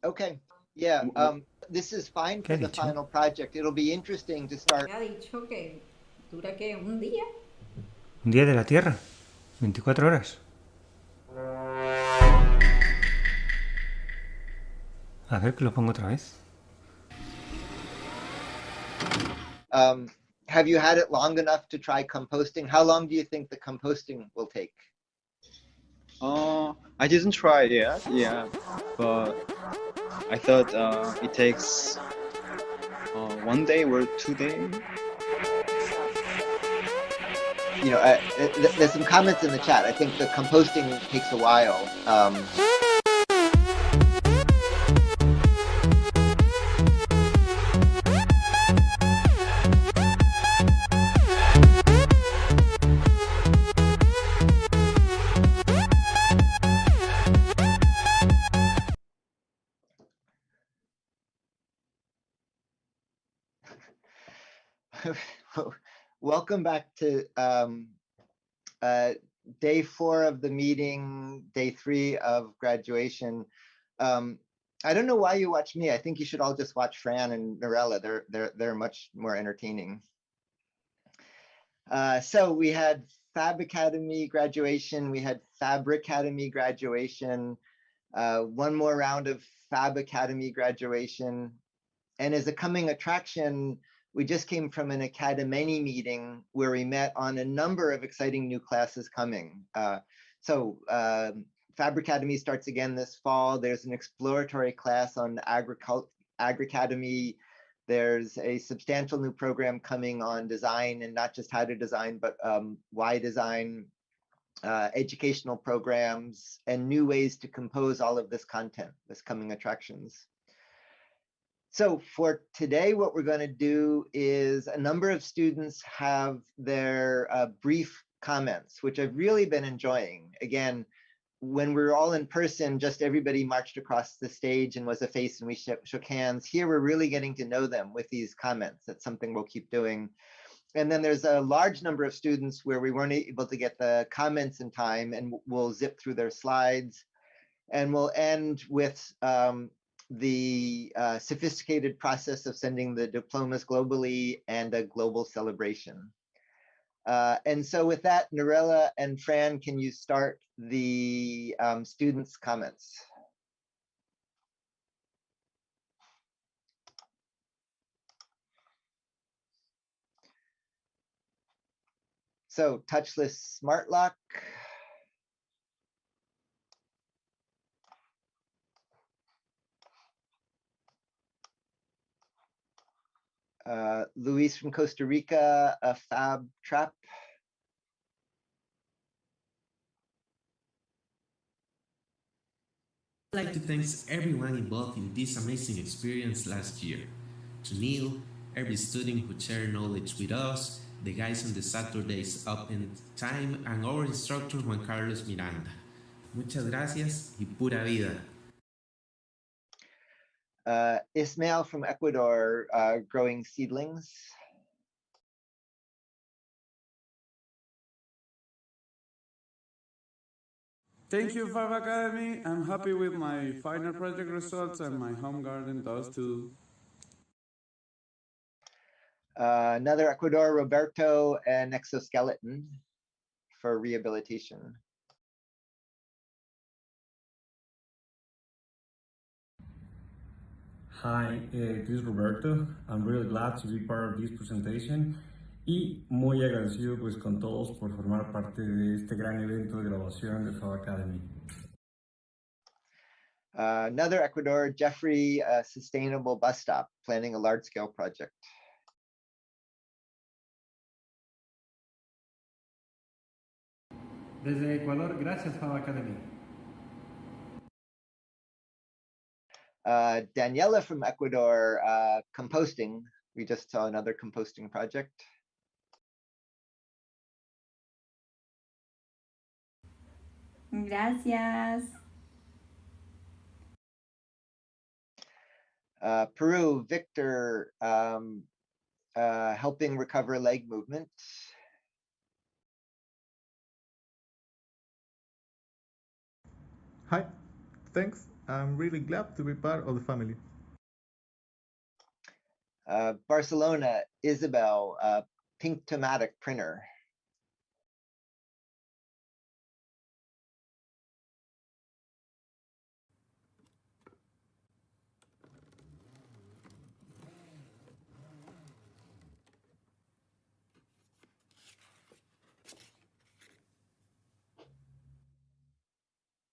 Okay, yeah, this is fine ¿Qué for ha the dicho? final project. It'll be interesting to start. Me ha dicho que dura que un día. Un día de la Tierra. 24 horas. A ver que lo pongo otra vez. Have you had it long enough to try composting? How long do you think the composting will take? I didn't try it yet, yeah, but I thought it takes 1 day or 2 days. You know, there's some comments in the chat. I think the composting takes a while. Welcome back to day 4 of the meeting, day 3 of graduation. I don't know why you watch me. I think you should all just watch Fran and Norella. They're much more entertaining. So we had Fab Academy graduation. We had Fabricating graduation. One more round of Fab Academy graduation. And as a coming attraction, we just came from an Academy meeting where we met on a number of exciting new classes coming. Fabricademy starts again this fall. There's an exploratory class on Agricademy. There's a substantial new program coming on design, and not just how to design, but why design, educational programs, and new ways to compose all of this content, this coming attractions. So for today, what we're going to do is a number of students have their brief comments, which I've really been enjoying. Again, when we were all in person, just everybody marched across the stage and was a face and we shook hands. Here, we're really getting to know them with these comments. That's something we'll keep doing. And then there's a large number of students where we weren't able to get the comments in time, and we'll zip through their slides. And we'll end with the sophisticated process of sending the diplomas globally and a global celebration. And so with that, Norella and Fran, can you start the students' comments? So touchless smart lock. Luis from Costa Rica, a fab trap. I'd like to thank everyone involved in this amazing experience last year. To Neil, every student who shared knowledge with us, the guys on the Saturdays up in time, and our instructor Juan Carlos Miranda. Muchas gracias y pura vida. Ismail from Ecuador, growing seedlings. Thank you, FAB Academy. I'm happy with my final project results, and my home garden does too. Another Ecuador, Roberto, an exoskeleton for rehabilitation. Hi, this is Roberto. I'm really glad to be part of this presentation y muy agradecido pues con todos por formar parte de este gran evento de graduación de FAB Academy. Another Ecuador, Jeffrey, a sustainable bus stop, planning a large-scale project. Desde Ecuador, gracias FAB Academy. Daniela from Ecuador, composting. We just saw another composting project. Gracias. Peru, Victor, helping recover leg movement. Hi, thanks. I'm really glad to be part of the family. Barcelona, Isabel, pink tomatic printer.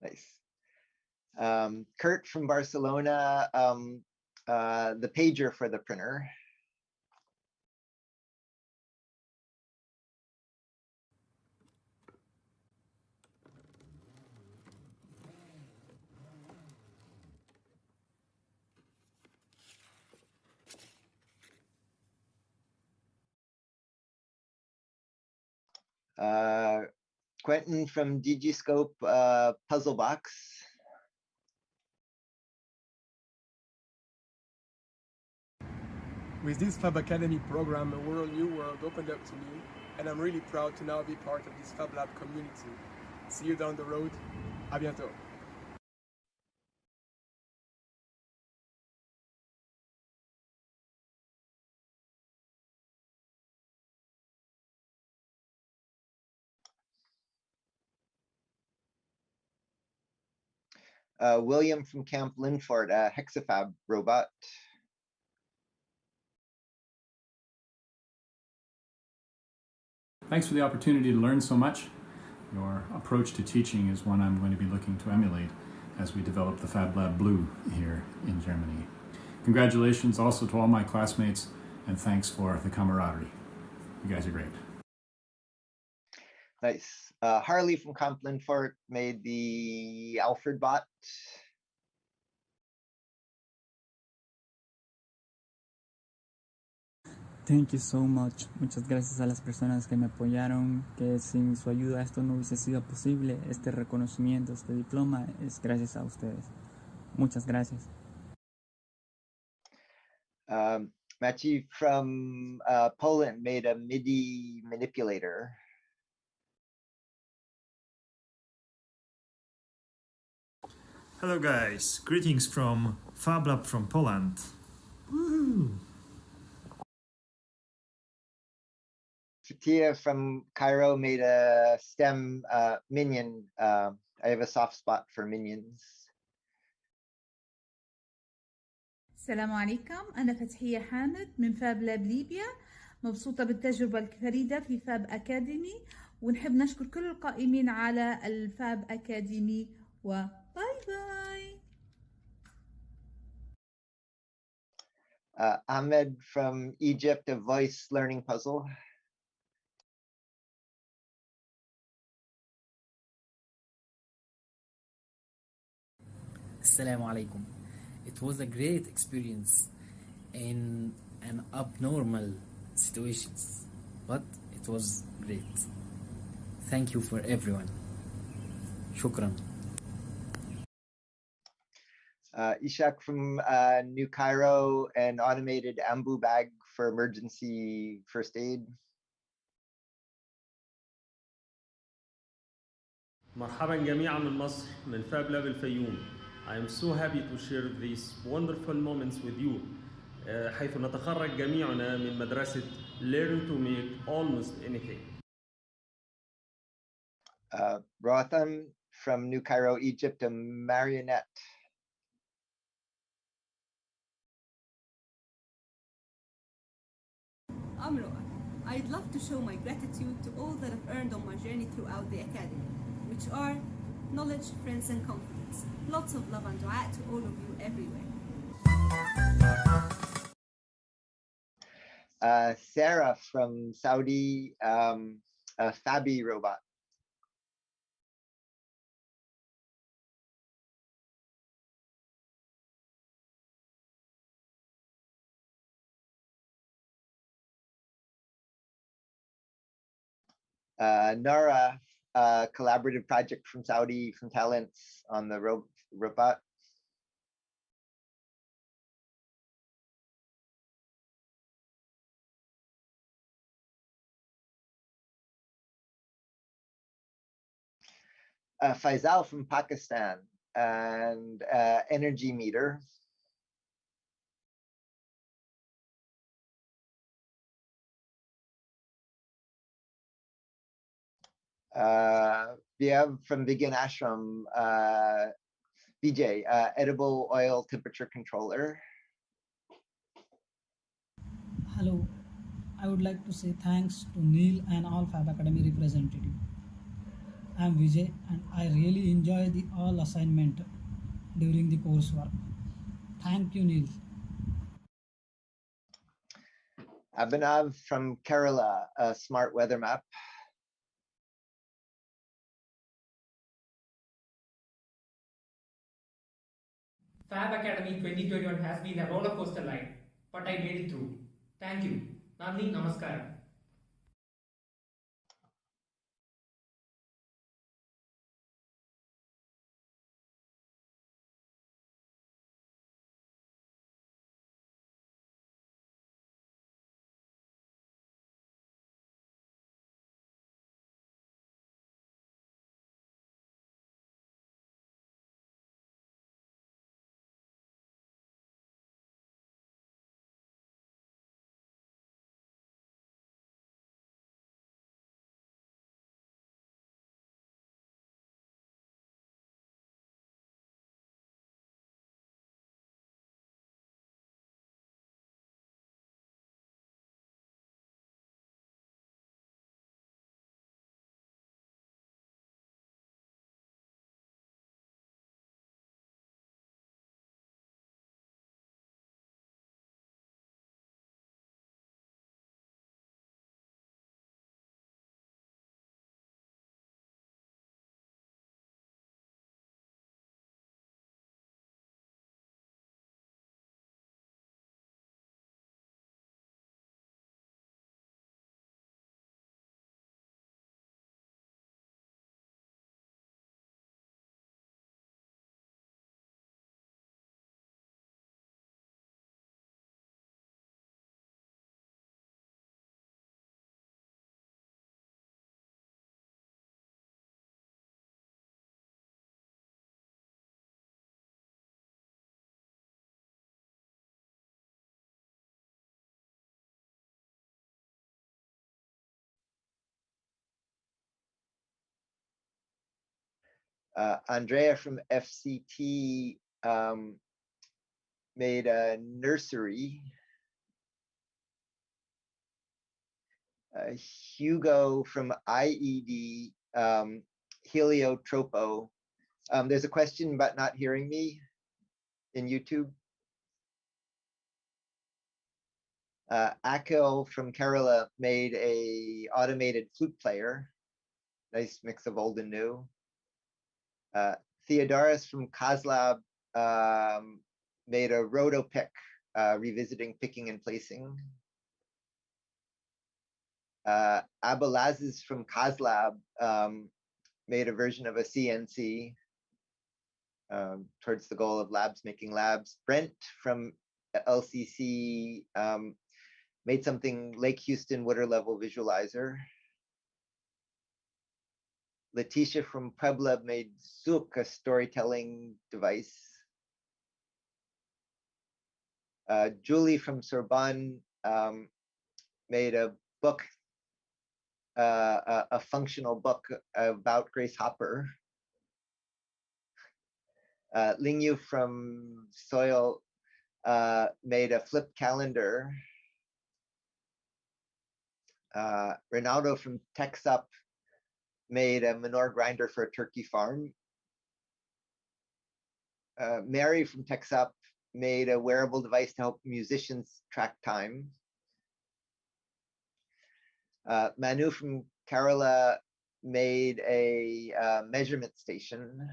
Nice. Kurt from Barcelona, the pager for the printer. Quentin from Digiscope, puzzle box. With this FAB Academy program, a new world opened up to me, and I'm really proud to now be part of this Fab Lab community. See you down the road. À bientôt. William from Camp Linford, a Hexafab robot. Thanks for the opportunity to learn so much. Your approach to teaching is one I'm going to be looking to emulate as we develop the Fab Lab Blue here in Germany. Congratulations also to all my classmates, and thanks for the camaraderie. You guys are great. Nice. Harley from Camp Linford made the Alfred bot. Thank you so much. Muchas gracias a las personas que me apoyaron, que sin su ayuda esto no hubiese sido posible. Este reconocimiento, este diploma es gracias a ustedes. Muchas gracias. Machi from Poland made a MIDI manipulator. Hello guys, greetings from Fab Lab from Poland. Woo! Fatia from Cairo made a STEM minion. I have a soft spot for minions. السلام عليكم، أنا فتحية حامد من فاب لاب ليبيا. مبسوطة بالتجربة الفريدة في فاب أكاديمي، ونحب نشكر كل القائمين على الفاب أكاديمي، وباي باي. Ahmed from Egypt, a voice learning puzzle. Assalamu alaikum. It was a great experience in an abnormal situations, but it was great. Thank you for everyone. Shukran. Ishak from New Cairo, an automated ambu bag for emergency first aid. مرحبا جميعا من مصر من فاب لاب الفيوم. I am so happy to share these wonderful moments with you. حيث نتخرج جميعنا من مدرسة Learn to Make Almost Anything. Rotham from New Cairo, Egypt, a marionette. Amro, I'd love to show my gratitude to all that I've earned on my journey throughout the academy, which are knowledge, friends, and confidence. Lots of love and dua to all of you everywhere. Sarah from Saudi, a Fabi robot. Nara, a collaborative project from Saudi, from talents on the robot. Faisal from Pakistan, and energy meter. Biev from Vegan Ashram, BJ, edible oil temperature controller. Hello, I would like to say thanks to Neil and all Fab Academy representatives. I am Vijay and I really enjoy the all assignment during the coursework. Thank you, Neil. Abhinav from Kerala, a smart weather map. Fab Academy 2021 has been a roller coaster ride, but I made it through. Thank you. Nandi Namaskaram. Andrea from FCT made a nursery. Hugo from IED, Heliotropo. There's a question about not hearing me in YouTube. Akil from Kerala made a automated flute player. Nice mix of old and new. Theodoros from Kaslab made a rotopick, revisiting picking and placing. Abalazes from Kaslab made a version of a CNC towards the goal of labs making labs. Brent from LCC made something Lake Houston water level visualizer. Letitia from Puebla made Zook, a storytelling device. Julie from Sorbonne made a book, a functional book about Grace Hopper. Ling Yu from Soil made a flip calendar. Ronaldo from TechSup made a manure grinder for a turkey farm. Mary from TechSup made a wearable device to help musicians track time. Manu from Kerala made a measurement station.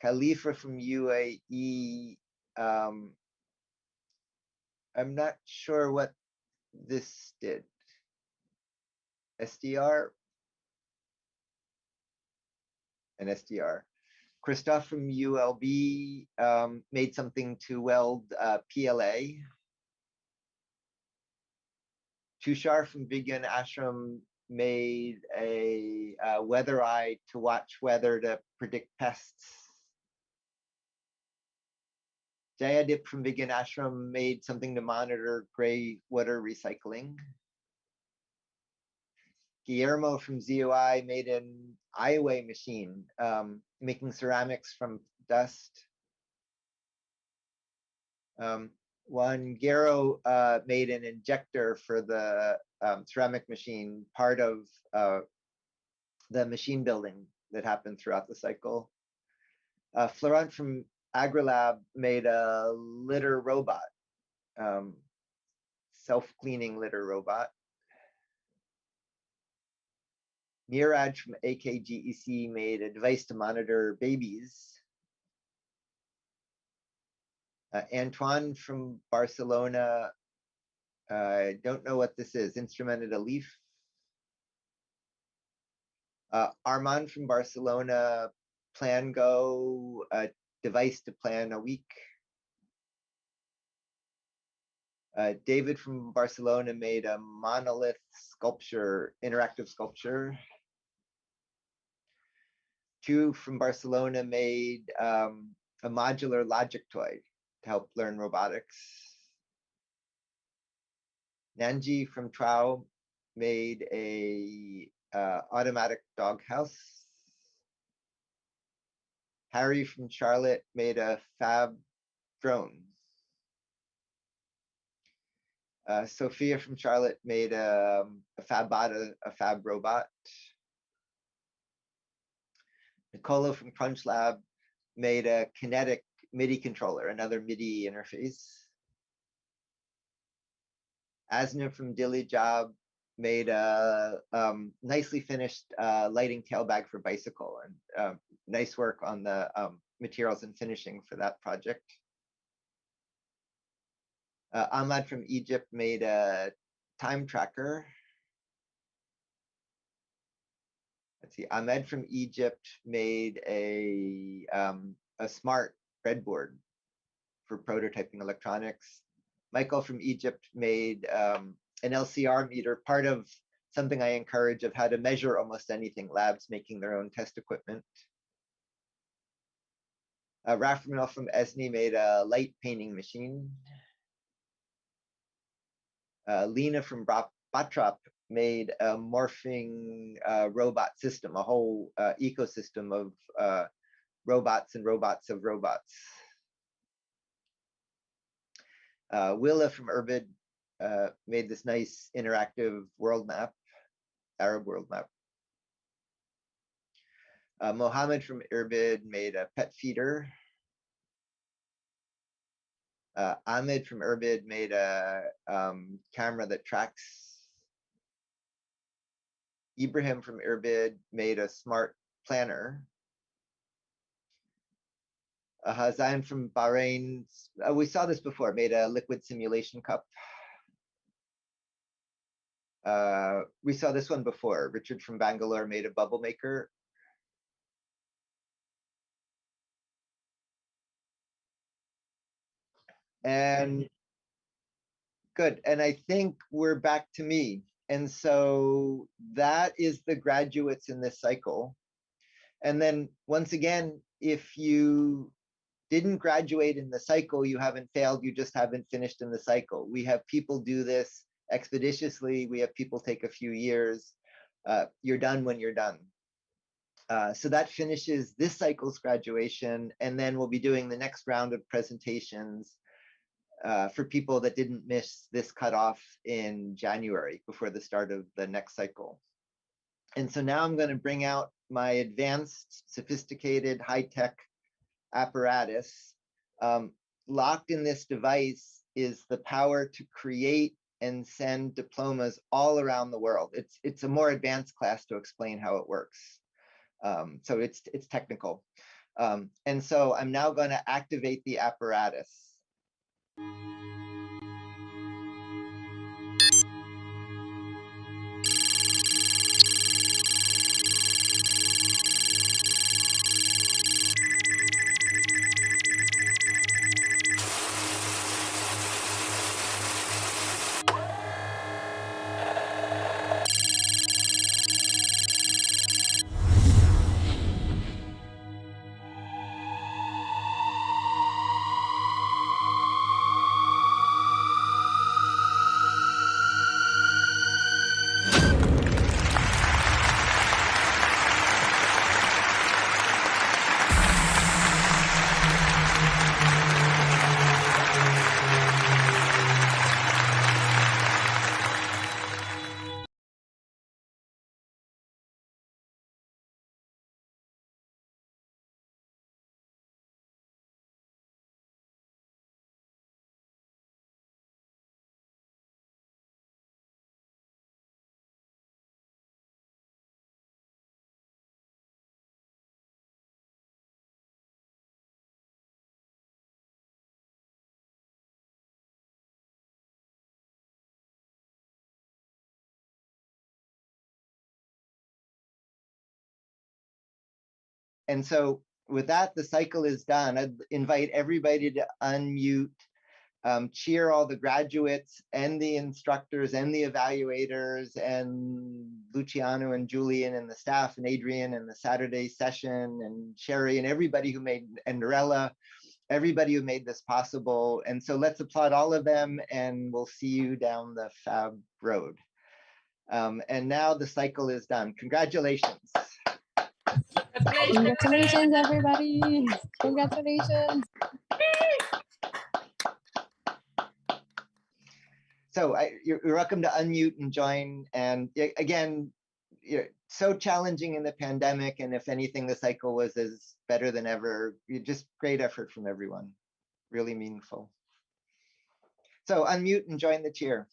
Khalifa from UAE, I'm not sure what this did. SDR and SDR. Christoph from ULB made something to weld PLA. Tushar from Vigyan Ashram made a weather eye to watch weather to predict pests. Jayadip from Vigyan Ashram made something to monitor gray water recycling. Guillermo from ZOI made an Iway machine, making ceramics from dust. Juan Guerrero made an injector for the ceramic machine, part of the machine building that happened throughout the cycle. Florent from AgriLab made a litter robot, self-cleaning litter robot. Niraj from AKGEC made a device to monitor babies. Antoine from Barcelona, I don't know what this is, instrumented a leaf. Armand from Barcelona, Plan Go, a device to plan a week. David from Barcelona made a monolith sculpture, interactive sculpture. Two from Barcelona made a modular logic toy to help learn robotics. Nanji from Trau made a automatic doghouse. Harry from Charlotte made a FAB drone. Sophia from Charlotte made a FabBot, a Fab robot. Nicola from Crunch Lab made a kinetic MIDI controller, another MIDI interface. Asna from Dilly Job made a nicely finished lighting tail bag for bicycle, and nice work on the materials and finishing for that project. Ahmad from Egypt made a time tracker. Let's see, Ahmed from Egypt made a smart breadboard for prototyping electronics. Michael from Egypt made an LCR meter, part of something I encourage of how to measure almost anything, labs making their own test equipment. Rafael from Esni made a light painting machine. Lena from Batrop made a morphing robot system, a whole ecosystem of robots and robots of robots. Willa from Urbid made this nice interactive world map, Arab world map. Mohammed from Irbid made a pet feeder. Ahmed from Irbid made a camera that tracks. Ibrahim from Irbid made a smart planner. Hazan from Bahrain, we saw this before, made a liquid simulation cup. We saw this one before. Richard from Bangalore made a bubble maker. And good, and I think we're back to me. And so that is the graduates in this cycle. And then once again, if you didn't graduate in the cycle, you haven't failed, you just haven't finished in the cycle. We have people do this expeditiously. We have people take a few years. You're done when you're done. So that finishes this cycle's graduation, and then we'll be doing the next round of presentations for people that didn't miss this cutoff in January before the start of the next cycle. And so now I'm going to bring out my advanced, sophisticated, high-tech apparatus. Locked in this device is the power to create and send diplomas all around the world. It's a more advanced class to explain how it works. So it's technical. And so I'm now going to activate the apparatus. And so with that, the cycle is done. I'd invite everybody to unmute, cheer all the graduates and the instructors and the evaluators and Luciano and Julian and the staff and Adrian and the Saturday session and Sherry and everybody who made, and Norella, everybody who made this possible. And so let's applaud all of them, and we'll see you down the FAB road. And now the cycle is done. Congratulations. Congratulations, everybody. Congratulations. So you're welcome to unmute and join. And again, so challenging in the pandemic. And if anything, the cycle was as better than ever. Just great effort from everyone. Really meaningful. So unmute and join the cheer.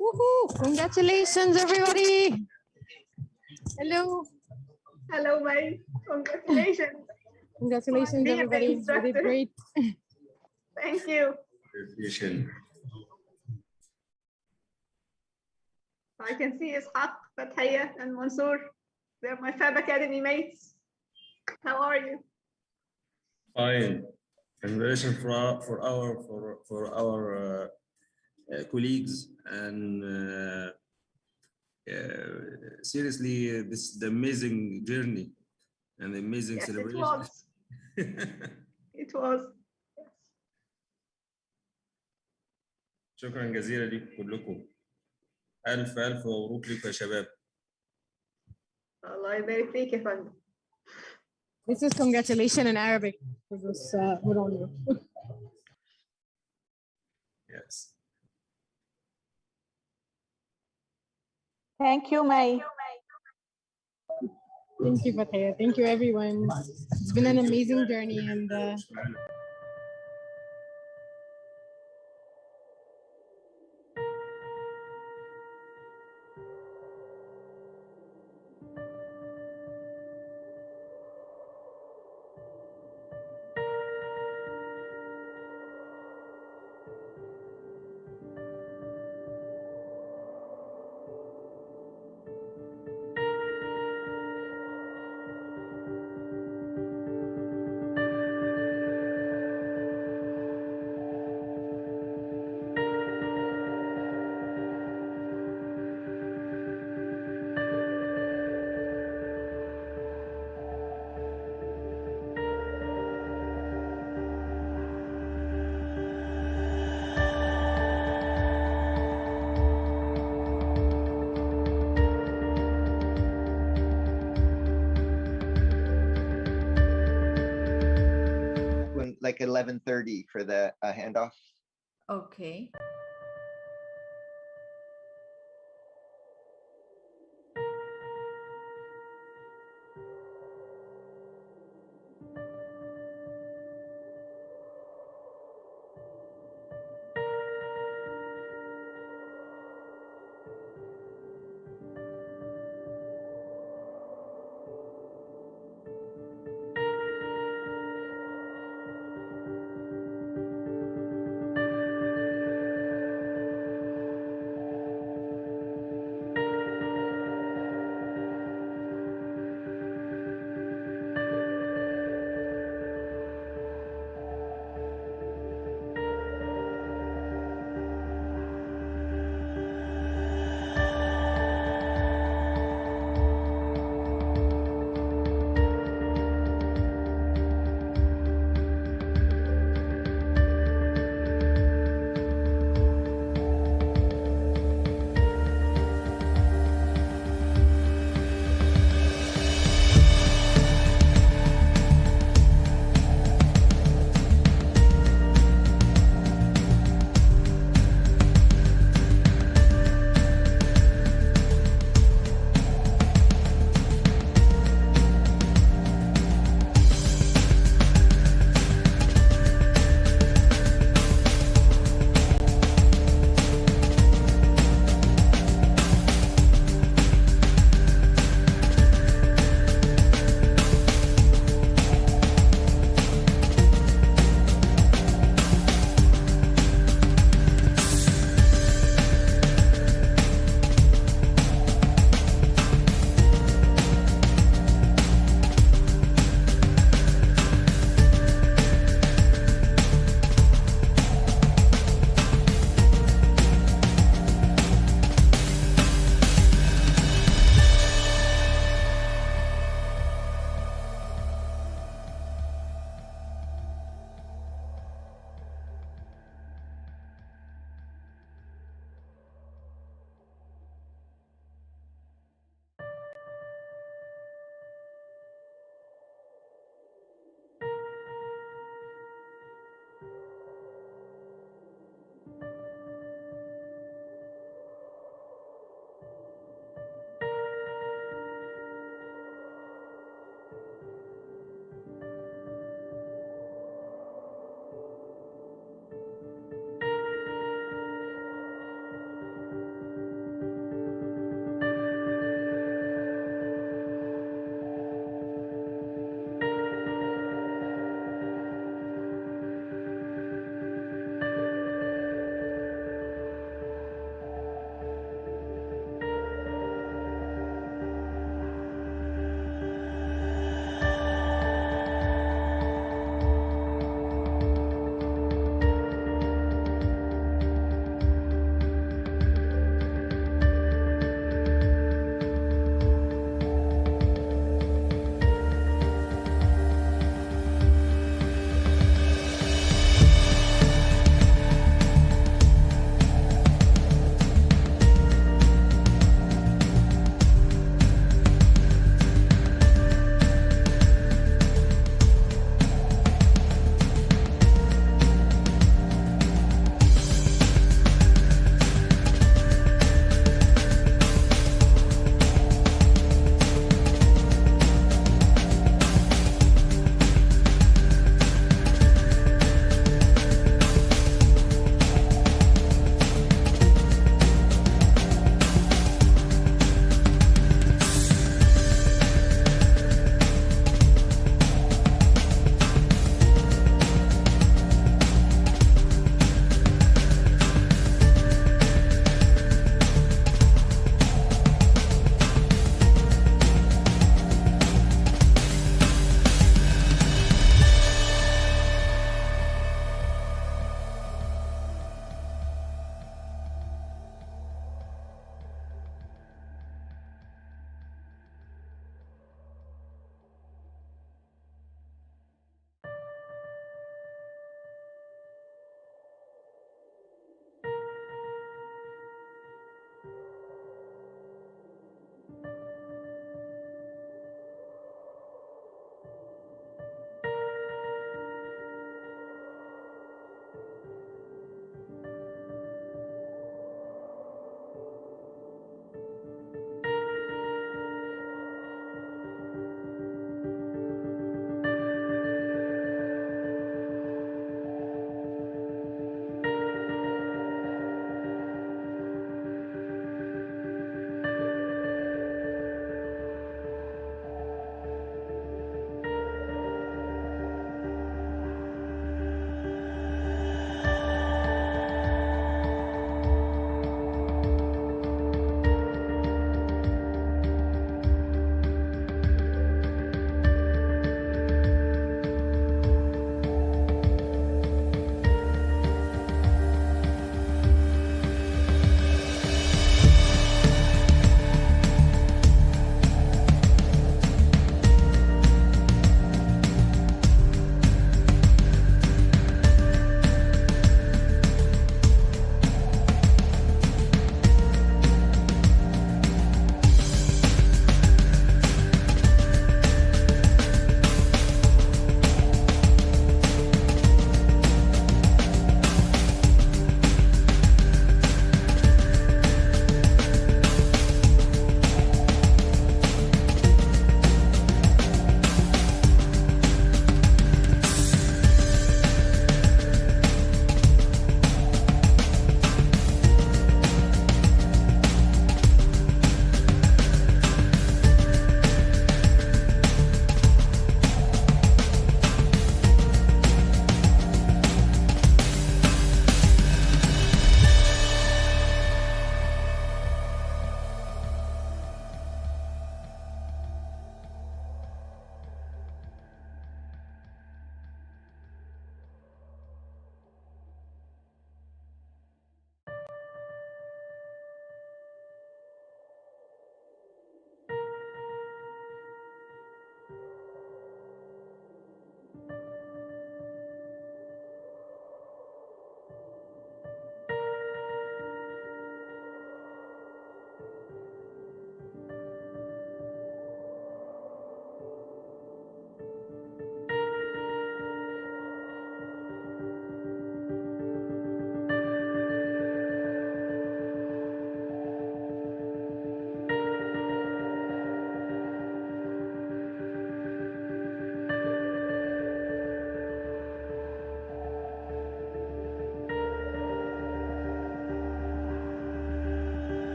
Woohoo! Congratulations, everybody. Hello. Hello, May. Congratulations. Congratulations, everybody. You did great. Thank you. I can see Ishaq, Fathia, and Mansour. They're my FAB Academy mates. How are you? Fine. Congratulations for our colleagues, and seriously, this is the amazing journey and the amazing celebration. It was. It was. شكرا جزيلا لكم كلكم. ألف مبروك لكم يا شباب. الله يبارك فيك يا فندم. This is congratulations in Arabic for those who don't know. Yes. Thank you, May. Thank you, Fataya. Thank you, everyone. It's been an amazing journey, and When like 11:30 for the handoff. Okay.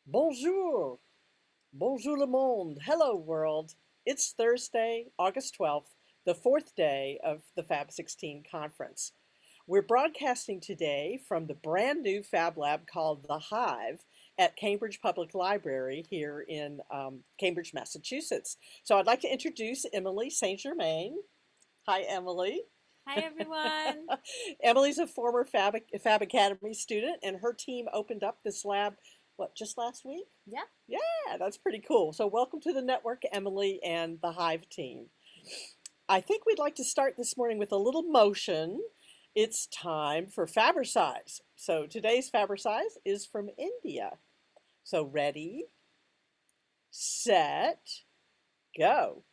Bonjour. Bonjour le monde. Hello world. It's Thursday, August 12th, the fourth day of the FAB16 conference. We're broadcasting today from the brand new Fab Lab called The Hive at Cambridge Public Library here in Cambridge, Massachusetts. So I'd like to introduce Emily St. Germain. Hi, Emily. Hi, everyone. Emily's a former Fab Academy student, and her team opened up this lab, what, just last week? Yeah. Yeah, that's pretty cool. So welcome to the network, Emily and the Hive team. I think we'd like to start this morning with a little motion. It's time for Fabricize. So today's Fabricize is from India. So ready, set, go.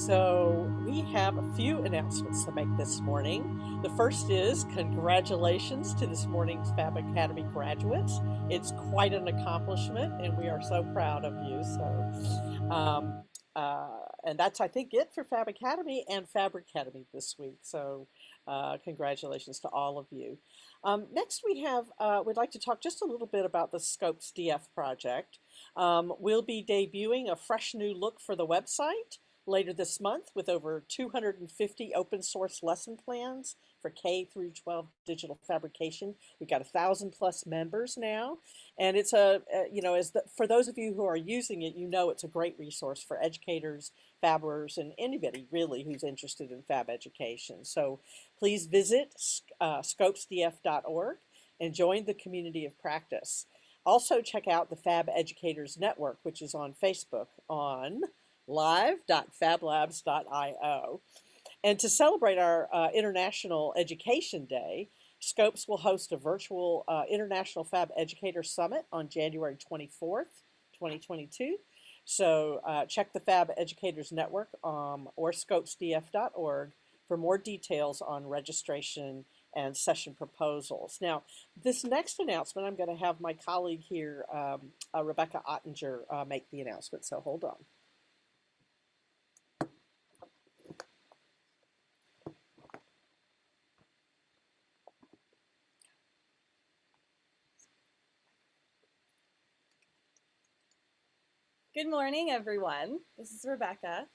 So we have a few announcements to make this morning. The first is congratulations to this morning's Fab Academy graduates. It's quite an accomplishment, and we are so proud of you. And that's, I think, it for Fab Academy and Fabricademy this week. So congratulations to all of you. Next, we'd like to talk just a little bit about the Scopes DF project. We'll be debuting a fresh new look for the website later this month with over 250 open source lesson plans for K through 12 digital fabrication. We've got 1,000+ members now, and it's for those of you who are using it, you know it's a great resource for educators, fabbers, and anybody really who's interested in fab education. So please visit scopesdf.org and join the community of practice. Also check out the Fab Educators Network, which is on Facebook on live.fablabs.io. And to celebrate our International Education Day, Scopes will host a virtual International Fab Educator Summit on January 24th, 2022. So check the Fab Educators Network or scopesdf.org for more details on registration and session proposals. Now, this next announcement, I'm going to have my colleague here, Rebecca Ottinger, make the announcement, so hold on. Good morning, everyone. This is Rebecca.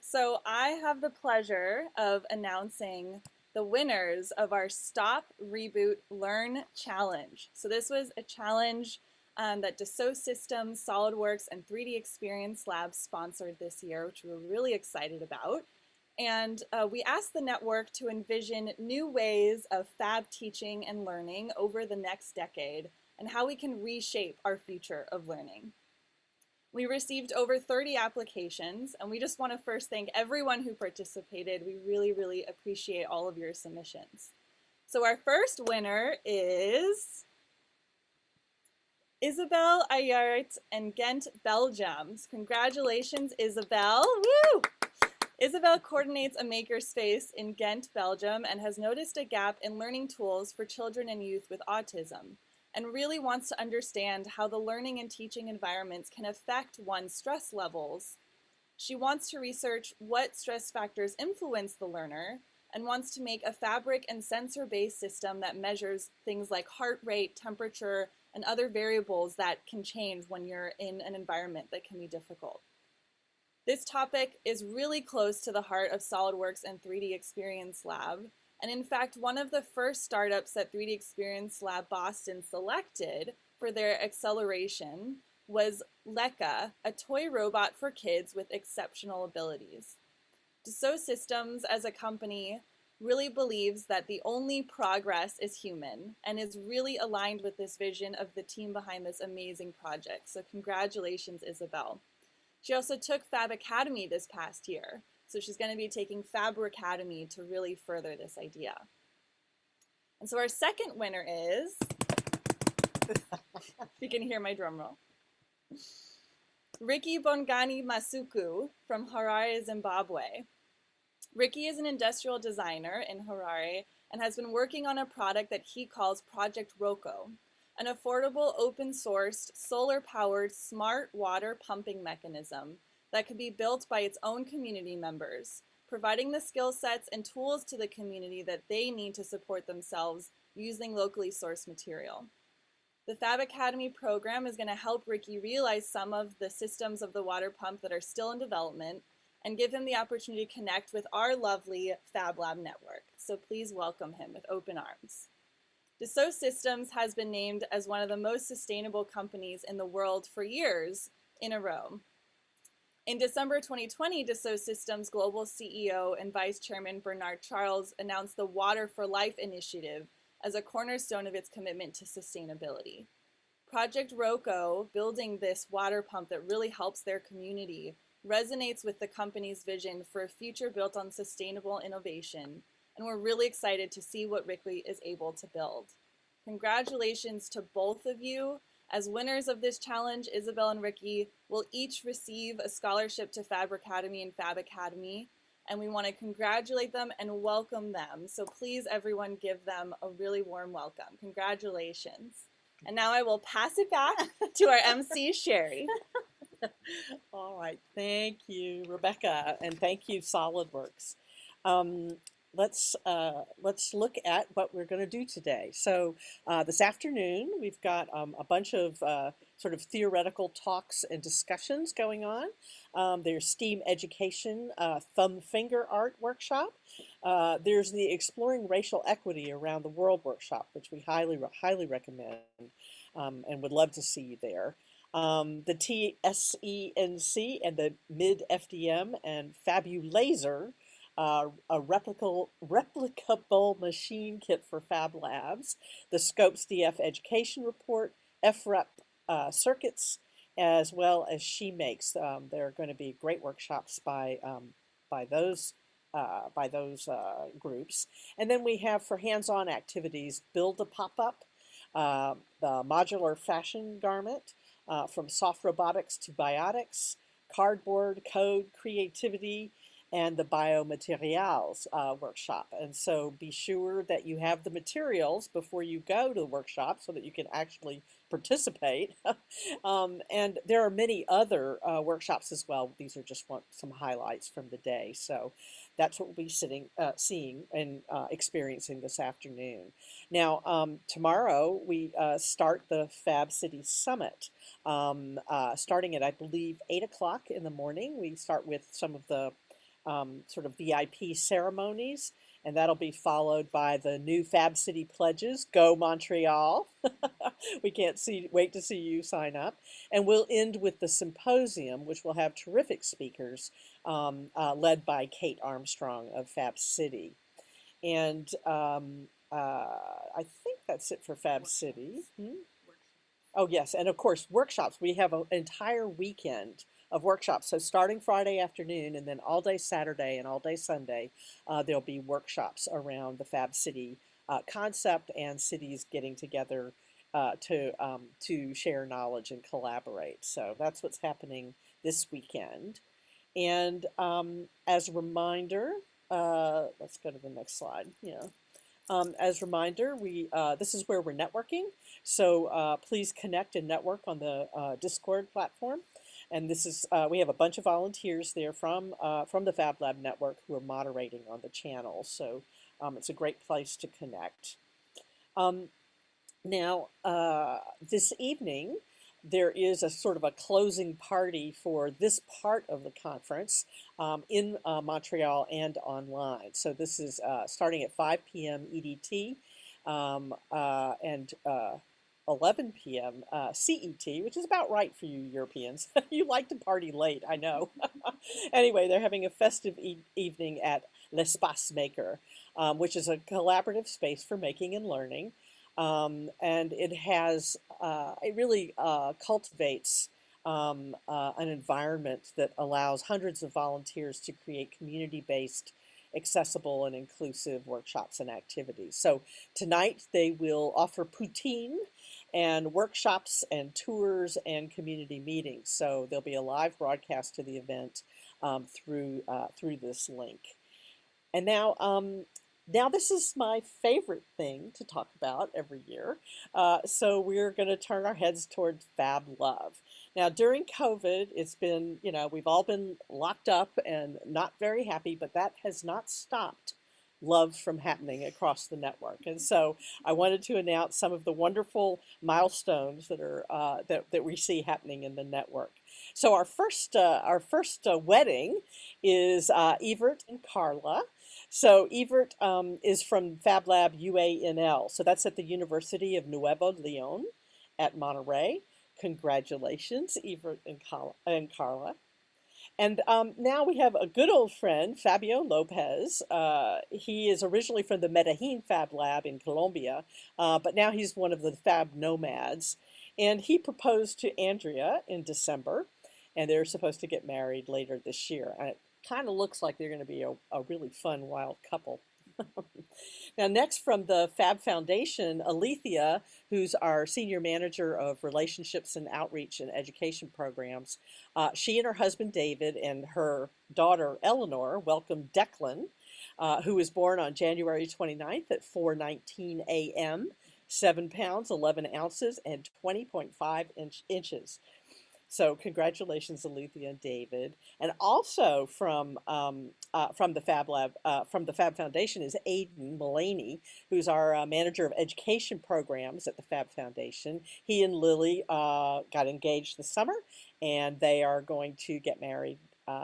So I have the pleasure of announcing the winners of our Stop, Reboot, Learn Challenge. So this was a challenge that Dassault Systems, SolidWorks, and 3D Experience Labs sponsored this year, which we were really excited about. And we asked the network to envision new ways of fab teaching and learning over the next decade and how we can reshape our future of learning. We received over 30 applications, and we just want to first thank everyone who participated. We really, really appreciate all of your submissions. So our first winner is Isabel Ayart in Ghent, Belgium. Congratulations, Isabel. Woo! Isabel coordinates a makerspace in Ghent, Belgium, and has noticed a gap in learning tools for children and youth with autism, and really wants to understand how the learning and teaching environments can affect one's stress levels. She wants to research what stress factors influence the learner and wants to make a fabric and sensor-based system that measures things like heart rate, temperature, and other variables that can change when you're in an environment that can be difficult. This topic is really close to the heart of SolidWorks and 3D Experience Lab. And in fact, one of the first startups that 3D Experience Lab Boston selected for their acceleration was Leka, a toy robot for kids with exceptional abilities. Dassault Systems as a company really believes that the only progress is human and is really aligned with this vision of the team behind this amazing project. So congratulations, Isabel. She also took Fab Academy this past year. So she's going to be taking Fabricating to really further this idea. And so our second winner is, if you can hear my drum roll, Ricky Bongani Masuku from Harare, Zimbabwe. Ricky is an industrial designer in Harare and has been working on a product that he calls Project Roko, an affordable, open-sourced, solar-powered, smart water pumping mechanism that could be built by its own community members, providing the skill sets and tools to the community that they need to support themselves using locally sourced material. The Fab Academy program is going to help Ricky realize some of the systems of the water pump that are still in development and give him the opportunity to connect with our lovely Fab Lab network. So please welcome him with open arms. Dassault Systems has been named as one of the most sustainable companies in the world for years in a row. In December 2020, Dassault Systems Global CEO and Vice Chairman Bernard Charles announced the Water for Life initiative as a cornerstone of its commitment to sustainability. Project Roko, building this water pump that really helps their community, resonates with the company's vision for a future built on sustainable innovation, and we're really excited to see what Ricky is able to build. Congratulations to both of you. As winners of this challenge, Isabel and Ricky will each receive a scholarship to Fabricating and Fab Academy, and we want to congratulate them and welcome them. So please, everyone, give them a really warm welcome. Congratulations. And now I will pass it back to our MC, Sherry. All right, thank you, Rebecca, and thank you, SolidWorks. Let's look at what we're going to do today. So this afternoon, we've got a bunch of sort of theoretical talks and discussions going on. There's STEAM Education Thumb Finger Art Workshop. There's the Exploring Racial Equity Around the World Workshop, which we highly recommend and would love to see you there. The TSENC and the Mid-FDM and Fabulaser, a replicable machine kit for Fab Labs, the Scopes DF Education Report, FREP circuits, as well as She Makes. There are going to be great workshops by those groups. And then we have for hands-on activities, Build a Pop-Up, the Modular Fashion Garment, from soft robotics to biotics, cardboard, code, creativity, and the biomaterials workshop. And so be sure that you have the materials before you go to the workshop so that you can actually participate. And there are many other workshops as well. These are just some highlights from the day. So that's what we'll be seeing and experiencing this afternoon. Now, tomorrow we start the Fab City Summit, starting at, I believe, 8 o'clock in the morning. We start with some of the sort of VIP ceremonies, and that'll be followed by the new Fab City pledges. Go Montreal! We can't wait to see you sign up. And we'll end with the symposium, which will have terrific speakers led by Kate Armstrong of Fab City. And I think that's it for Fab City. Oh, yes. And of course, workshops. We have an entire weekend of workshops. So starting Friday afternoon and then all day Saturday and all day Sunday, there'll be workshops around the Fab City concept and cities getting together to share knowledge and collaborate. So that's what's happening this weekend. And as a reminder, let's go to the next slide. Yeah. As a reminder, this is where we're networking. So please connect and network on the Discord platform. And this is we have a bunch of volunteers there from the Fab Lab network who are moderating on the channel. So it's a great place to connect. Now, this evening, there is a sort of a closing party for this part of the conference in Montreal and online. So this is starting at 5 p.m. EDT and 11 p.m. CET, which is about right for you Europeans. You like to party late, I know. Anyway, they're having a festive evening at L'Espace Maker, which is a collaborative space for making and learning. And it has, it really cultivates an environment that allows hundreds of volunteers to create community-based, accessible and inclusive workshops and activities. So tonight they will offer poutine and workshops and tours and community meetings. So there'll be a live broadcast to the event through this link. And now, now this is my favorite thing to talk about every year. So we're going to turn our heads toward Fab Love. Now during COVID, it's been, you know, we've all been locked up and not very happy, but that has not stopped love from happening across the network. And so I wanted to announce some of the wonderful milestones that are that we see happening in the network. So our first wedding is Evert and Carla. So Evert is from Fab Lab UANL. So that's at the University of Nuevo León at Monterey. Congratulations, Evert and Carla. And now we have a good old friend, Fabio Lopez. He is originally from the Medellin Fab Lab in Colombia, but now he's one of the Fab Nomads. And he proposed to Andrea in December, and they're supposed to get married later this year. And it kind of looks like they're going to be a really fun, wild couple. Now, next from the Fab Foundation, Alethea, who's our Senior Manager of Relationships and Outreach and Education Programs, she and her husband David and her daughter Eleanor welcomed Declan, who was born on January 29th at 4:19 a.m., 7 pounds, 11 ounces, and 20.5 inches. So congratulations, Alethea and David. And also from the Fab Lab, from the Fab Foundation is Aidan Mullaney, who's our Manager of Education Programs at the Fab Foundation. He and Lily got engaged this summer, and they are going to get married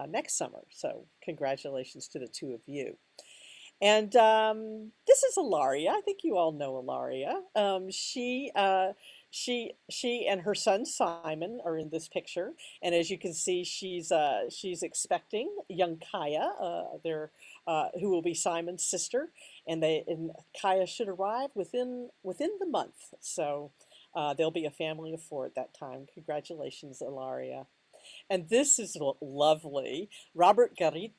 next summer. So congratulations to the two of you. And this is Ilaria. I think you all know Ilaria. She and her son Simon are in this picture, and as you can see, she's expecting young Kaya, who will be Simon's sister, and Kaya should arrive within the month. So there'll be a family of 4 at that time. Congratulations, Ilaria. And this is lovely. Robert Garita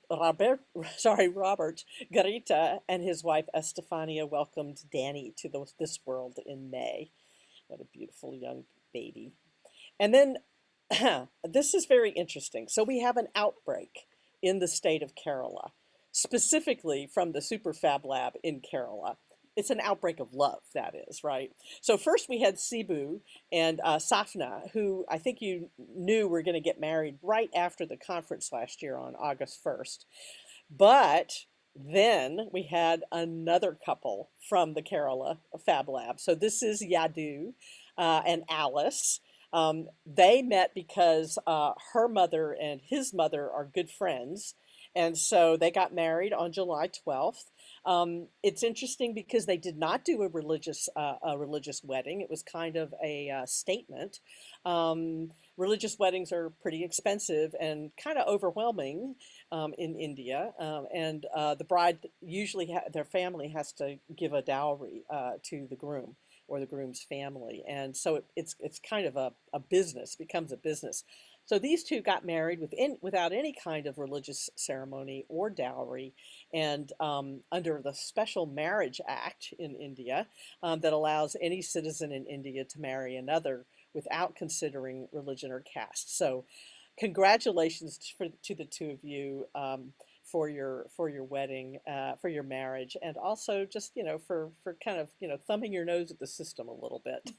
and his wife Estefania welcomed Danny to this world in May. What a beautiful young baby. And then this is very interesting. So we have an outbreak in the state of Kerala, specifically from the Super Fab Lab in Kerala. It's an outbreak of love, that is, right? So first we had Sibu and Safna, who I think you knew were going to get married right after the conference last year on August 1st. But then we had another couple from the Kerala Fab Lab. So this is Yadu and Alice. They met because her mother and his mother are good friends. And so they got married on July 12th. It's interesting because they did not do a religious wedding. It was kind of a statement. Religious weddings are pretty expensive and kind of overwhelming in India, and the bride usually their family has to give a dowry to the groom or the groom's family, and so it's kind of a business, becomes a business. So these two got married without any kind of religious ceremony or dowry, and under the Special Marriage Act in India that allows any citizen in India to marry another without considering religion or caste. So congratulations to the two of you for your wedding, for your marriage, and also just for kind of thumbing your nose at the system a little bit.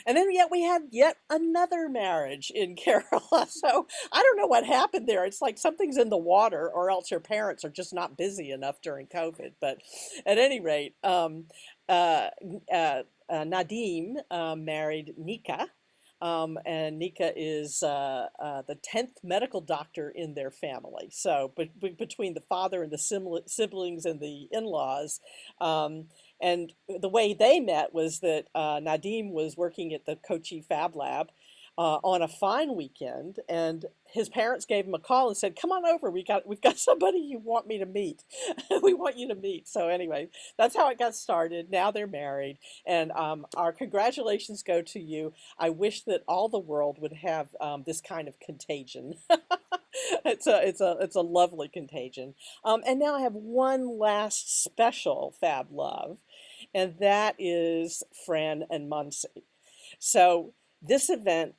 And then yet we had yet another marriage in Kerala. So I don't know what happened there. It's like something's in the water, or else your parents are just not busy enough during COVID. But at any rate, Nadim married Nika. And Nika is the 10th medical doctor in their family. So between the father and the siblings and the in-laws, and the way they met was that Nadim was working at the Kochi Fab Lab on a fine weekend, and his parents gave him a call and said, "Come on over. We've got somebody you want me to meet. We want you to meet." So anyway, that's how it got started. Now they're married, and our congratulations go to you. I wish that all the world would have this kind of contagion. It's a lovely contagion. And now I have one last special Fab Love, and that is Fran and Muncie. So this event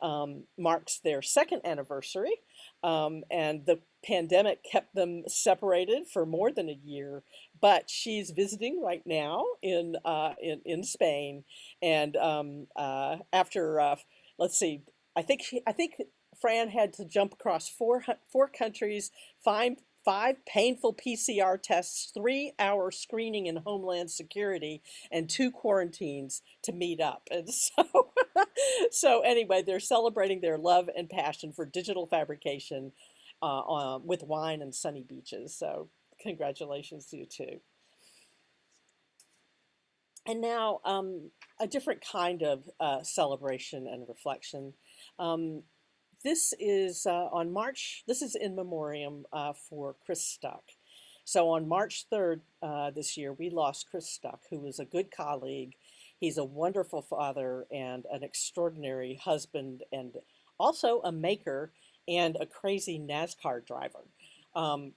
marks their second anniversary, and the pandemic kept them separated for more than a year. But she's visiting right now in Spain, and after let's see, I think Fran had to jump across four countries, five painful PCR tests, 3-hour screening in Homeland Security, and 2 quarantines to meet up. And so anyway, they're celebrating their love and passion for digital fabrication with wine and sunny beaches. So congratulations to you too. And now a different kind of celebration and reflection. This is this is in memoriam for Chris Stuck. So on March 3rd this year, we lost Chris Stuck, who was a good colleague. He's a wonderful father and an extraordinary husband, and also a maker and a crazy NASCAR driver.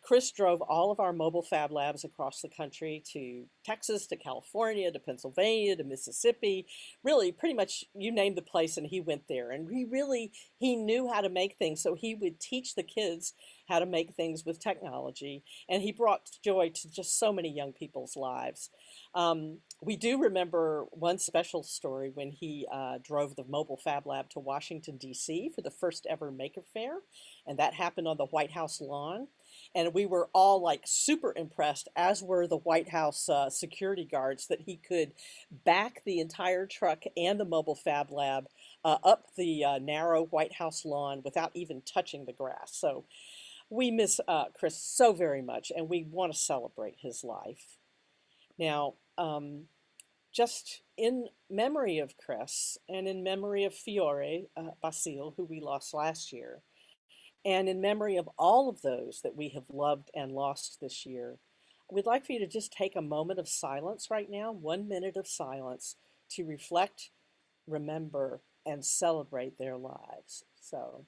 Chris drove all of our mobile Fab Labs across the country, to Texas, to California, to Pennsylvania, to Mississippi. Really, pretty much you name the place and he went there. And he knew how to make things, so he would teach the kids how to make things with technology. And he brought joy to just so many young people's lives. We do remember one special story when he drove the mobile Fab Lab to Washington, D.C. for the first ever Maker Faire. And that happened on the White House lawn. And we were all like super impressed, as were the White House security guards, that he could back the entire truck and the mobile Fab Lab up the narrow White House lawn without even touching the grass. So we miss Chris so very much, and we want to celebrate his life. Now, just in memory of Chris and in memory of Fiore Basile, who we lost last year, and in memory of all of those that we have loved and lost this year, we'd like for you to just take a moment of silence right now, 1 minute of silence, to reflect, remember, and celebrate their lives. So.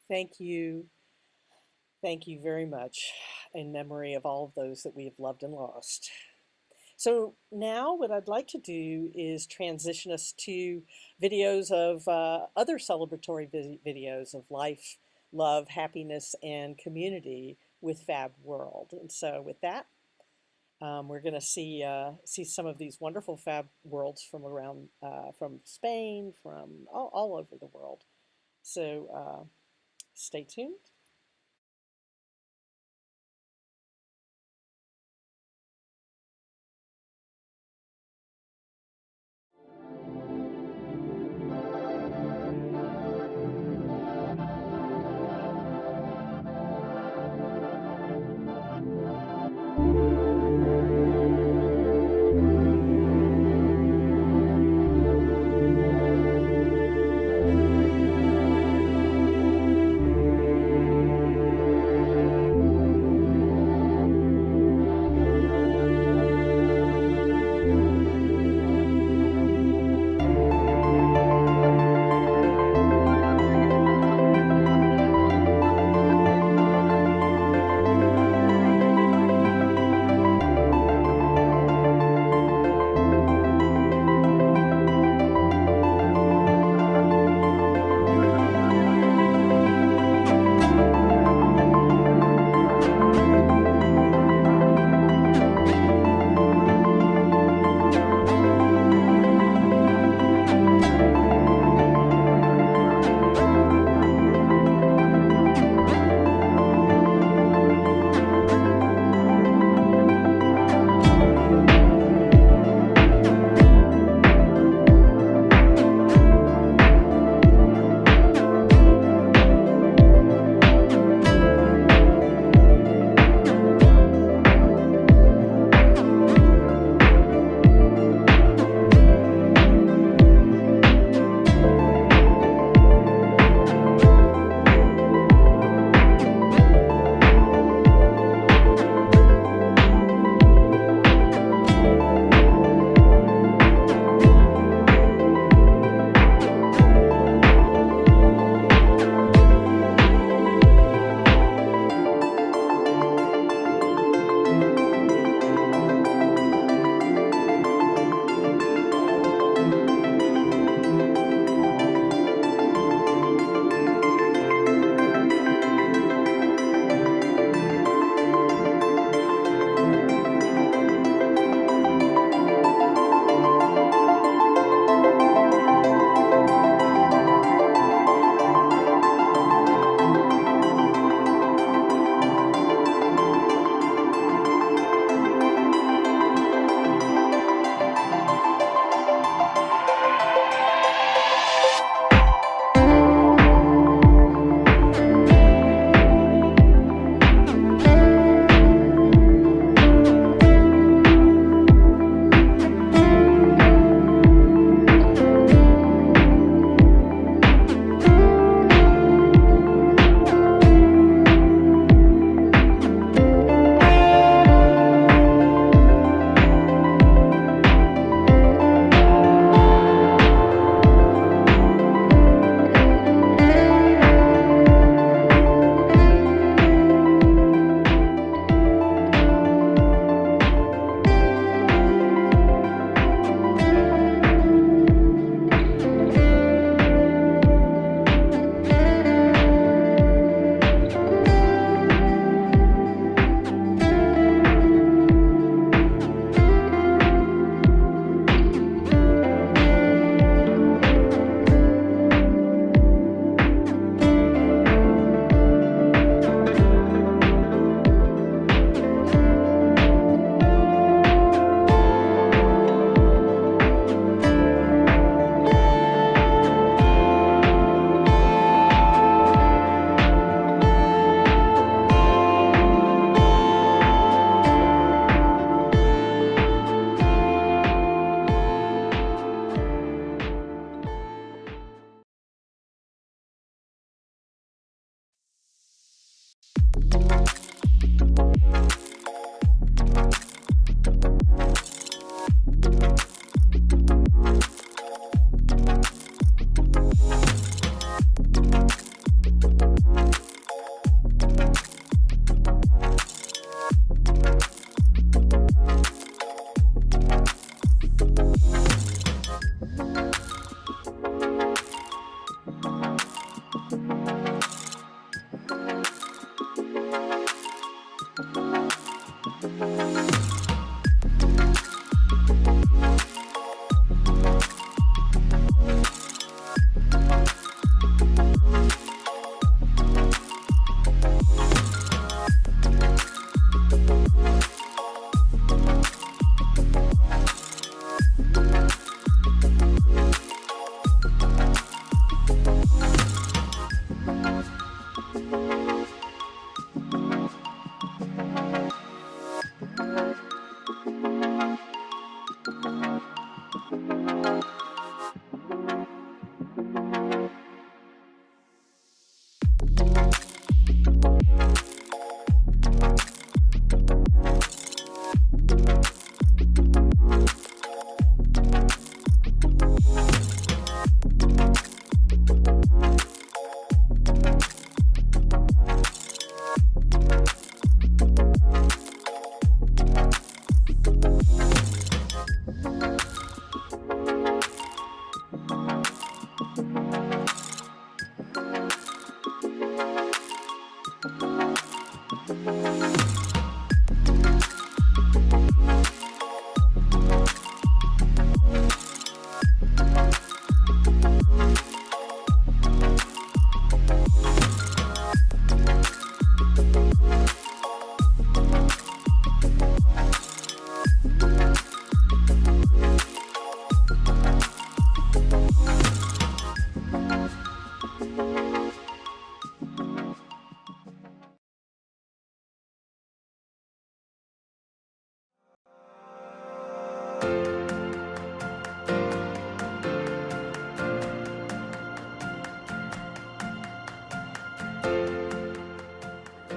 Thank you. Thank you very much in memory of all of those that we have loved and lost. So now what I'd like to do is transition us to videos of other celebratory videos of life, love, happiness, and community with Fab World. And so with that, we're going to see some of these wonderful Fab Worlds from around, from Spain, from all over the world. So stay tuned.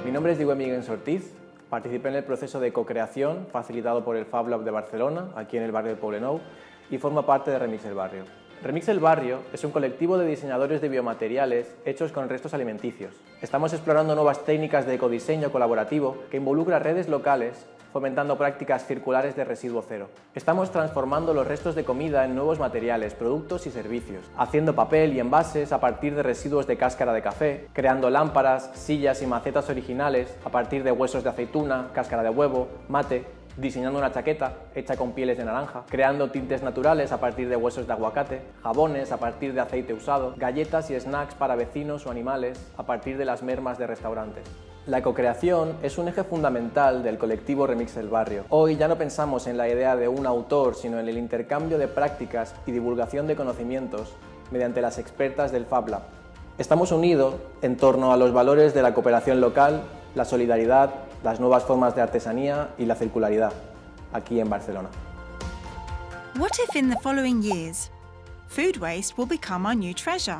Mi nombre es Diego Miguel Ortiz, participé en el proceso de co-creación facilitado por el Fab Lab de Barcelona, aquí en el barrio de Poblenou, y formo parte de Remix el Barrio. Remix el Barrio es un colectivo de diseñadores de biomateriales hechos con restos alimenticios. Estamos explorando nuevas técnicas de ecodiseño colaborativo que involucra redes locales, fomentando prácticas circulares de residuo cero. Estamos transformando los restos de comida en nuevos materiales, productos y servicios, haciendo papel y envases a partir de residuos de cáscara de café, creando lámparas, sillas y macetas originales a partir de huesos de aceituna, cáscara de huevo, mate, diseñando una chaqueta hecha con pieles de naranja, creando tintes naturales a partir de huesos de aguacate, jabones a partir de aceite usado, galletas y snacks para vecinos o animales a partir de las mermas de restaurantes. La ecocreación es un eje fundamental del colectivo Remix el Barrio. Hoy ya no pensamos en la idea de un autor, sino en el intercambio de prácticas y divulgación de conocimientos mediante las expertas del Fab Lab. Estamos unidos en torno a los valores de la cooperación local, la solidaridad, las nuevas formas de artesanía y la circularidad, aquí en Barcelona. What if in the following years, food waste will become our new treasure?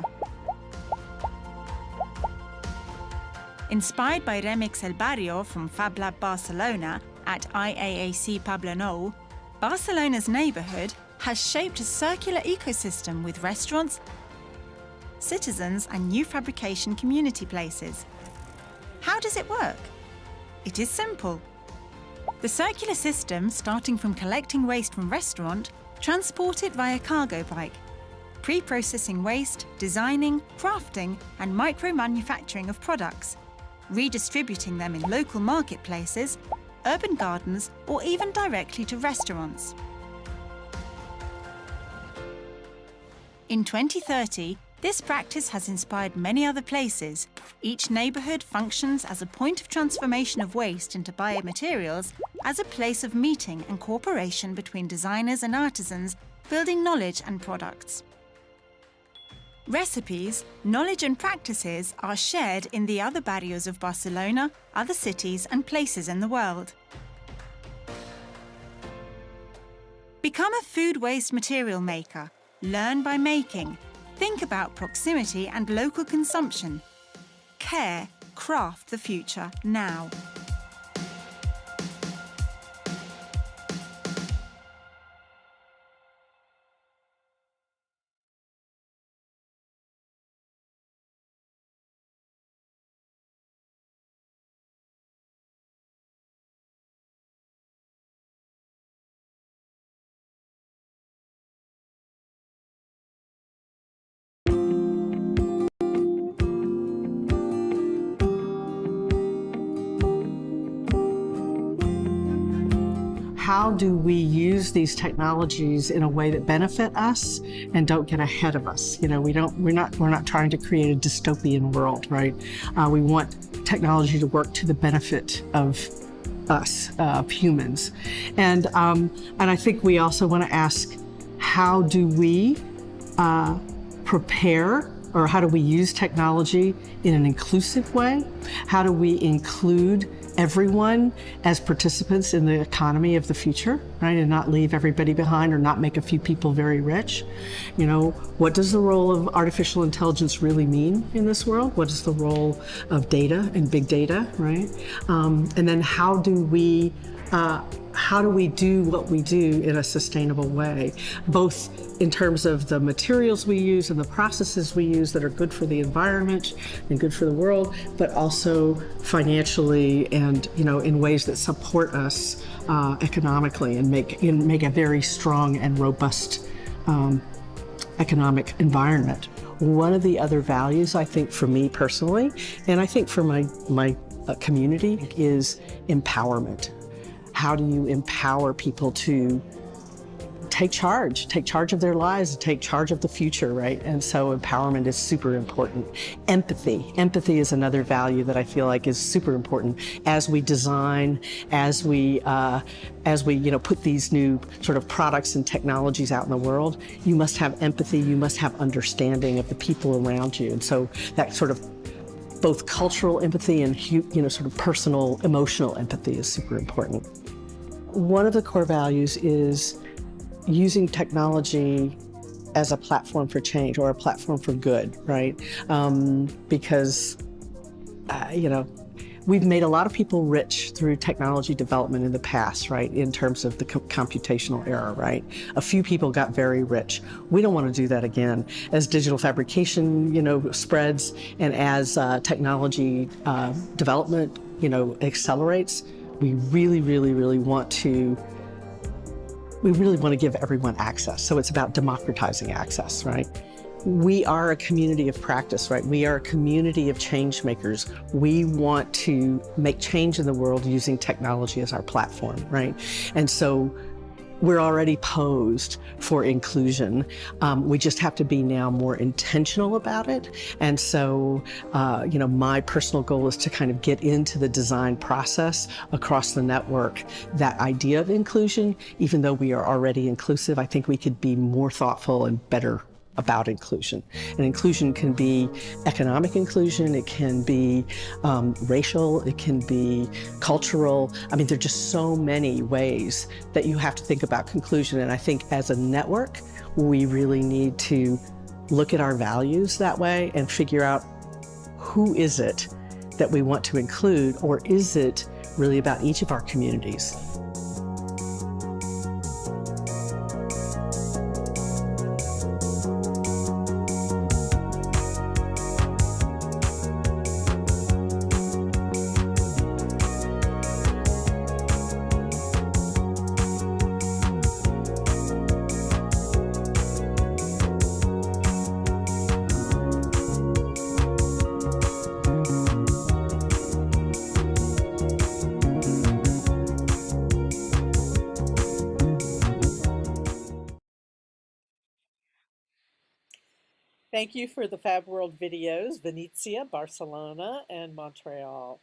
Inspired by Remix el Barrio from Fab Lab Barcelona at IAAC Poblenou, Barcelona's neighbourhood has shaped a circular ecosystem with restaurants, citizens and new fabrication community places. How does it work? It is simple. The circular system, starting from collecting waste from restaurant, transport it via cargo bike, pre-processing waste, designing, crafting and micro-manufacturing of products, redistributing them in local marketplaces, urban gardens, or even directly to restaurants. In 2030, this practice has inspired many other places. Each neighbourhood functions as a point of transformation of waste into biomaterials, as a place of meeting and cooperation between designers and artisans, building knowledge and products. Recipes, knowledge and practices are shared in the other barrios of Barcelona, other cities and places in the world. Become a food waste material maker. Learn by making. Think about proximity and local consumption. Care, craft the future now. How do we use these technologies in a way that benefit us and don't get ahead of us? You know, we're not trying to create a dystopian world, right? We want technology to work to the benefit of us, of humans, and I think we also want to ask, how do we prepare, or how do we use technology in an inclusive way? How do we include everyone as participants in the economy of the future, right? And not leave everybody behind or not make a few people very rich. You know, what does the role of artificial intelligence really mean in this world? What is the role of data and big data, right? And then how do we do what we do in a sustainable way, both in terms of the materials we use and the processes we use that are good for the environment and good for the world, but also financially and, you know, in ways that support us economically and make a very strong and robust economic environment. One of the other values, I think, for me personally, and I think for my community is empowerment. How do you empower people to take charge of their lives, take charge of the future, right? And so empowerment is super important. Empathy is another value that I feel like is super important as we design, as we put these new sort of products and technologies out in the world. You must have empathy, you must have understanding of the people around you. And so that sort of both cultural empathy and sort of personal, emotional empathy is super important. One of the core values is using technology as a platform for change or a platform for good, right? Because, we've made a lot of people rich through technology development in the past, right? In terms of the computational era, right? A few people got very rich. We don't want to do that again. As digital fabrication, spreads and as technology development, accelerates, we really want to give everyone access. So it's about democratizing access, right? We are a community of practice, right? We are a community of change makers. We want to make change in the world using technology as our platform, right? And so we're already posed for inclusion. We just have to be now more intentional about it. And so, my personal goal is to kind of get into the design process across the network. That idea of inclusion, even though we are already inclusive, I think we could be more thoughtful and better about inclusion. And inclusion can be economic inclusion, it can be racial, it can be cultural. I mean, there are just so many ways that you have to think about inclusion. And I think as a network, we really need to look at our values that way and figure out who is it that we want to include, or is it really about each of our communities? Thank you for the Fab World videos, Venezia, Barcelona, and Montreal.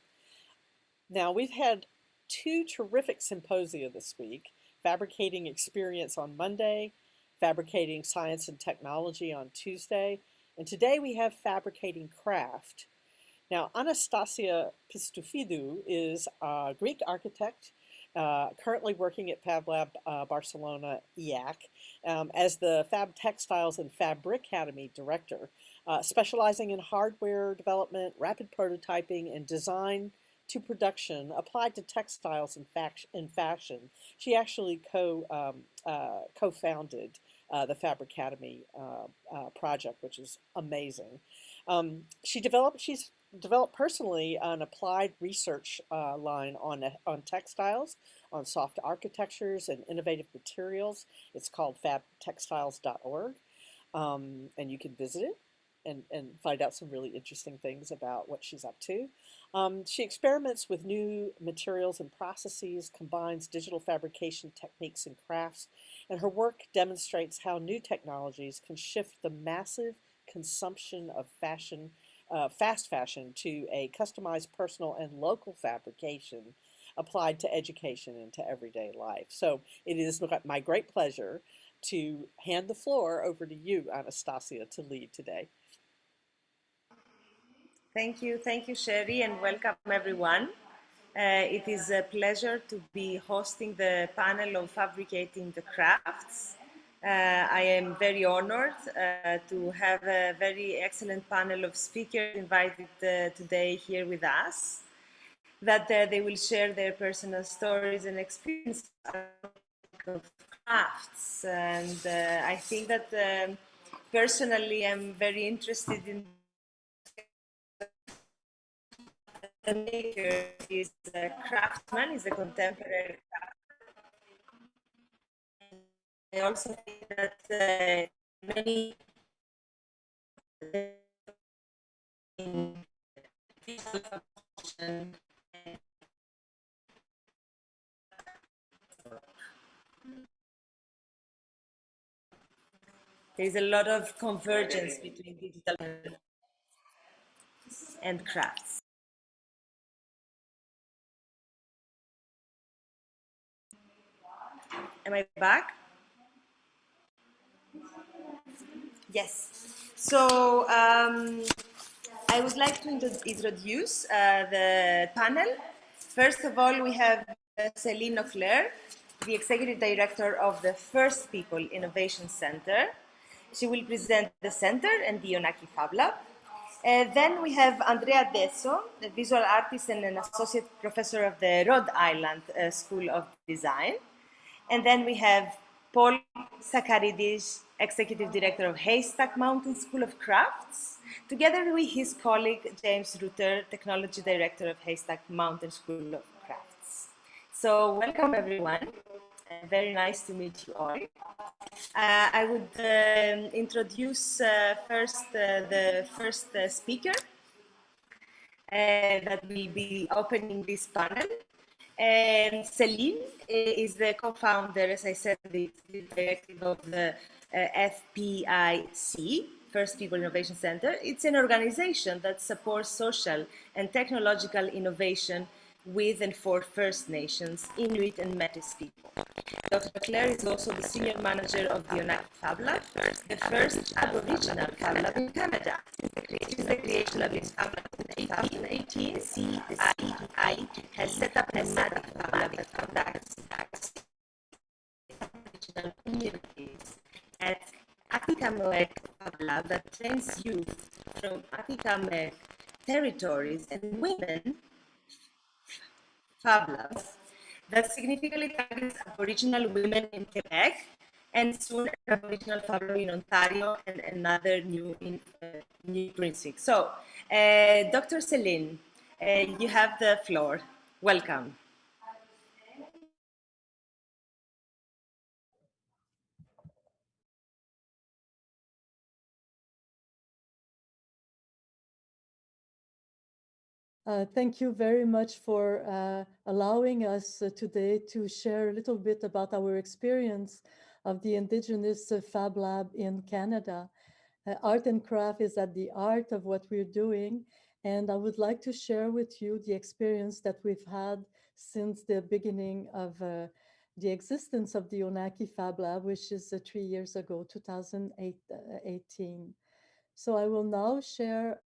Now, we've had two terrific symposia this week, Fabricating Experience on Monday, Fabricating Science and Technology on Tuesday, and today we have Fabricating Craft. Now, Anastasia Pistufidou is a Greek architect, currently working at Fab Lab Barcelona EAC as the Fab Textiles and Fabricating director, specializing in hardware development, rapid prototyping, and design to production applied to textiles and fashion. She actually co-founded the Fabricating project, which is amazing. She's developed personally an applied research line on textiles, on soft architectures and innovative materials. It's called FAB16.org, and you can visit it and find out some really interesting things about what she's up to. She experiments with new materials and processes, combines digital fabrication techniques and crafts, and her work demonstrates how new technologies can shift the massive consumption of fashion, fast fashion, to a customized personal and local fabrication applied to education and to everyday life. So it is my great pleasure to hand the floor over to you, Anastasia, to lead today. Thank you, Sherry, and welcome everyone. It is a pleasure to be hosting the panel of Fabricating the Crafts. I am very honored to have a very excellent panel of speakers invited today here with us, that they will share their personal stories and experiences of crafts. And I think that personally I'm very interested in the maker is a craftsman, is a contemporary craftsman. I also think that many in There is a lot of convergence between digital and crafts. Am I back? Yes. So I would like to introduce the panel. First of all, we have Céline Auclair, the Executive Director of the First People Innovation Center. She will present the center and the Yonaki Fab Lab. Then we have Andrea Desso, a visual artist and an associate professor of the Rhode Island School of Design. And then we have Paul Sakaridis, Executive Director of Haystack Mountain School of Crafts, together with his colleague James Rutter, Technology Director of Haystack Mountain School of Crafts. So welcome everyone, very nice to meet you all. I would introduce first the first speaker that will be opening this panel. And Céline is the co-founder, as I said, the director of the FPIC, First People Innovation Center. It's an organization that supports social and technological innovation with and for First Nations, Inuit and Métis people. Dr. Claire is also the senior manager of the Yonaki Fab Lab, the first Aboriginal Fab Lab in Canada. Since the creation of this Fab Lab in 1818, CII has set up a Yonaki Fab Lab that conducts Aboriginal communities at Atikamek Fab Lab that trains youth from Atikamek territories and women Fab Labs that significantly targets Aboriginal women in Quebec and soon Aboriginal Fab Lab in Ontario and another new in New Brunswick. So, Dr. Céline, you have the floor. Welcome. Thank you very much for allowing us today to share a little bit about our experience of the Indigenous Fab Lab in Canada. Art and craft is at the heart of what we're doing, and I would like to share with you the experience that we've had since the beginning of the existence of the Yonaki Fab Lab, which is 3 years ago, 2018. So I will now share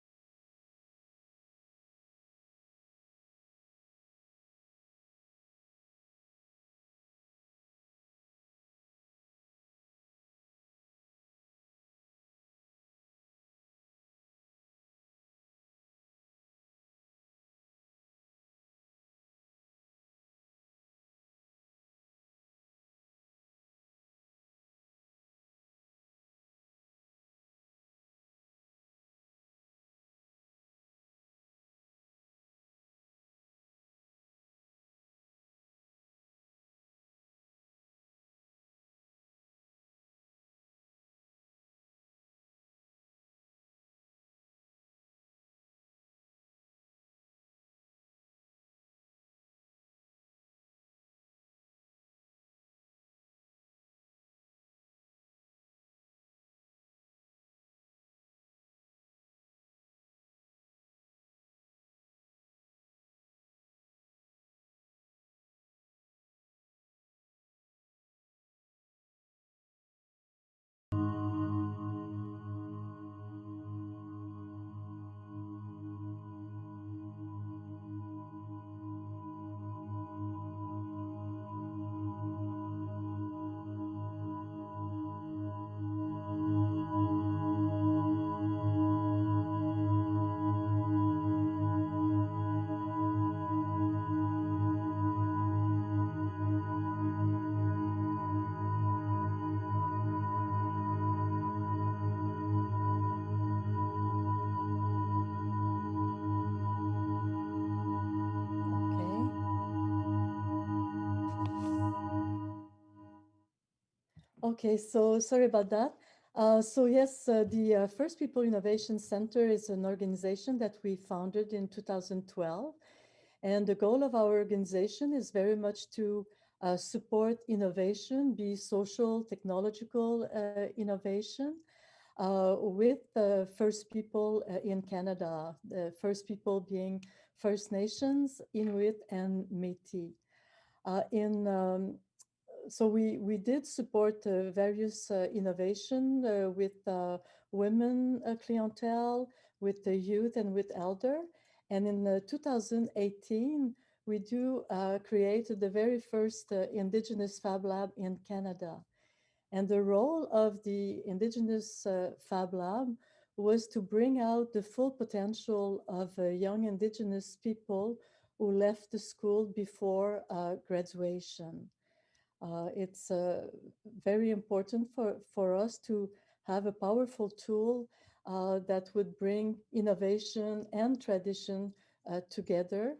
Okay, so sorry about that. So yes, the First People Innovation Center is an organization that we founded in 2012. And the goal of our organization is very much to support innovation, be social, technological innovation, with the First People in Canada, the First People being First Nations, Inuit, and Métis. So we did support various innovation with women clientele, with the youth, and with elder. And in 2018, we do create the very first Indigenous Fab Lab in Canada. And the role of the Indigenous Fab Lab was to bring out the full potential of young Indigenous people who left the school before graduation. It's very important for us to have a powerful tool that would bring innovation and tradition together,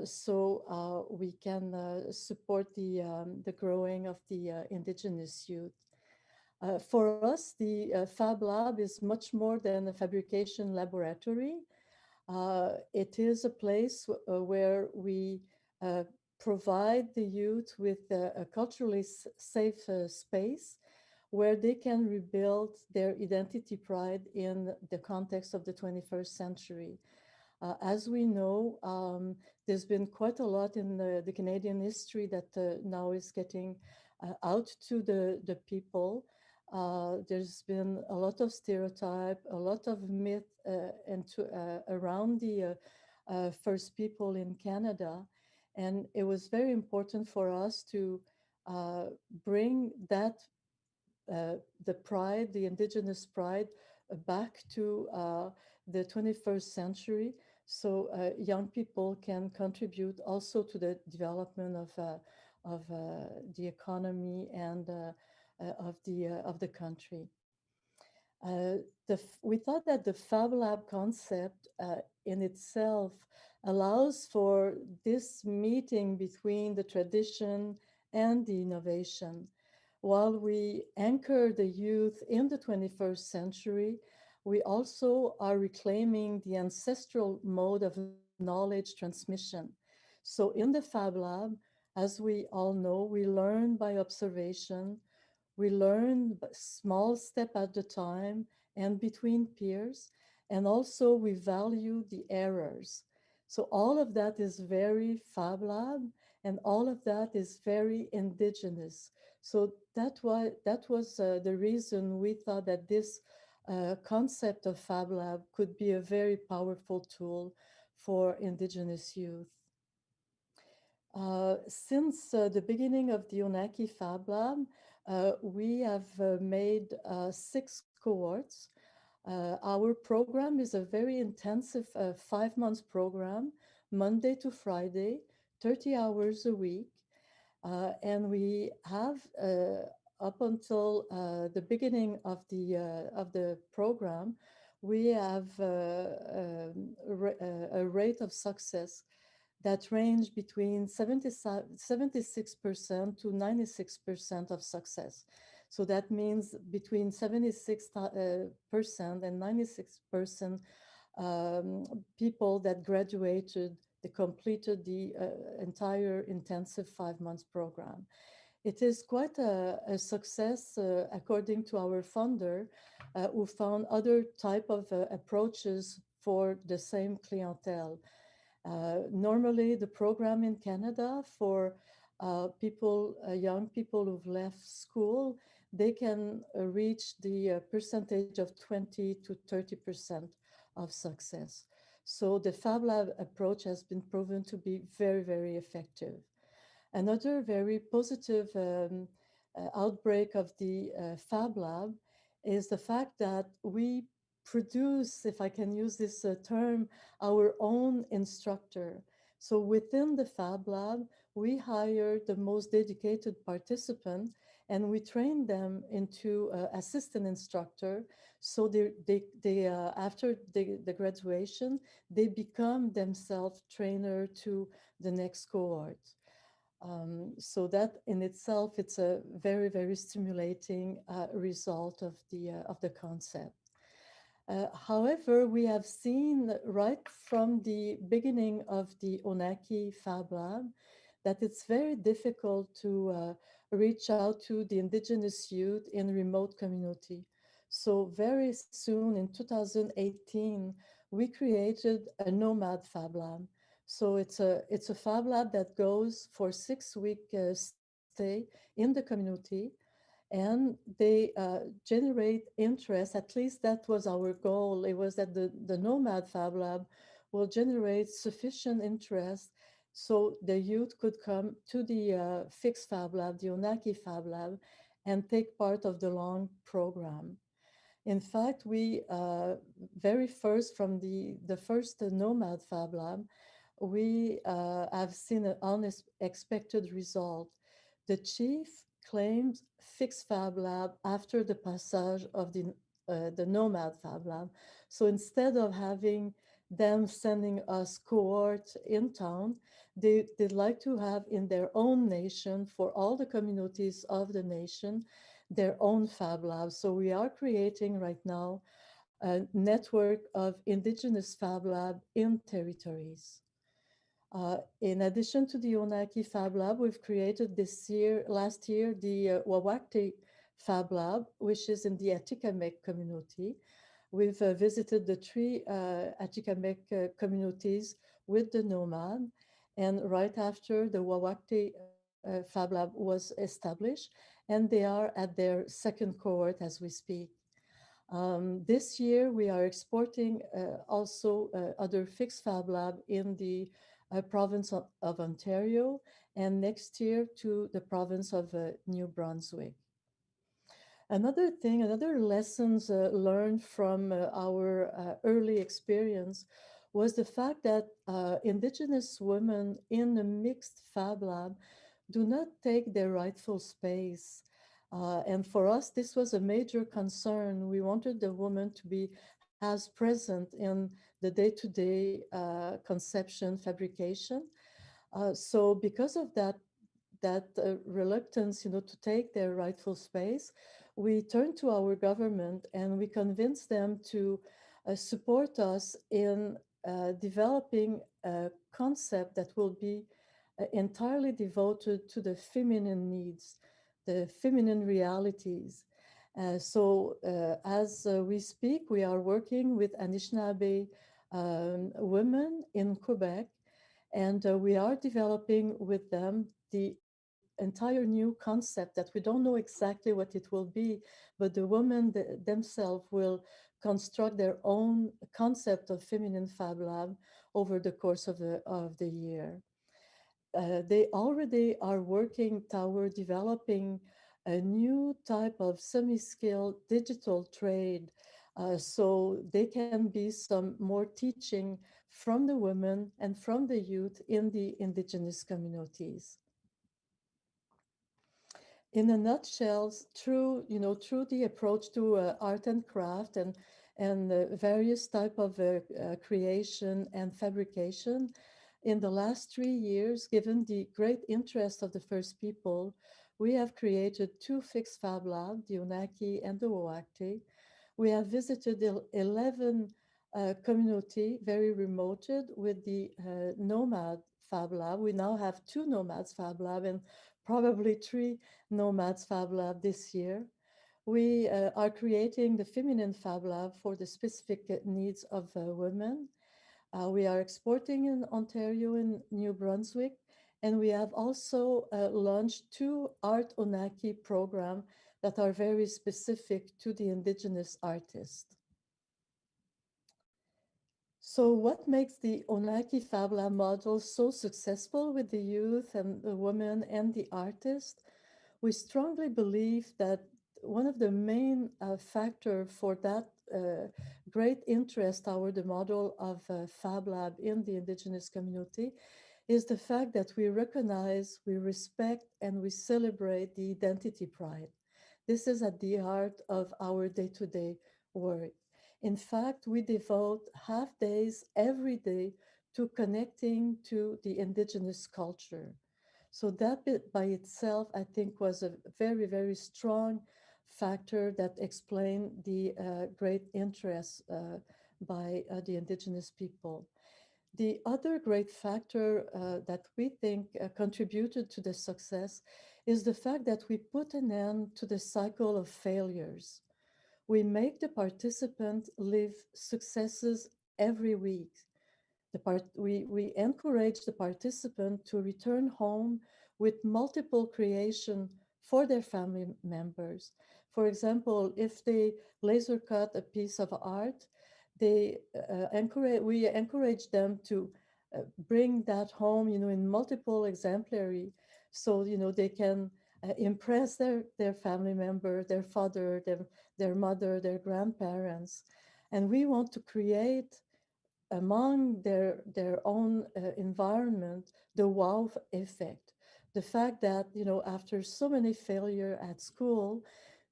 so we can support the growing of the Indigenous youth. For us, the Fab Lab is much more than a fabrication laboratory. It is a place where we provide the youth with a culturally safe space where they can rebuild their identity pride in the context of the 21st century. As we know, there's been quite a lot in the Canadian history that now is getting out to the people. There's been a lot of stereotype, a lot of myth around the First People in Canada. And it was very important for us to bring that, the pride, the Indigenous pride, back to the 21st century, so young people can contribute also to the development of the economy and of the country. We thought that the Fab Lab concept in itself allows for this meeting between the tradition and the innovation. While we anchor the youth in the 21st century, we also are reclaiming the ancestral mode of knowledge transmission. So in the Fab Lab, as we all know, we learn by observation, we learn small step at a time and between peers, and also we value the errors. So all of that is very Fab Lab, and all of that is very Indigenous. So that was the reason we thought that this concept of Fab Lab could be a very powerful tool for Indigenous youth. Since the beginning of the Unaki Fab Lab, we have made 6 cohorts. Our program is a very intensive 5-month program, Monday to Friday, 30 hours a week. And we have, up until the beginning of the program, we have a rate of success that range between 76% to 96% of success. So that means between 76% and 96% people that graduated, they completed the entire intensive 5-month program. It is quite a success according to our funder, who found other type of approaches for the same clientele. Normally, the program in Canada for young people who've left school, they can reach the percentage of 20 to 30% of success. So the Fab Lab approach has been proven to be very, very effective. Another very positive outbreak of the Fab Lab is the fact that we produce, if I can use this term, our own instructor. So within the Fab Lab, we hire the most dedicated participant and we train them into assistant instructor. So they after the graduation, they become themselves trainer to the next cohort. So that in itself, it's a very, very stimulating result of the concept. However, we have seen right from the beginning of the Unaki Fab Lab that it's very difficult to reach out to the indigenous youth in remote community. So very soon in 2018, we created a nomad Fab Lab. So it's a Fab Lab that goes for 6 week stay in the community, and they generate interest. At least that was our goal. It was that the Nomad Fab Lab will generate sufficient interest so the youth could come to the fixed Fab Lab, the Onaki Fab Lab, and take part of the long program. In fact, we very first from the first Nomad Fab Lab, we have seen an unexpected result. The chief claims fixed Fab Lab after the passage of the Nomad Fab Lab. So instead of having them sending us cohorts in town, they'd like to have in their own nation, for all the communities of the nation, their own Fab Labs. So we are creating right now a network of indigenous Fab Lab in territories. In addition to the Onaki Fab Lab, we've created last year, the Wawakte Fab Lab, which is in the Atikamekw community. We've visited the 3 Atikamekw communities with the Nomad, and right after the Wawakte Fab Lab was established, and they are at their second cohort as we speak. This year, we are exporting also other fixed Fab Lab in the province of Ontario, and next year to the province of New Brunswick. Another lessons learned from our early experience was the fact that indigenous women in the mixed Fab Lab do not take their rightful space. And for us, this was a major concern. We wanted the woman to be as present in the day-to-day conception, fabrication. So because of that reluctance, to take their rightful space, we turned to our government and we convinced them to support us in developing a concept that will be entirely devoted to the feminine needs, the feminine realities. So as we speak, we are working with Anishinaabe women in Quebec, and we are developing with them the entire new concept that we don't know exactly what it will be, but the women themselves will construct their own concept of feminine Fab Lab over the course of the year. They already are working toward developing a new type of semi-skilled digital trade, so they can be some more teaching from the women and from the youth in the indigenous communities. In a nutshell, through the approach to art and craft and various type of creation and fabrication, in the last 3 years, given the great interest of the First People, we have created 2 fixed Fab Labs, the Onaki and the Wawakte. We have visited 11 community, very remoted, with the Nomad Fab Lab. We now have 2 Nomads Fab Lab and probably 3 Nomads Fab Lab this year. We are creating the feminine Fab Lab for the specific needs of women. We are exporting in Ontario and New Brunswick, and we have also launched 2 Art Onaki programs that are very specific to the indigenous artists. So what makes the Onaki Fab Lab model so successful with the youth and the women and the artists? We strongly believe that one of the main factors for that great interest toward the model of Fab Lab in the indigenous community is the fact that we recognize, we respect, and we celebrate the identity pride. This is at the heart of our day-to-day work. In fact, we devote half days every day to connecting to the indigenous culture. So that by itself, I think, was a very, very strong factor that explained the great interest by the indigenous people. The other great factor that we think contributed to the success is the fact that we put an end to the cycle of failures. We make the participant live successes every week. We encourage the participant to return home with multiple creation for their family members. For example, if they laser cut a piece of art, we encourage them to bring that home, in multiple exemplary, so they can impress their family member, their father, their mother, their grandparents. And we want to create among their own environment the wow effect. The fact that, after so many failure at school,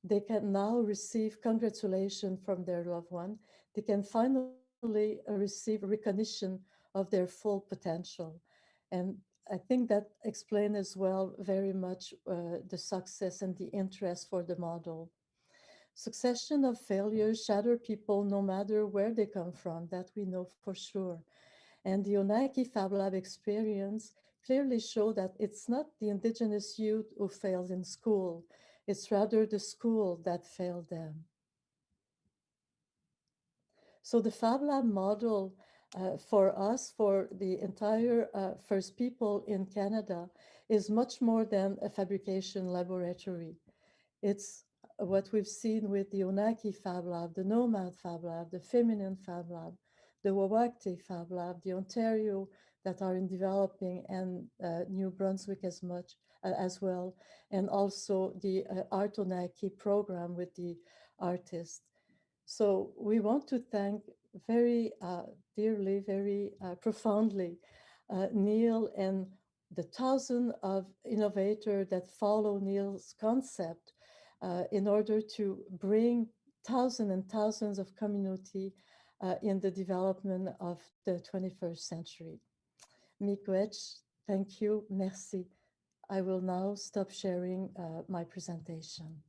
they can now receive congratulations from their loved one. They can finally receive recognition of their full potential. And I think that explains as well very much the success and the interest for the model. Succession of failures shatter people no matter where they come from, that we know for sure. And the Onaiki Fab Lab experience clearly show that it's not the indigenous youth who failed in school, it's rather the school that failed them. So the Fab Lab model for us, for the entire First People in Canada, is much more than a fabrication laboratory. It's what we've seen with the Onaiki Fab Lab, the Nomad Fab Lab, the Feminine Fab Lab, the Wawakte Fab Lab, the Ontario that are in developing, and New Brunswick as well, and also the Art Onaiki program with the artists. So we want to thank very dearly, very profoundly Neil and the thousands of innovators that follow Neil's concept in order to bring thousands and thousands of community in the development of the 21st century. Miigwech, thank you, merci. I will now stop sharing my presentation.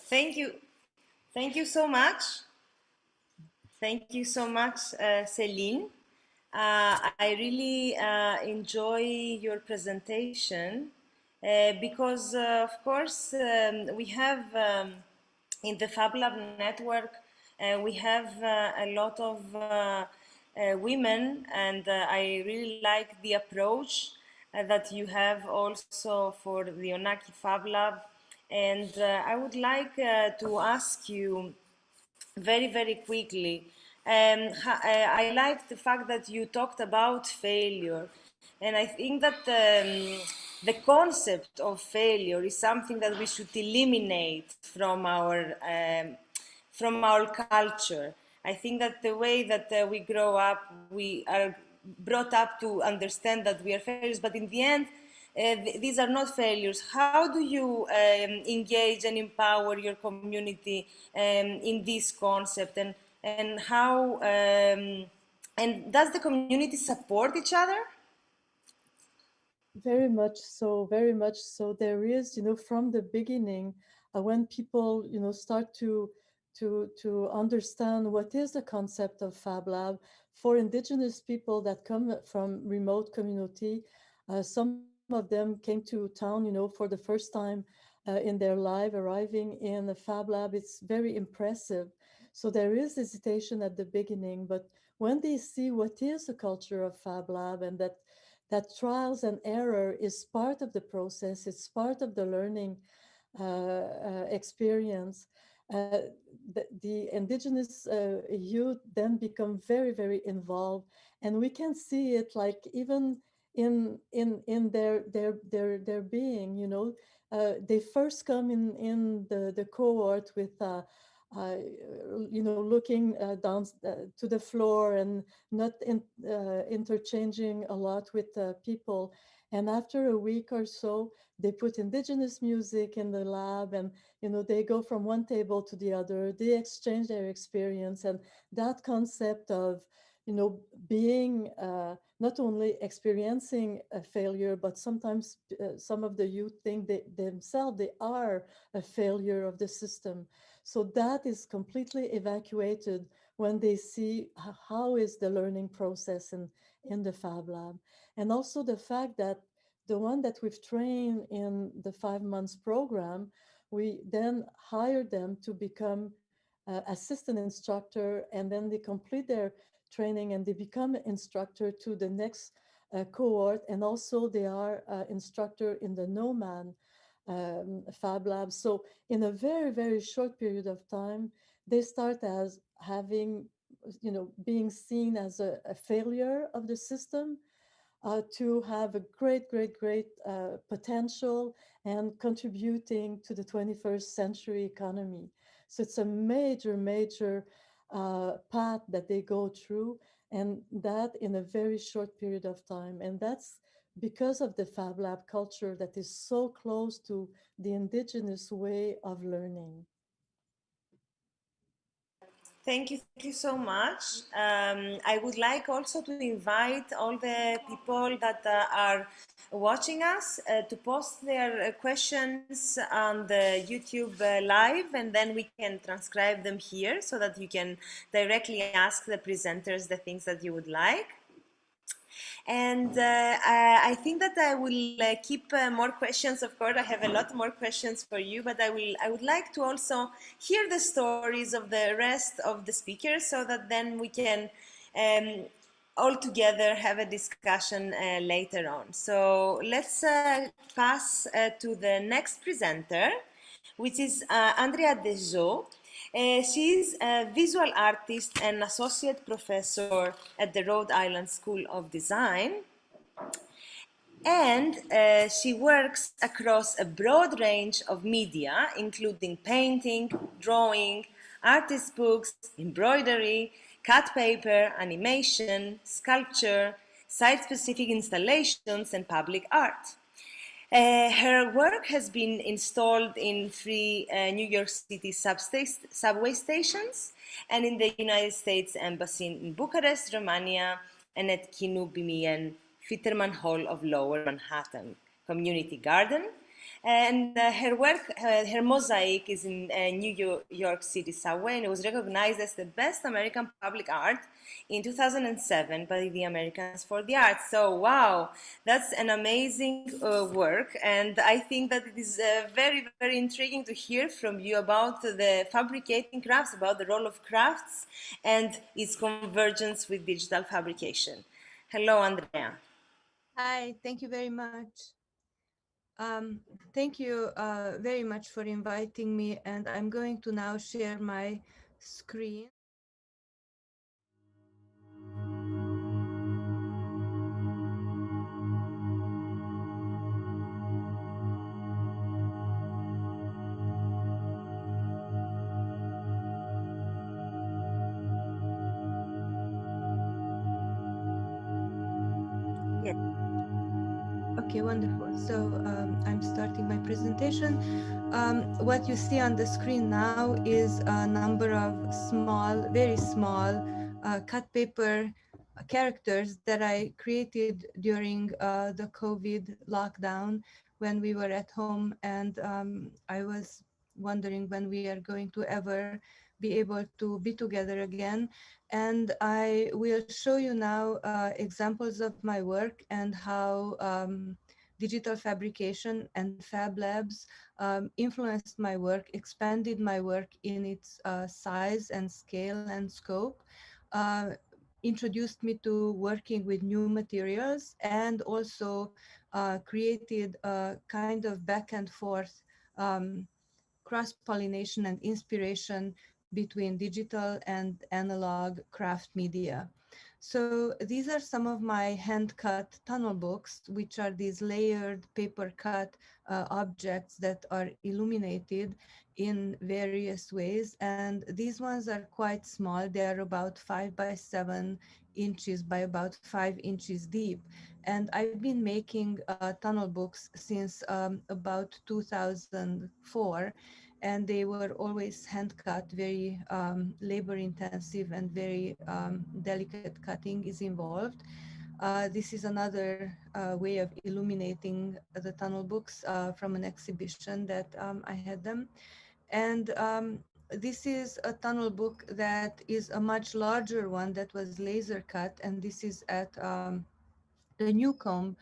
Thank you. Thank you so much. Thank you so much, Celine. I really enjoy your presentation because, of course, we have in the Fab Lab network, we have a lot of women, and I really like the approach that you have also for the Onaiki Fab Lab. And I would like to ask you very, very quickly. I like the fact that you talked about failure. And I think that the concept of failure is something that we should eliminate from our culture. I think that the way that we grow up, we are brought up to understand that we are failures, but in the end, these are not failures. How do you engage and empower your community in this concept, and how and does the community support each other? Very much so, very much so. There is, from the beginning, when people, start to understand what is the concept of Fab Lab for Indigenous people that come from remote community. Some of them came to town, for the first time in their life, arriving in the Fab Lab. It's very impressive. So there is hesitation at the beginning, but when they see what is the culture of Fab Lab, and that trials and error is part of the process, it's part of the learning experience, the Indigenous youth then become very, very involved, and we can see it like even in their being. They first come in the cohort with looking down to the floor and not interchanging a lot with people. And after a week or so, they put Indigenous music in the lab, and they go from one table to the other. They exchange their experience, and that concept of being not only experiencing a failure, but sometimes some of the youth think themselves they are a failure of the system. So that is completely evacuated when they see how is the learning process in the Fab Lab. And also the fact that the one that we've trained in the 5 months program, we then hire them to become assistant instructor, and then they complete their training and they become instructor to the next cohort, and also they are instructor in the Nomad Fab Lab. So in a very, very short period of time, they start as having, being seen as a failure of the system, to have a great, great, great potential and contributing to the 21st century economy. So it's a major, major path that they go through, and that in a very short period of time. And that's because of the Fab Lab culture that is so close to the indigenous way of learning. Thank you so much. I would like also to invite all the people that are watching us to post their questions on the YouTube live, and then we can transcribe them here so that you can directly ask the presenters the things that you would like. And I think that I will keep more questions. Of course, I have a lot more questions for you, but I would like to also hear the stories of the rest of the speakers, so that then we can all together have a discussion later on. So let's pass to the next presenter, which is Andrea Dejeau. She's a visual artist and associate professor at the Rhode Island School of Design. And she works across a broad range of media, including painting, drawing, artist books, embroidery, cut paper, animation, sculpture, site-specific installations, and public art. Her work has been installed in 3 New York City subway stations, and in the United States Embassy in Bucharest, Romania, and at Chinu Bimian Fitterman Hall of Lower Manhattan Community Garden. And her work, her mosaic, is in New York City subway, and it was recognized as the best American public art in 2007 by the Americans for the Arts. So wow, that's an amazing work, and I think that it is very, very intriguing to hear from you about the fabricating crafts, about the role of crafts and its convergence with digital fabrication. Hello, Andrea. Hi, thank you very much. Thank you very much for inviting me, and I'm going to now share my screen. Yes. Okay, wonderful. So I'm starting my presentation. What you see on the screen now is a number of small, very small cut paper characters that I created during the COVID lockdown when we were at home, and I was wondering when we are going to ever be able to be together again. And I will show you now examples of my work and how digital fabrication and Fab Labs influenced my work, expanded my work in its size and scale and scope, introduced me to working with new materials, and also created a kind of back and forth cross-pollination and inspiration between digital and analog craft media. So these are some of my hand-cut tunnel books, which are these layered paper-cut objects that are illuminated in various ways. And these ones are quite small. They are about 5 by 7 inches by about 5 inches deep. And I've been making tunnel books since about 2004. And they were always hand cut, very labor intensive, and very delicate cutting is involved. This is another way of illuminating the tunnel books from an exhibition that I had them. And This is a tunnel book that is a much larger one that was laser cut, and this is at the Newcomb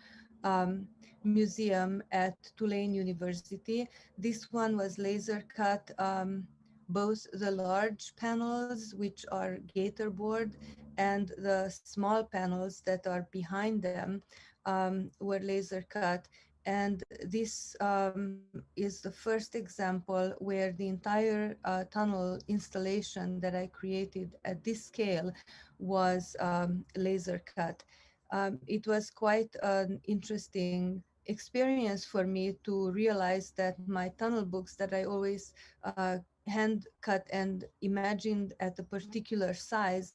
um, Museum at Tulane University. This one was laser cut, both the large panels, which are gator board, and the small panels that are behind them were laser cut. And this is the first example where the entire tunnel installation that I created at this scale was laser cut. It was quite an interesting experience for me to realize that my tunnel books that I always hand cut and imagined at a particular size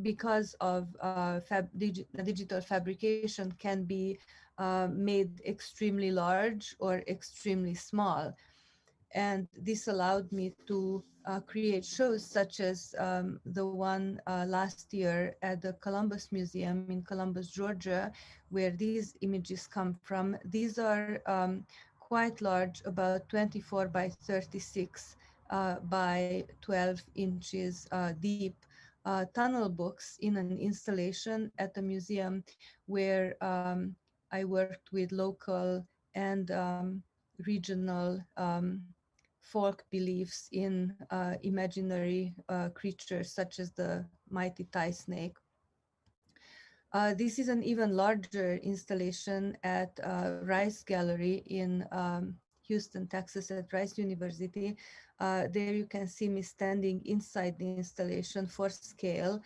because of digital fabrication can be made extremely large or extremely small. And this allowed me to create shows such as the one last year at the Columbus Museum in Columbus, Georgia, where these images come from. These are quite large, about 24 by 36 by 12 inches deep tunnel books in an installation at the museum where I worked with local and regional folk beliefs in imaginary creatures such as the mighty Thai snake. This is an even larger installation at Rice Gallery in Houston, Texas at Rice University. There you can see me standing inside the installation for scale.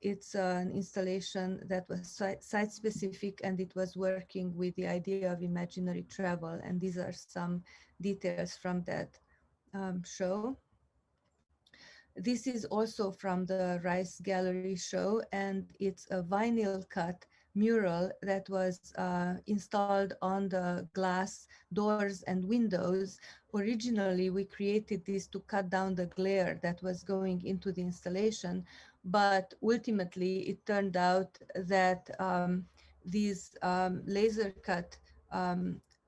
It's an installation that was site specific, and it was working with the idea of imaginary travel. And these are some details from that show. This is also from the Rice Gallery show, and it's a vinyl cut mural that was installed on the glass doors and windows. Originally, we created this to cut down the glare that was going into the installation, but ultimately it turned out that these laser cut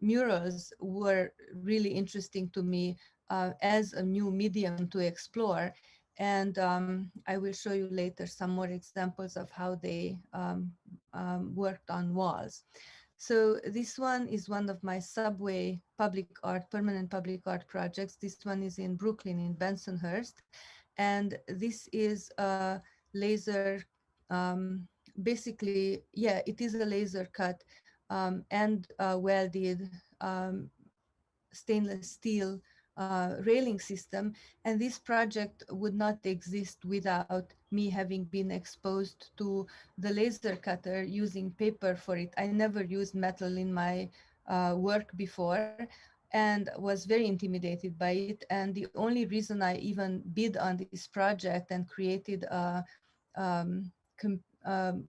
murals were really interesting to me as a new medium to explore. And I will show you later some more examples of how they worked on walls. So this one is one of my subway public art, permanent public art projects. This one is in Brooklyn, in Bensonhurst. And this is a laser, basically, yeah, it is a laser cut and welded stainless steel railing system. And this project would not exist without me having been exposed to the laser cutter using paper for it. I never used metal in my work before and was very intimidated by it. And the only reason I even bid on this project and created a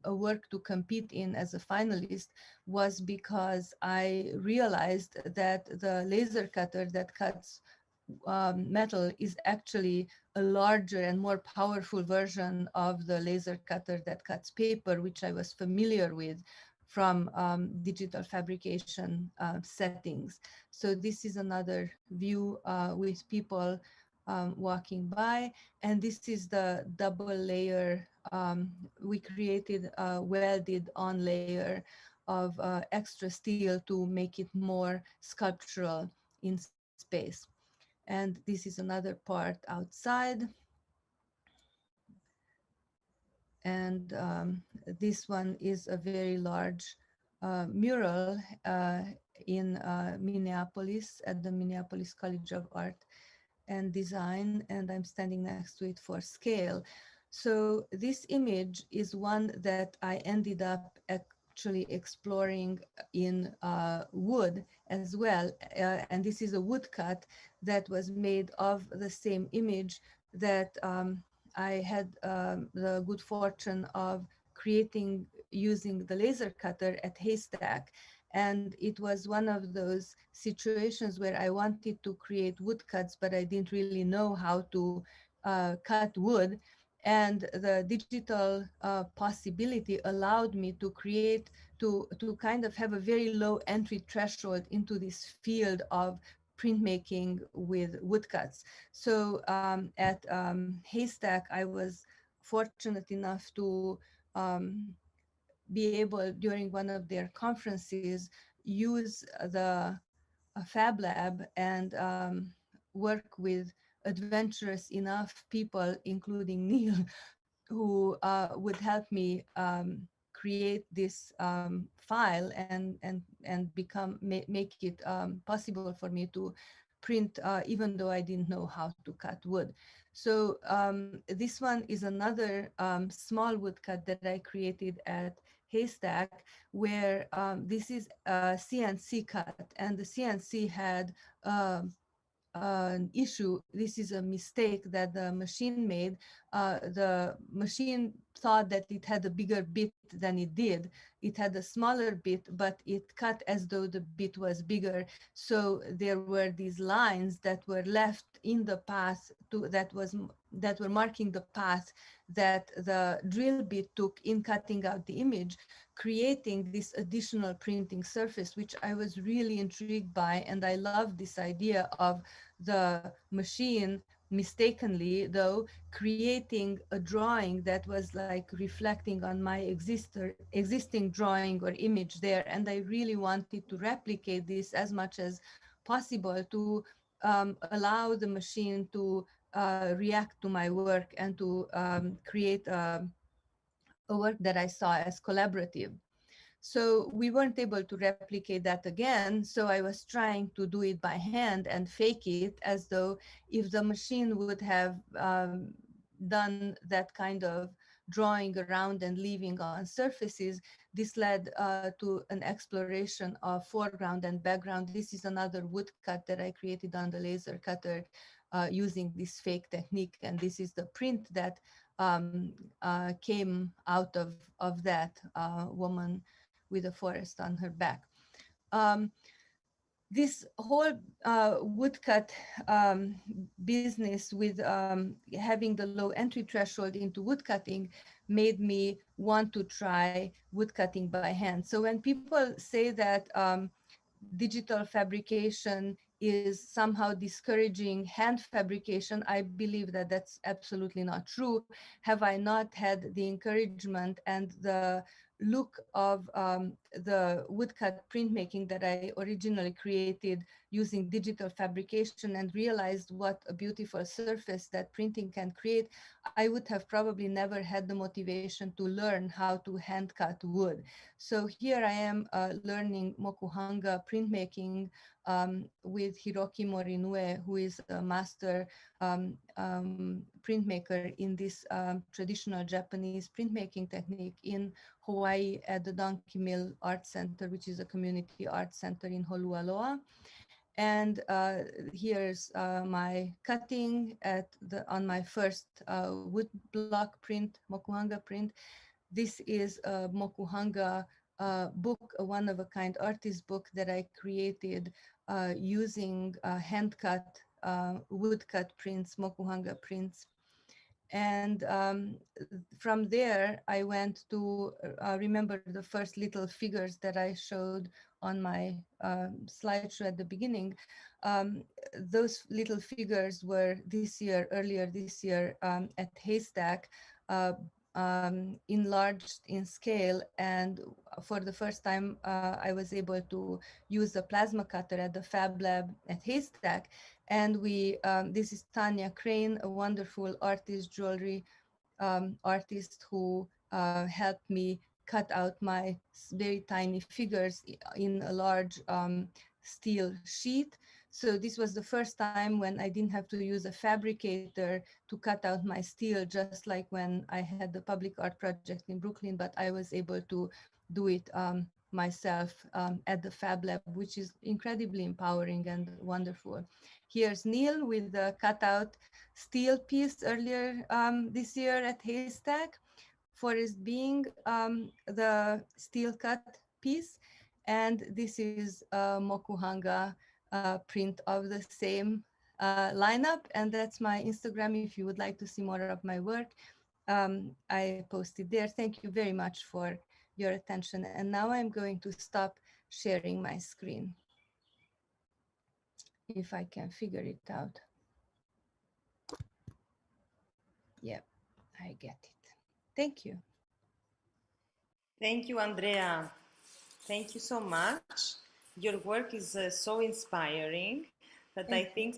work to compete in as a finalist was because I realized that the laser cutter that cuts metal is actually a larger and more powerful version of the laser cutter that cuts paper, which I was familiar with from digital fabrication settings. So this is another view with people walking by, and this is the double layer. We created a welded on layer of extra steel to make it more sculptural in space. And this is another part outside. And this one is a very large mural in Minneapolis at the Minneapolis College of Art and Design, and I'm standing next to it for scale. So this image is one that I ended up actually exploring in wood as well. And this is a woodcut that was made of the same image that I had the good fortune of creating using the laser cutter at Haystack. And it was one of those situations where I wanted to create woodcuts, but I didn't really know how to cut wood. And the digital possibility allowed me to create, to kind of have a very low entry threshold into this field of printmaking with woodcuts. So at Haystack, I was fortunate enough to be able, during one of their conferences, use the Fab Lab and work with adventurous enough people, including Neil, who would help me create this file and make it possible for me to print, even though I didn't know how to cut wood. So this one is another small woodcut that I created at Haystack, where this is a CNC cut, and the CNC had an issue. This is a mistake that the machine made. The machine thought that it had a bigger bit than it did. It had a smaller bit, but it cut as though the bit was bigger. So there were these lines that were left in the path that were marking the path that the drill bit took in cutting out the image, creating this additional printing surface, which I was really intrigued by. And I love this idea of the machine mistakenly, though, creating a drawing that was like reflecting on my existing drawing or image there. And I really wanted to replicate this as much as possible to allow the machine to react to my work and to create a work that I saw as collaborative. So we weren't able to replicate that again. So I was trying to do it by hand and fake it, as though if the machine would have done that kind of drawing around and leaving on surfaces, this led to an exploration of foreground and background. This is another woodcut that I created on the laser cutter using this fake technique. And this is the print that came out of that woman with a forest on her back. This whole woodcut business with having the low entry threshold into woodcutting made me want to try woodcutting by hand. So when people say that digital fabrication is somehow discouraging hand fabrication, I believe that that's absolutely not true. Have I not had the encouragement and the look of the woodcut printmaking that I originally created using digital fabrication and realized what a beautiful surface that printing can create, I would have probably never had the motivation to learn how to hand cut wood. So here I am learning mokuhanga printmaking with Hiroki Morinue, who is a master printmaker in this traditional Japanese printmaking technique in Hawaii at the Donkey Mill Art Center, which is a community art center in Holualoa. And here's my cutting on my first wood block print, mokuhanga print. This is a mokuhanga book, a one-of-a-kind artist book that I created using hand-cut woodcut prints, mokuhanga prints. And from there, I went to remember the first little figures that I showed on my slideshow at the beginning. Those little figures were earlier this year at Haystack, enlarged in scale. And for the first time, I was able to use the plasma cutter at the Fab Lab at Haystack. And this is Tanya Crane, a wonderful artist, jewelry artist who helped me cut out my very tiny figures in a large steel sheet. So this was the first time when I didn't have to use a fabricator to cut out my steel, just like when I had the public art project in Brooklyn, but I was able to do it myself at the Fab Lab, which is incredibly empowering and wonderful. Here's Neil with the cutout steel piece earlier this year at Haystack. Forest being the steel cut piece. And this is mokuhanga print of the same lineup. And that's my Instagram if you would like to see more of my work. I posted there. Thank you very much for your attention. And now I'm going to stop sharing my screen. if I can figure it out. Yep, I get it. Thank you. Thank you, Andrea. Thank you so much. Your work is so inspiring that I think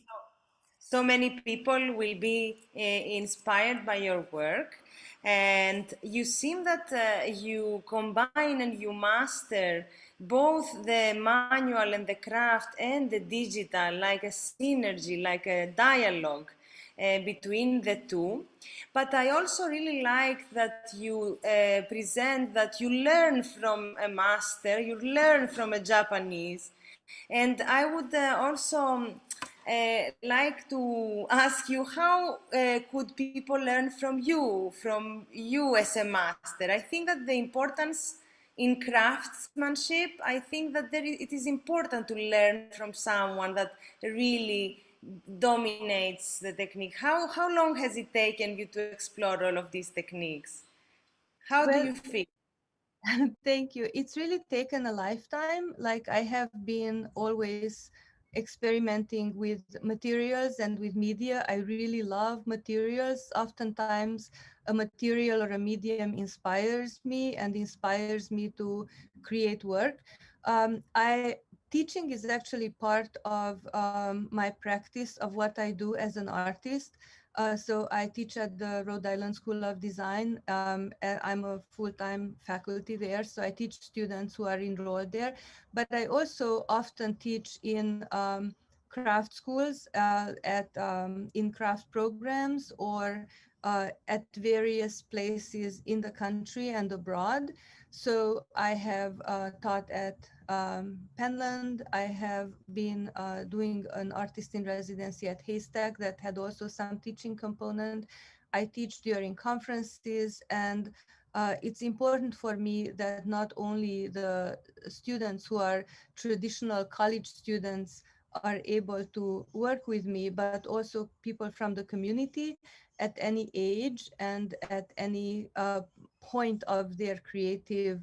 so many people will be inspired by your work. And you seem that you combine and you master both the manual and the craft and the digital, like a synergy, like a dialogue between the two. But I also really like that you present that you learn from a master, you learn from a Japanese. And I would also like to ask you, how could people learn from you as a master? I think that the importance in craftsmanship, I think that it is important to learn from someone that really dominates the technique. How long has it taken you to explore all of these techniques? How do you feel? Thank you. It's really taken a lifetime. Like, I have been always experimenting with materials and with media. I really love materials. Oftentimes, a material or a medium inspires me and inspires me to create work. Teaching is actually part of my practice of what I do as an artist. So I teach at the Rhode Island School of Design. And I'm a full-time faculty there, so I teach students who are enrolled there. But I also often teach in craft schools, in craft programs, or at various places in the country and abroad. So I have taught at Penland. I have been doing an artist in residency at Haystack that had also some teaching component. I teach during conferences, and it's important for me that not only the students who are traditional college students are able to work with me, but also people from the community at any age and at any point of their creative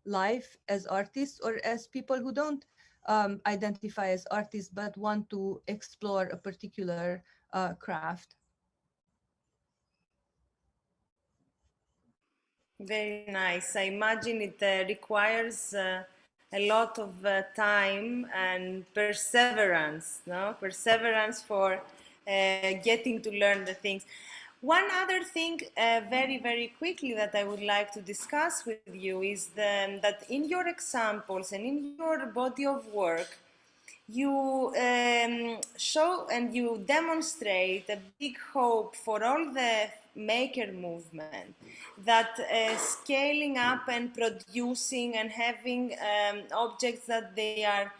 life as artists, or as people who don't identify as artists but want to explore a particular craft. Very nice. I imagine it requires a lot of time and perseverance, no? Perseverance for getting to learn the things. One other thing, very quickly, that I would like to discuss with you is that in your examples and in your body of work, you show and you demonstrate a big hope for all the maker movement, that scaling up and producing and having objects that they are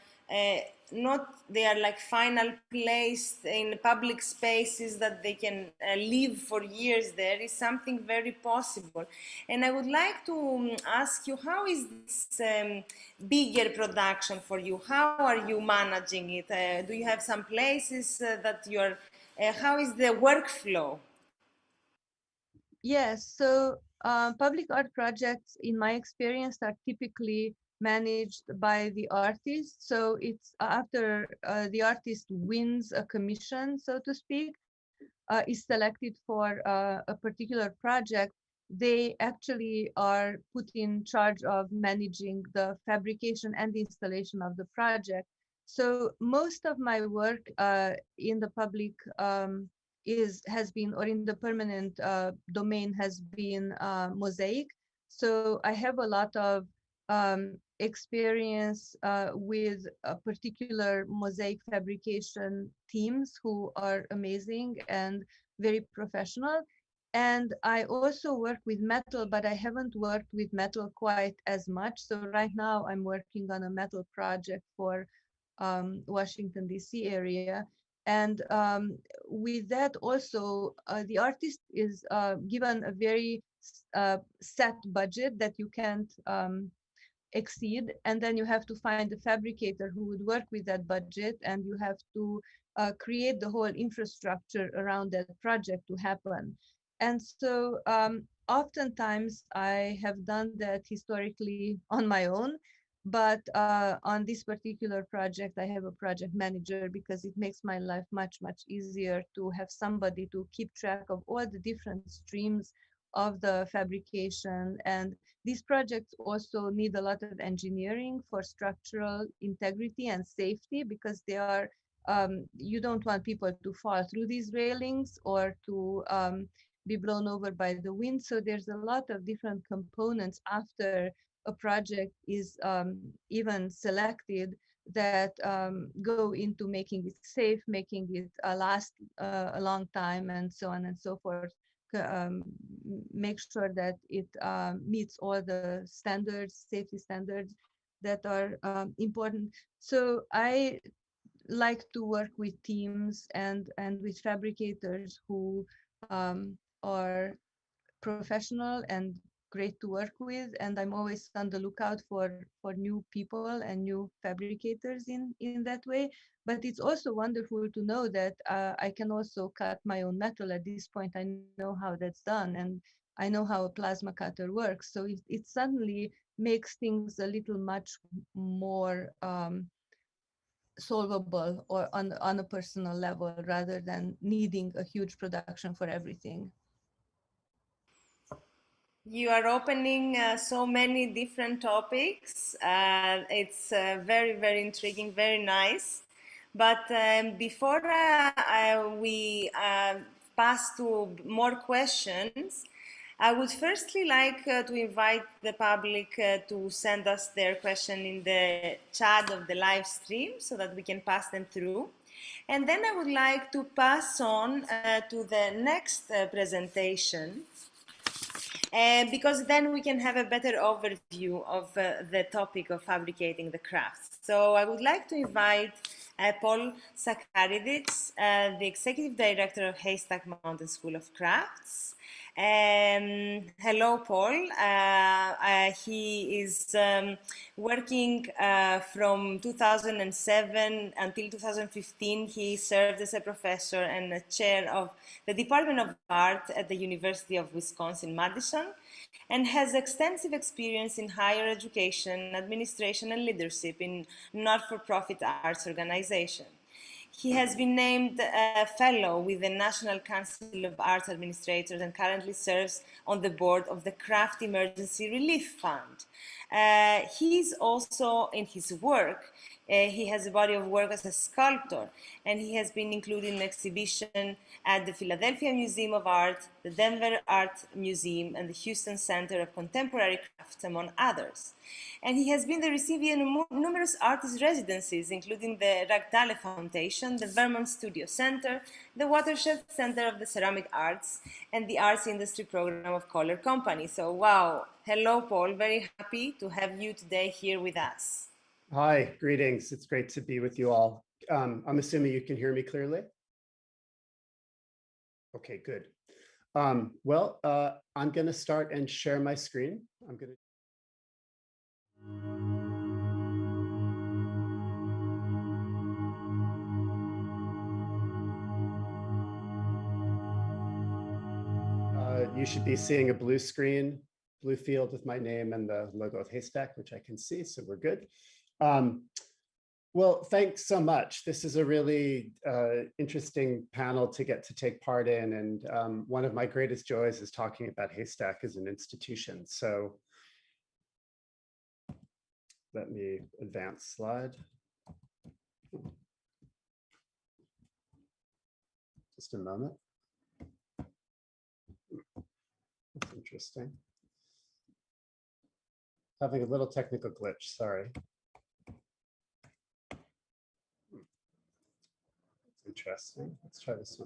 they are like final placed in public spaces that they can live for years there, is something very possible. And I would like to ask you, how is this bigger production for you? How are you managing it? Do you have some places that you're, how is the workflow? Yes, so public art projects, in my experience, are typically managed by the artist. So it's after the artist wins a commission, so to speak, is selected for a particular project, they actually are put in charge of managing the fabrication and the installation of the project. So most of my work in the public has been, or in the permanent domain, has been mosaic. So I have a lot of experience with a particular mosaic fabrication teams who are amazing and very professional. And I also work with metal, but I haven't worked with metal quite as much. So right now I'm working on a metal project for Washington, D.C. area. And with that also, the artist is given a very set budget that you can't exceed, and then you have to find a fabricator who would work with that budget, and you have to create the whole infrastructure around that project to happen. And so oftentimes I have done that historically on my own, But on this particular project, I have a project manager because it makes my life much, much easier to have somebody to keep track of all the different streams of the fabrication. And these projects also need a lot of engineering for structural integrity and safety, because they are, you don't want people to fall through these railings or to be blown over by the wind. So there's a lot of different components after a project is even selected that go into making it safe, making it last a long time, and so on and so forth. Make sure that it meets all the standards, safety standards that are important. So I like to work with teams and with fabricators who are professional and great to work with, and I'm always on the lookout for new people and new fabricators in that way. But it's also wonderful to know that I can also cut my own metal. At this point, I know how that's done, and I know how a plasma cutter works. So it suddenly makes things a little much more solvable, or on a personal level, rather than needing a huge production for everything. You are opening so many different topics. It's very, very intriguing, very nice. But before we pass to more questions, I would firstly like to invite the public to send us their question in the chat of the live stream so that we can pass them through. And then I would like to pass on to the next presentation, because then we can have a better overview of the topic of fabricating the crafts. So I would like to invite Paul Sakaridis, the Executive Director of Haystack Mountain School of Crafts. Hello, Paul. He is working from 2007 until 2015. He served as a professor and a chair of the Department of Art at the University of Wisconsin-Madison, and has extensive experience in higher education, administration, and leadership in not-for-profit arts organizations. He has been named a fellow with the National Council of Arts Administrators and currently serves on the board of the Craft Emergency Relief Fund. He is also, in his work, he has a body of work as a sculptor, and he has been included in an exhibition at the Philadelphia Museum of Art, the Denver Art Museum, and the Houston Center of Contemporary Crafts, among others. And he has been the recipient of numerous artist residencies, including the Ragtale Foundation, the Vermont Studio Center, the Watershed Center of the Ceramic Arts, and the Arts Industry Program of Color Company. So, wow. Hello, Paul. Very happy to have you today here with us. Hi, greetings. It's great to be with you all. I'm assuming you can hear me clearly. Okay, good. I'm going to start and share my screen. I'm going to. You should be seeing a blue screen, blue field with my name and the logo of Haystack, which I can see, so we're good. Well, thanks so much. This is a really interesting panel to get to take part in. And one of my greatest joys is talking about Haystack as an institution. So let me advance slide. Just a moment. That's interesting. Having a little technical glitch, sorry. Interesting. Let's try this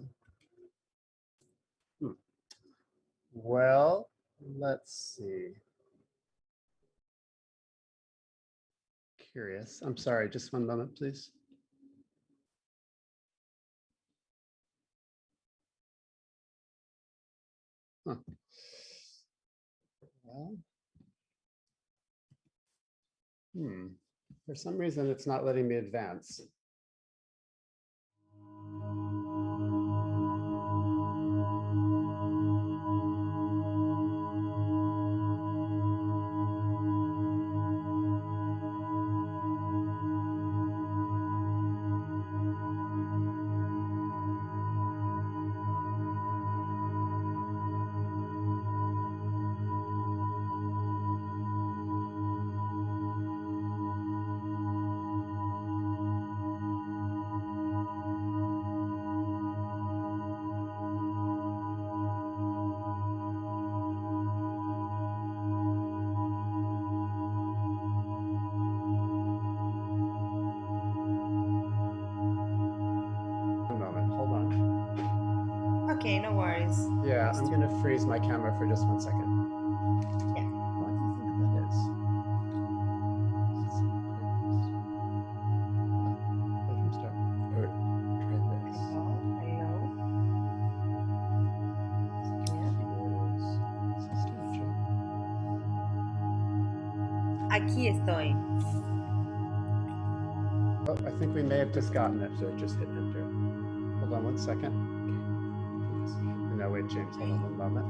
one. Well, let's see. Curious. I'm sorry, just one moment, please. Huh. Well, for some reason, it's not letting me advance. Yes. Yeah, I'm going to freeze my camera for just 1 second. Yeah. Why do you think that is? Play from start. Or try this. Hello. Aquí estoy. Oh, I think we may have just gotten it, so just hit enter. Hold on 1 second. No, wait, James, hold on 1 moment.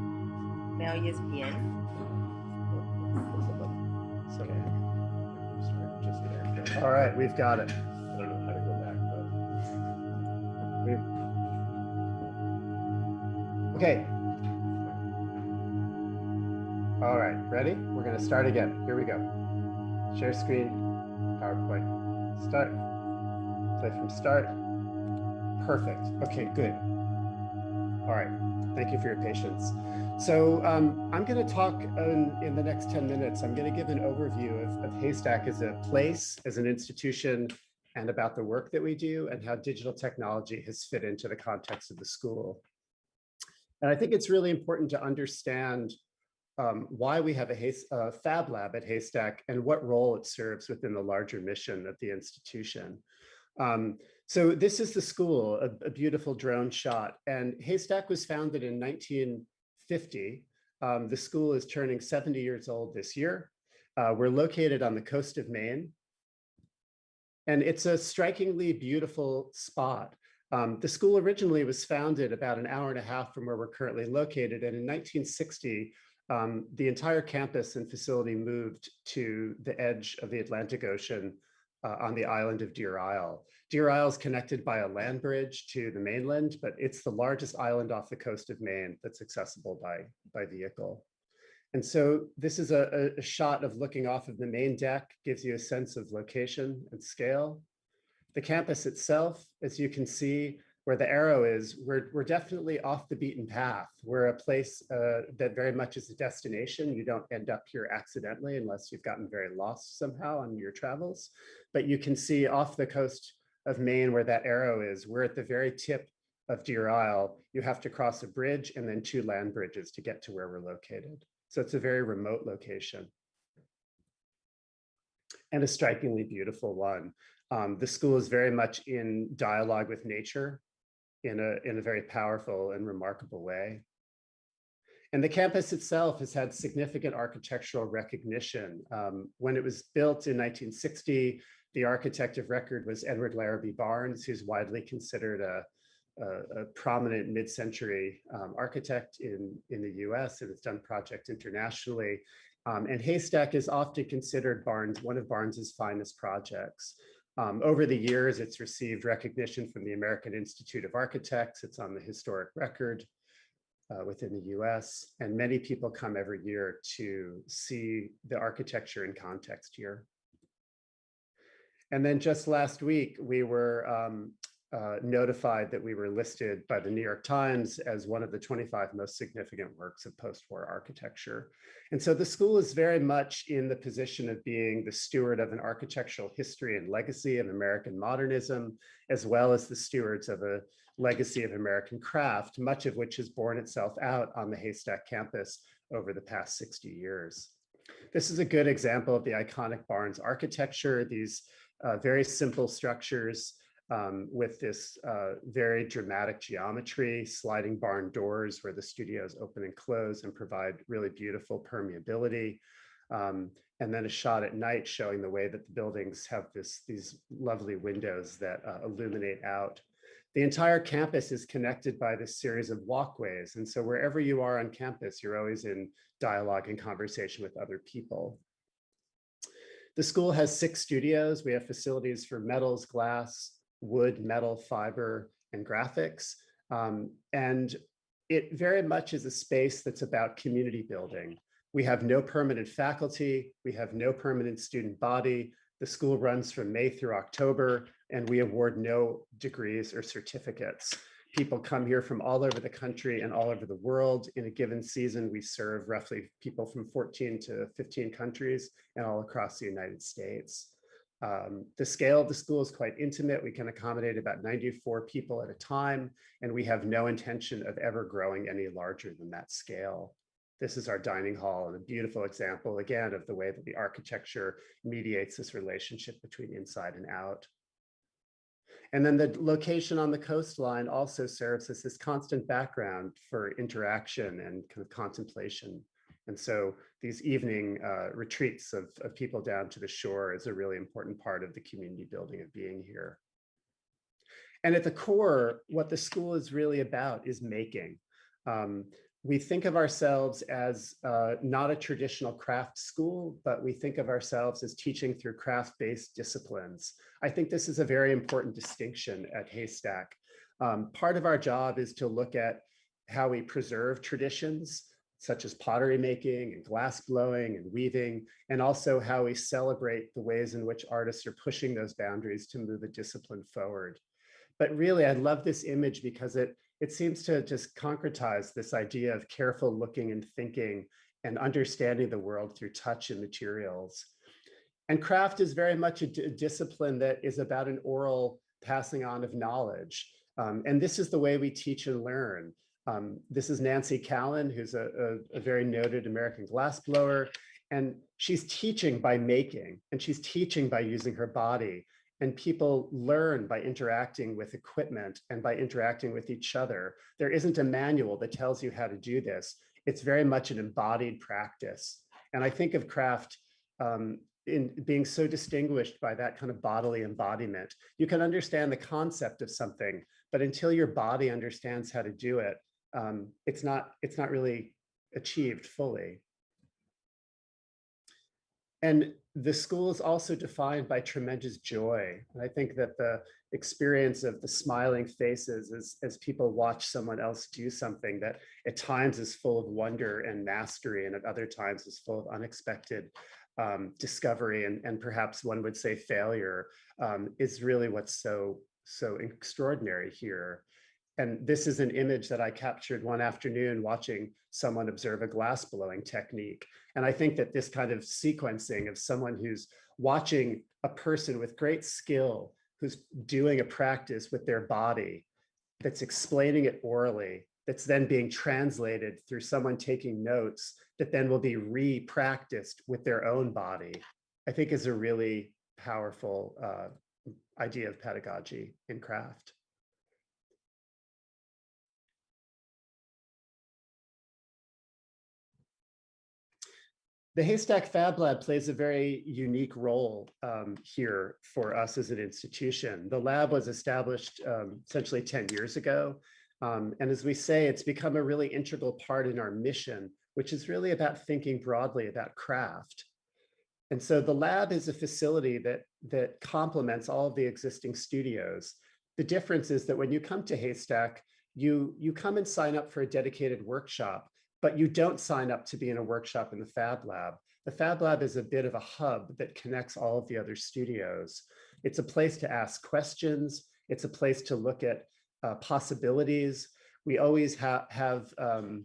¿Me oyes bien? All right, we've got it. I don't know how to go back, but okay. All right, ready? We're going to start again. Here we go. Share screen, PowerPoint, start. Play from start. Perfect. Okay, good. All right. Thank you for your patience. So I'm going to talk in the next 10 minutes. I'm going to give an overview of Haystack as a place, as an institution, and about the work that we do and how digital technology has fit into the context of the school. And I think it's really important to understand why we have a Fab Lab at Haystack and what role it serves within the larger mission of the institution. So this is the school, a beautiful drone shot. And Haystack was founded in 1950. The school is turning 70 years old this year. We're located on the coast of Maine. And it's a strikingly beautiful spot. The school originally was founded about an hour and a half from where we're currently located. And in 1960, the entire campus and facility moved to the edge of the Atlantic Ocean on the island of Deer Isle. Deer Isle is connected by a land bridge to the mainland, but it's the largest island off the coast of Maine that's accessible by vehicle. And so this is a shot of looking off of the main deck, gives you a sense of location and scale. The campus itself, as you can see, where the arrow is, we're definitely off the beaten path. We're a place that very much is a destination. You don't end up here accidentally unless you've gotten very lost somehow on your travels. But you can see off the coast of Maine where that arrow is, we're at the very tip of Deer Isle. You have to cross a bridge and then 2 land bridges to get to where we're located. So it's a very remote location and a strikingly beautiful one. The school is very much in dialogue with nature in a very powerful and remarkable way. And the campus itself has had significant architectural recognition. When it was built in 1960, the architect of record was Edward Larrabee Barnes, who's widely considered a prominent mid-century architect in the US and has done projects internationally. And Haystack is often considered one of Barnes's finest projects. Over the years, it's received recognition from the American Institute of Architects. It's on the historic record within the US, and many people come every year to see the architecture in context here. And then just last week, we were notified that we were listed by the New York Times as one of the 25 most significant works of post-war architecture. And so the school is very much in the position of being the steward of an architectural history and legacy of American modernism, as well as the stewards of a legacy of American craft, much of which has borne itself out on the Haystack campus over the past 60 years. This is a good example of the iconic Barnes architecture, these very simple structures with this very dramatic geometry, sliding barn doors where the studios open and close and provide really beautiful permeability. And then a shot at night showing the way that the buildings have these lovely windows that illuminate out. The entire campus is connected by this series of walkways. And so wherever you are on campus, you're always in dialogue and conversation with other people. The school has 6 studios. We have facilities for metals, glass, wood, metal, fiber, and graphics. And it very much is a space that's about community building. We have no permanent faculty. We have no permanent student body. The school runs from May through October, and we award no degrees or certificates. People come here from all over the country and all over the world. In a given season, we serve roughly people from 14 to 15 countries and all across the United States. The scale of the school is quite intimate. We can accommodate about 94 people at a time, and we have no intention of ever growing any larger than that scale. This is our dining hall, and a beautiful example, again, of the way that the architecture mediates this relationship between inside and out. And then the location on the coastline also serves as this constant background for interaction and kind of contemplation. And so these evening retreats of people down to the shore is a really important part of the community building of being here. And at the core, what the school is really about is making. We think of ourselves as not a traditional craft school, but we think of ourselves as teaching through craft-based disciplines. I think this is a very important distinction at Haystack. Part of our job is to look at how we preserve traditions, such as pottery making and glass blowing and weaving, and also how we celebrate the ways in which artists are pushing those boundaries to move a discipline forward. But really, I love this image because it seems to just concretize this idea of careful looking and thinking and understanding the world through touch and materials. And craft is very much a discipline that is about an oral passing on of knowledge. And this is the way we teach and learn. This is Nancy Callan, who's a very noted American glassblower, and she's teaching by making, and she's teaching by using her body. And people learn by interacting with equipment and by interacting with each other. There isn't a manual that tells you how to do this. It's very much an embodied practice. And I think of craft in being so distinguished by that kind of bodily embodiment. You can understand the concept of something, but until your body understands how to do it, it's not really achieved fully. And the school is also defined by tremendous joy. And I think that the experience of the smiling faces as people watch someone else do something that at times is full of wonder and mastery, and at other times is full of unexpected discovery and perhaps one would say failure, is really what's so extraordinary here. And this is an image that I captured one afternoon watching someone observe a glass blowing technique. And I think that this kind of sequencing of someone who's watching a person with great skill, who's doing a practice with their body, that's explaining it orally, that's then being translated through someone taking notes, that then will be re-practiced with their own body, I think is a really powerful idea of pedagogy in craft. The Haystack Fab Lab plays a very unique role here for us as an institution. The lab was established essentially 10 years ago. And as we say, it's become a really integral part in our mission, which is really about thinking broadly about craft. And so the lab is a facility that complements all of the existing studios. The difference is that when you come to Haystack, you come and sign up for a dedicated workshop, but you don't sign up to be in a workshop in the Fab Lab. The Fab Lab is a bit of a hub that connects all of the other studios. It's a place to ask questions. It's a place to look at possibilities. We always have kind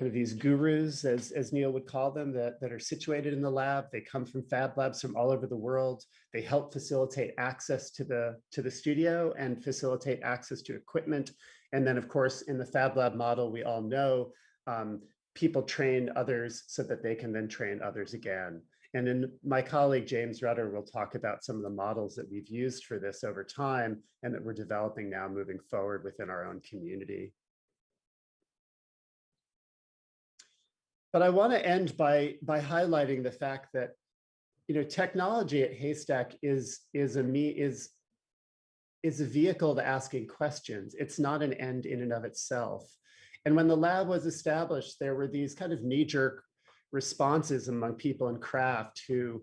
of these gurus, as Neil would call them, that are situated in the lab. They come from Fab Labs from all over the world. They help facilitate access to the studio and facilitate access to equipment. And then, of course, in the Fab Lab model, we all know people train others so that they can then train others again. And then my colleague, James Rutter, will talk about some of the models that we've used for this over time and that we're developing now moving forward within our own community. But I want to end by highlighting the fact that, you know, technology at Haystack is a vehicle to asking questions. It's not an end in and of itself. And when the lab was established, there were these kind of knee-jerk responses among people in craft who,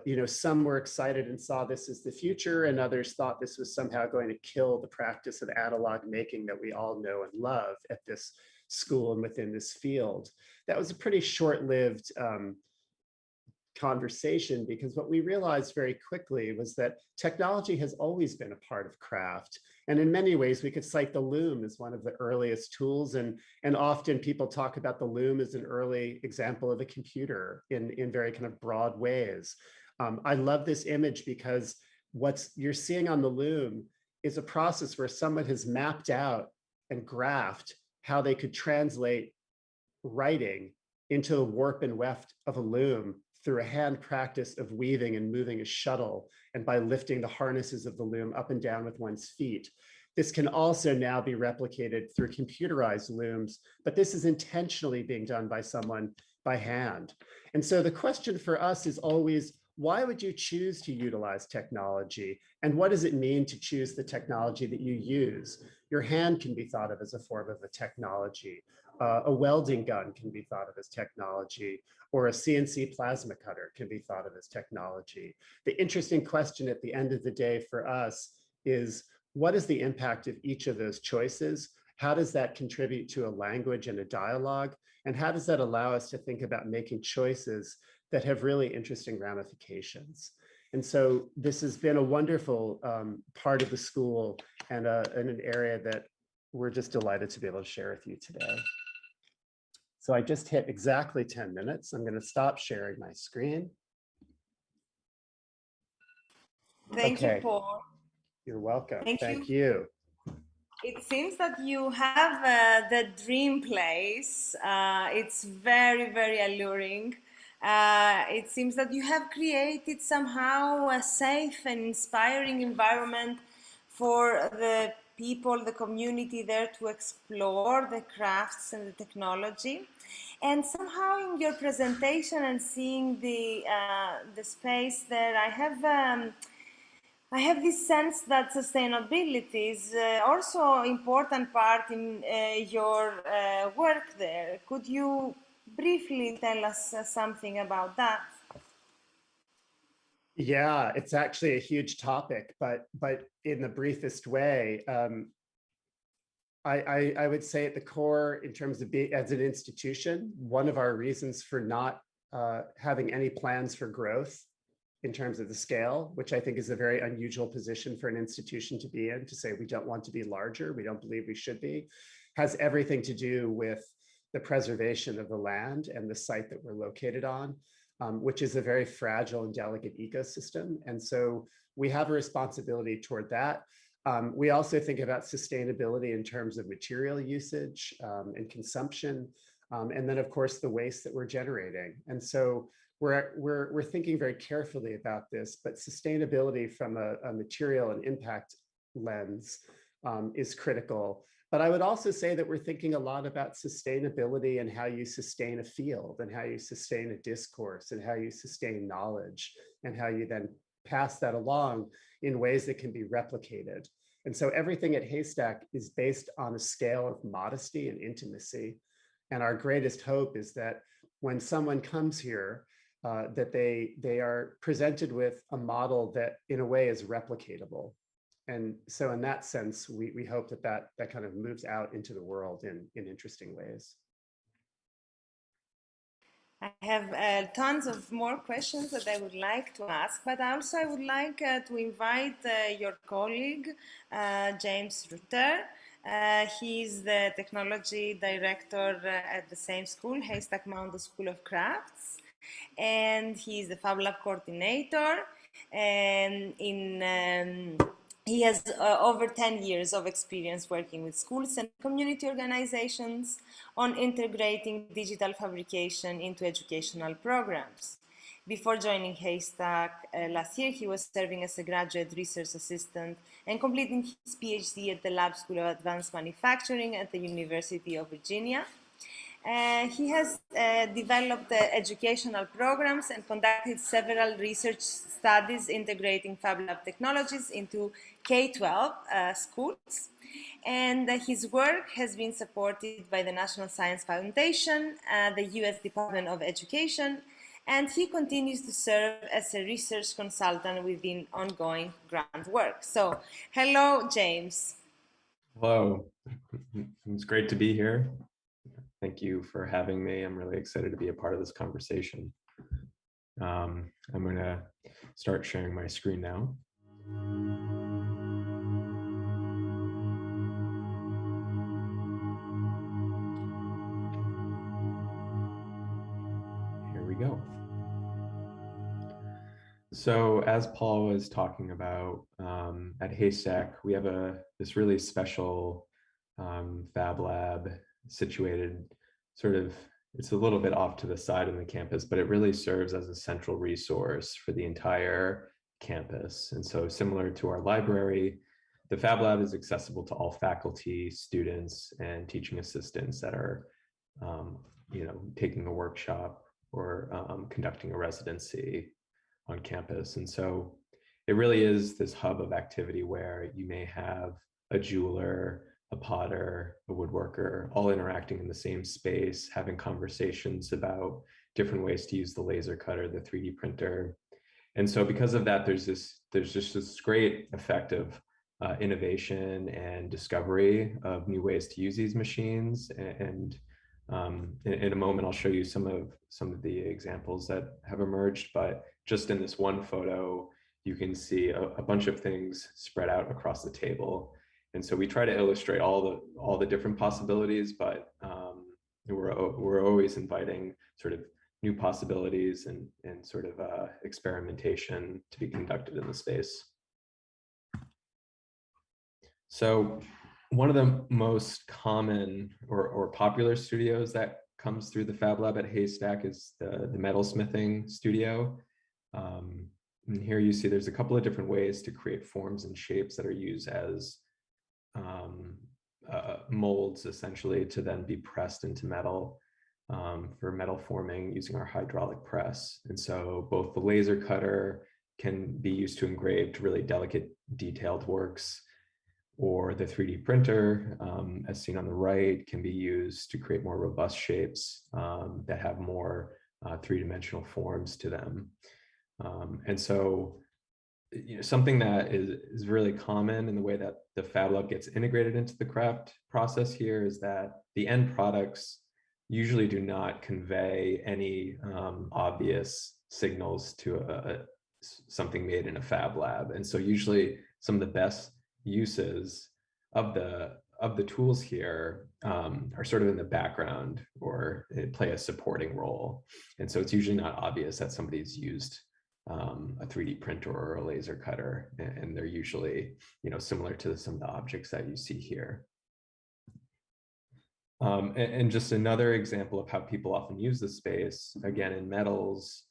you know, some were excited and saw this as the future, and others thought this was somehow going to kill the practice of analog making that we all know and love at this school and within this field. That was a pretty short-lived conversation, because what we realized very quickly was that technology has always been a part of craft. And in many ways, we could cite the loom as one of the earliest tools. And often people talk about the loom as an early example of a computer in very kind of broad ways. I love this image because what you're seeing on the loom is a process where someone has mapped out and graphed how they could translate writing into the warp and weft of a loom through a hand practice of weaving and moving a shuttle, and by lifting the harnesses of the loom up and down with one's feet. This can also now be replicated through computerized looms, but this is intentionally being done by someone by hand. And so the question for us is always, why would you choose to utilize technology? And what does it mean to choose the technology that you use? Your hand can be thought of as a form of a technology. A welding gun can be thought of as technology, or a CNC plasma cutter can be thought of as technology. The interesting question at the end of the day for us is, what is the impact of each of those choices? How does that contribute to a language and a dialogue? And how does that allow us to think about making choices that have really interesting ramifications? And so this has been a wonderful part of the school, and an area that we're just delighted to be able to share with you today. So I just hit exactly 10 minutes. I'm going to stop sharing my screen. Thank you, Paul. You're welcome. Thank you. It seems that you have the dream place. It's very, very alluring. It seems that you have created somehow a safe and inspiring environment for the people, the community there to explore the crafts and the technology. And somehow in your presentation and seeing the space there, I have this sense that sustainability is also an important part in your work there. Could you briefly tell us something about that? Yeah, it's actually a huge topic, but in the briefest way, I would say at the core, in terms of being as an institution, one of our reasons for not having any plans for growth in terms of the scale, which I think is a very unusual position for an institution to be in, to say we don't want to be larger, we don't believe we should be, has everything to do with the preservation of the land and the site that we're located on, which is a very fragile and delicate ecosystem. And so we have a responsibility toward that. We also think about sustainability in terms of material usage and consumption, and then of course the waste that we're generating. And so we're thinking very carefully about this, but sustainability from a material and impact lens is critical. But I would also say that we're thinking a lot about sustainability and how you sustain a field, and how you sustain a discourse, and how you sustain knowledge, and how you then pass that along in ways that can be replicated. And so everything at Haystack is based on a scale of modesty and intimacy. And our greatest hope is that when someone comes here, that they are presented with a model that in a way is replicatable. And so in that sense, we hope that kind of moves out into the world in interesting ways. I have tons of more questions that I would like to ask, but also I would like to invite your colleague, James Rutter. He's the technology director at the same school, Haystack Mountain School of Crafts, and he's the Fab Lab coordinator. And he has over 10 years of experience working with schools and community organizations on integrating digital fabrication into educational programs. Before joining Haystack last year, he was serving as a graduate research assistant and completing his PhD at the Lab School of Advanced Manufacturing at the University of Virginia. He has developed educational programs and conducted several research studies integrating Fab Lab technologies into K-12 schools. And his work has been supported by the National Science Foundation, the US Department of Education, and he continues to serve as a research consultant within ongoing grant work. So, hello, James. Hello. It's great to be here. Thank you for having me. I'm really excited to be a part of this conversation. I'm going to start sharing my screen now. Here we go. So as Paul was talking about, at Haystack, we have this really special Fab Lab situated sort of, it's a little bit off to the side of the campus, but it really serves as a central resource for the entire campus. And so similar to our library, the Fab Lab is accessible to all faculty, students, and teaching assistants that are taking a workshop or conducting a residency on campus. And so it really is this hub of activity where you may have a jeweler, a potter, a woodworker, all interacting in the same space, having conversations about different ways to use the laser cutter, the 3D printer. And so because of that, there's just this great effect of innovation and discovery of new ways to use these machines. And in a moment, I'll show you some of the examples that have emerged, but just in this one photo, you can see a bunch of things spread out across the table. And so we try to illustrate all the different possibilities, but we're always inviting sort of new possibilities and sort of experimentation to be conducted in the space. So one of the most common or popular studios that comes through the Fab Lab at Haystack is the metalsmithing studio. And here you see there's a couple of different ways to create forms and shapes that are used as molds, essentially, to then be pressed into metal for metal forming using our hydraulic press. And so both the laser cutter can be used to engrave really delicate, detailed works, or the 3D printer, as seen on the right, can be used to create more robust shapes that have more three-dimensional forms to them. And so something that is really common in the way that the Fab Lab gets integrated into the craft process here is that the end products usually do not convey any obvious signals to something made in a Fab Lab. And so usually some of the best uses of the tools here are sort of in the background or play a supporting role. And so it's usually not obvious that somebody's used a 3D printer or a laser cutter, and they're usually, similar to some of the objects that you see here. And just another example of how people often use the space, again, in metals.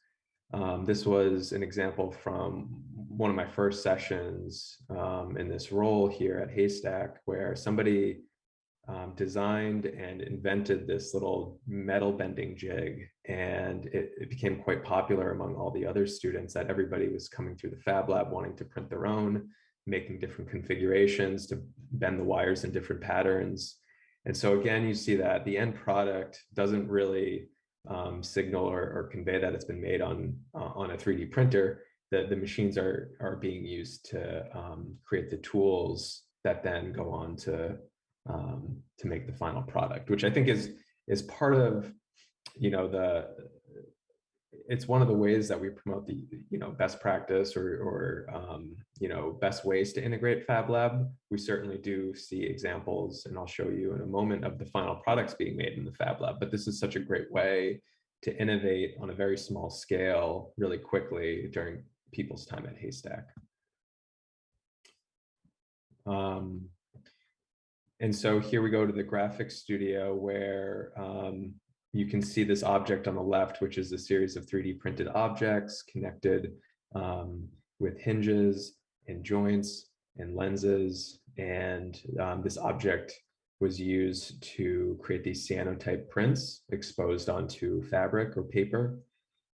This was an example from one of my first sessions in this role here at Haystack, where somebody designed and invented this little metal bending jig, and it became quite popular among all the other students that everybody was coming through the Fab Lab wanting to print their own, making different configurations to bend the wires in different patterns. And so again, you see that the end product doesn't really signal or convey that it's been made on a 3D printer. The machines are being used to create the tools that then go on to make the final product, which I think is part of, it's one of the ways that we promote the best practice or best ways to integrate Fab Lab. We certainly do see examples, and I'll show you in a moment, of the final products being made in the Fab Lab. But this is such a great way to innovate on a very small scale really quickly during people's time at Haystack. And so here we go to the graphics studio, where you can see this object on the left, which is a series of 3D printed objects connected with hinges and joints and lenses. And this object was used to create these cyanotype prints exposed onto fabric or paper.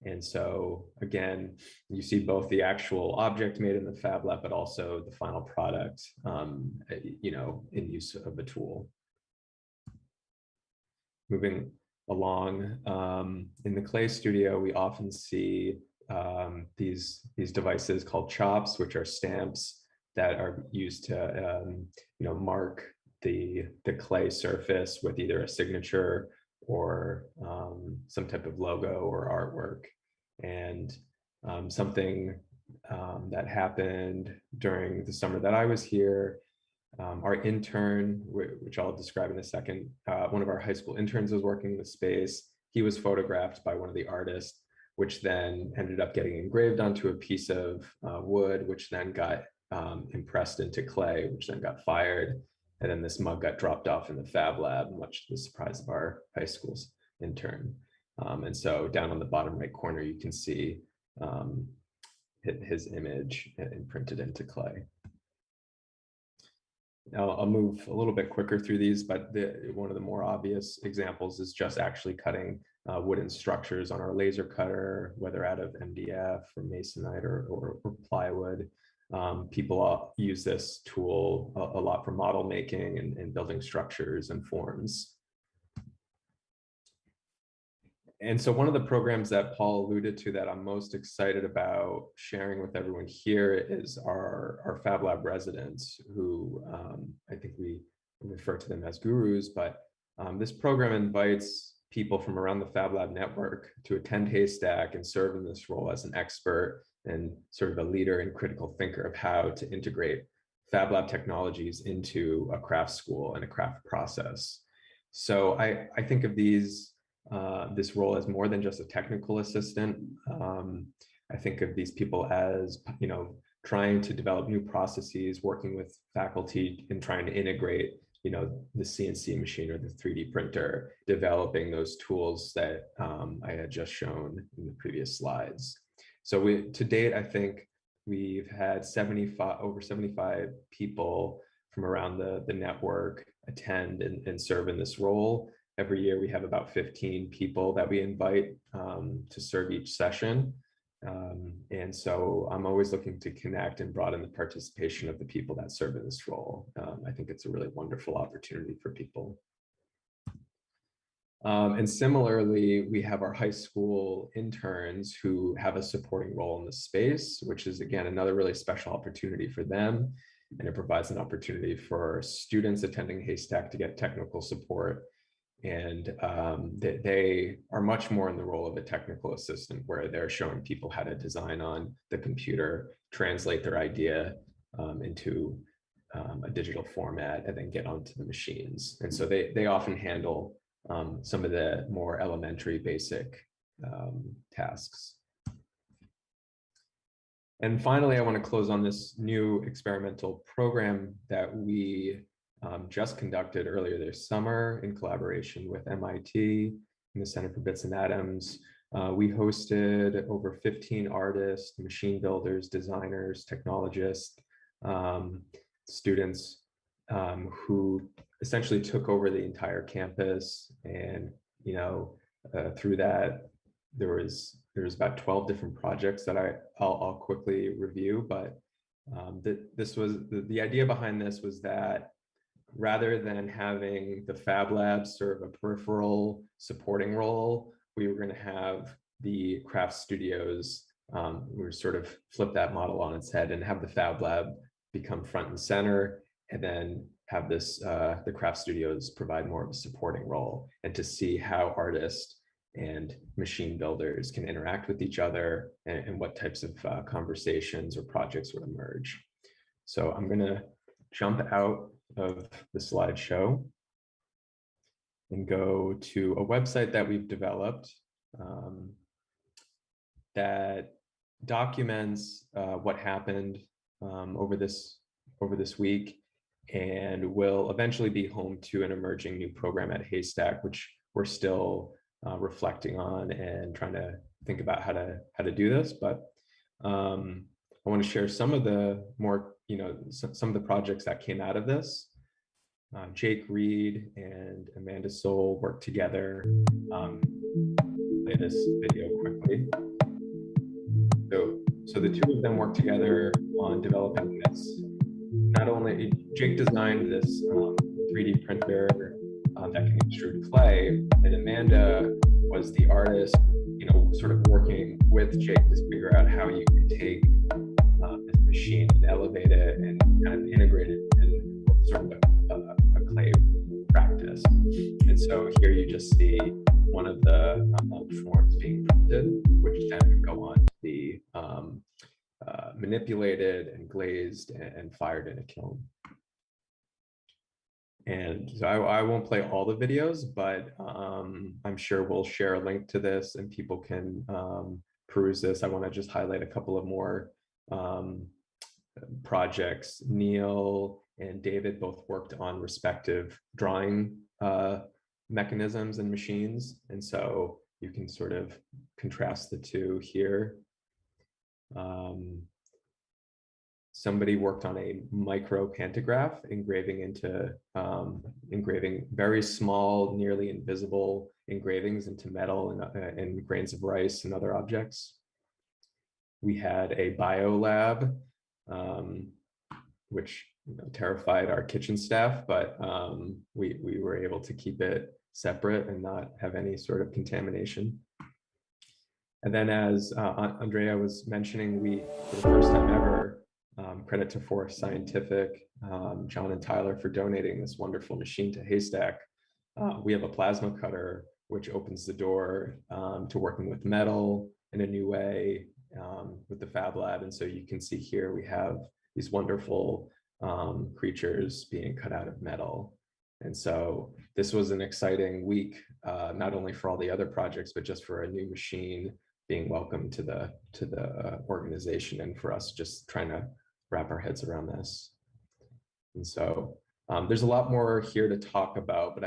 And so again, you see both the actual object made in the Fab Lab, but also the final product, in use of the tool. Moving along, in the clay studio, we often see these devices called chops, which are stamps that are used to mark the clay surface with either a signature or some type of logo or artwork. And something that happened during the summer that I was here, our intern, which I'll describe in a second, one of our high school interns was working in the space. He was photographed by one of the artists which then ended up getting engraved onto a piece of wood, which then got impressed into clay, which then got fired. And then this mug got dropped off in the Fab Lab, much to the surprise of our high school's intern. And so down on the bottom right corner, you can see his image imprinted into clay. Now I'll move a little bit quicker through these, but one of the more obvious examples is just actually cutting wooden structures on our laser cutter, whether out of MDF or masonite or plywood. People use this tool a lot for model making and building structures and forms. And so one of the programs that Paul alluded to that I'm most excited about sharing with everyone here is our Fab Lab residents, who I think we refer to them as gurus, but this program invites people from around the Fab Lab network to attend Haystack and serve in this role as an expert and sort of a leader and critical thinker of how to integrate Fab Lab technologies into a craft school and a craft process. So I think of this role as more than just a technical assistant. I think of these people as, trying to develop new processes, working with faculty and trying to integrate, the CNC machine or the 3D printer, developing those tools that I had just shown in the previous slides. So to date, I think we've had over 75 people from around the network attend and serve in this role. Every year we have about 15 people that we invite to serve each session. And so I'm always looking to connect and broaden the participation of the people that serve in this role. I think it's a really wonderful opportunity for people. And similarly, we have our high school interns who have a supporting role in the space, which is, again, another really special opportunity for them. And it provides an opportunity for students attending Haystack to get technical support. And they are much more in the role of a technical assistant, where they're showing people how to design on the computer, translate their idea into a digital format, and then get onto the machines. And so they often handle some of the more elementary basic tasks. And finally, I want to close on this new experimental program that we just conducted earlier this summer in collaboration with MIT and the Center for Bits and Atoms. We hosted over 15 artists, machine builders, designers, technologists, students who essentially took over the entire campus. And through that, there was about 12 different projects that I'll quickly review. But this was the idea behind this was that rather than having the Fab Lab serve a peripheral supporting role, we were going to have the craft studios, we were sort of flip that model on its head and have the Fab Lab become front and center, and then have this the craft studios provide more of a supporting role, and to see how artists and machine builders can interact with each other, and what types of conversations or projects would emerge. So I'm going to jump out of the slideshow and go to a website that we've developed that documents what happened over this week, and will eventually be home to an emerging new program at Haystack, which we're still reflecting on and trying to think about how to do this. But I want to share some of the more, some of the projects that came out of this. Jake Reed and Amanda Soul worked together. Play this video quickly. So the two of them worked together on developing this. Not only Jake designed this 3D printer that can extrude clay, and Amanda was the artist, sort of working with Jake to figure out how you can take this machine and elevate it and kind of integrate it in sort of a clay practice. And so here you just see one of the forms being printed, which then go on to be manipulated and glazed and fired in a kiln. And so I won't play all the videos, but I'm sure we'll share a link to this, and people can peruse this, I want to just highlight a couple of more projects. Neil and David both worked on respective drawing mechanisms and machines. And so you can sort of contrast the two here. Somebody worked on a micro pantograph, engraving very small, nearly invisible engravings into metal and grains of rice and other objects. We had a bio lab, which terrified our kitchen staff, but we were able to keep it separate and not have any sort of contamination. And then, as Andrea was mentioning, we, for the first time ever, credit to Forest Scientific, John and Tyler, for donating this wonderful machine to Haystack. We have a plasma cutter, which opens the door to working with metal in a new way with the Fab Lab. And so you can see here we have these wonderful creatures being cut out of metal. And so this was an exciting week, not only for all the other projects, but just for a new machine being welcomed to the organization, and for us just trying to wrap our heads around this. And so there's a lot more here to talk about, but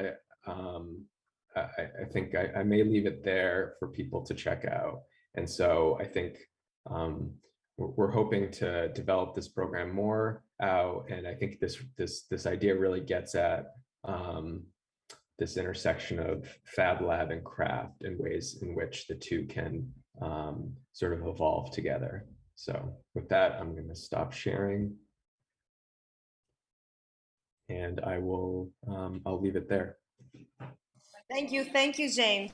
I think I may leave it there for people to check out. And so I think we're hoping to develop this program more out, and I think this idea really gets at this intersection of Fab Lab and craft and ways in which the two can sort of evolve together. So with that, I'm going to stop sharing, and I'll leave it there. Thank you, James.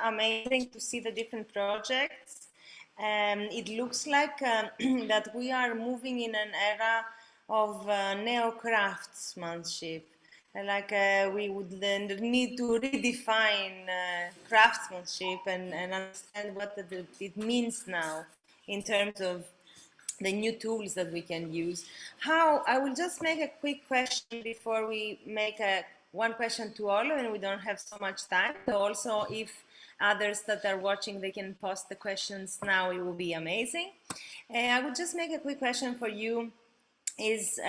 Amazing to see the different projects. It looks like that we are moving in an era of neo-craftsmanship. Like we would then need to redefine craftsmanship and understand what it means now in terms of the new tools that we can use. I will just make a quick question before we make one question to all, and we don't have so much time. So also, if others that are watching, they can post the questions now, it will be amazing. I would just make a quick question for you is,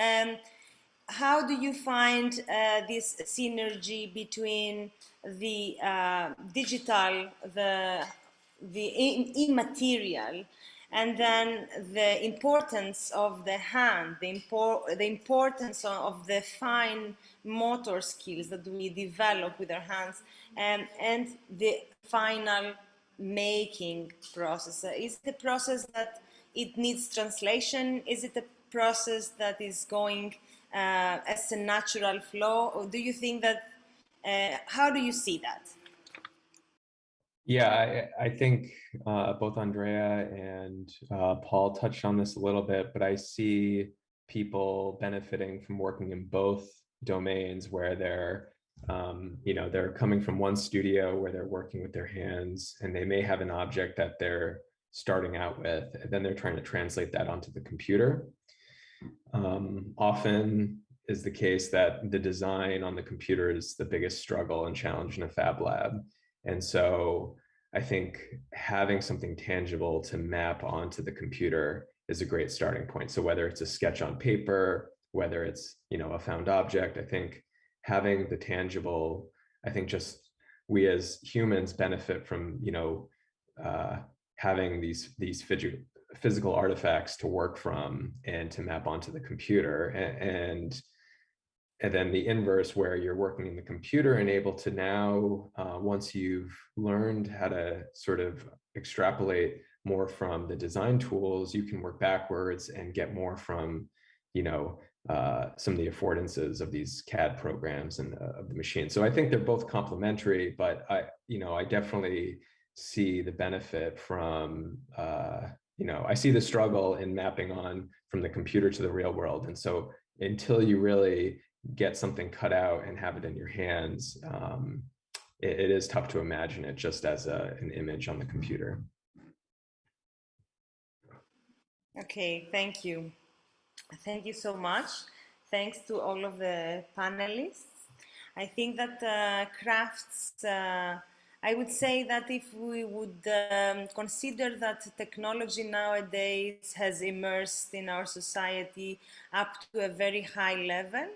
how do you find this synergy between the digital, the immaterial, and then the importance of the hand, the importance of the fine motor skills that we develop with our hands, and the final making process? Is it a process that it needs translation? Is it a process that is going as a natural flow? Or do you think that, how do you see that? Yeah, I think both Andrea and Paul touched on this a little bit, but I see people benefiting from working in both domains where they're, they're coming from one studio where they're working with their hands, and they may have an object that they're starting out with, and then they're trying to translate that onto the computer. Often is the case that the design on the computer is the biggest struggle and challenge in a Fab Lab. And so I think having something tangible to map onto the computer is a great starting point. So whether it's a sketch on paper, whether it's, a found object, I think having the tangible, I think just we as humans benefit from, having these physical artifacts to work from and to map onto the computer. And then the inverse, where you're working in the computer and able to now, once you've learned how to sort of extrapolate more from the design tools, you can work backwards and get more from, some of the affordances of these CAD programs and of the machine. So I think they're both complementary, but I definitely see the benefit from, I see the struggle in mapping on from the computer to the real world. And so until you really get something cut out and have it in your hands, it is tough to imagine it just as an image on the computer. Okay, thank you. Thank you so much. Thanks to all of the panelists. I think that crafts I would say that if we would consider that technology nowadays has immersed in our society up to a very high level,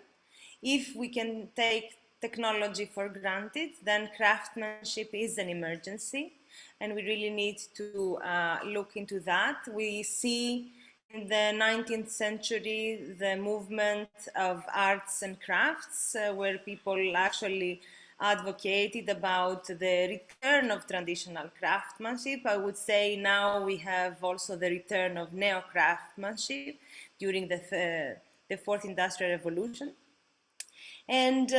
if we can take technology for granted, then craftsmanship is an emergency, and we really need to look into that. We see in the 19th century the movement of arts and crafts, where people actually advocated about the return of traditional craftsmanship. I would say now we have also the return of neo-craftsmanship during the fourth industrial revolution. And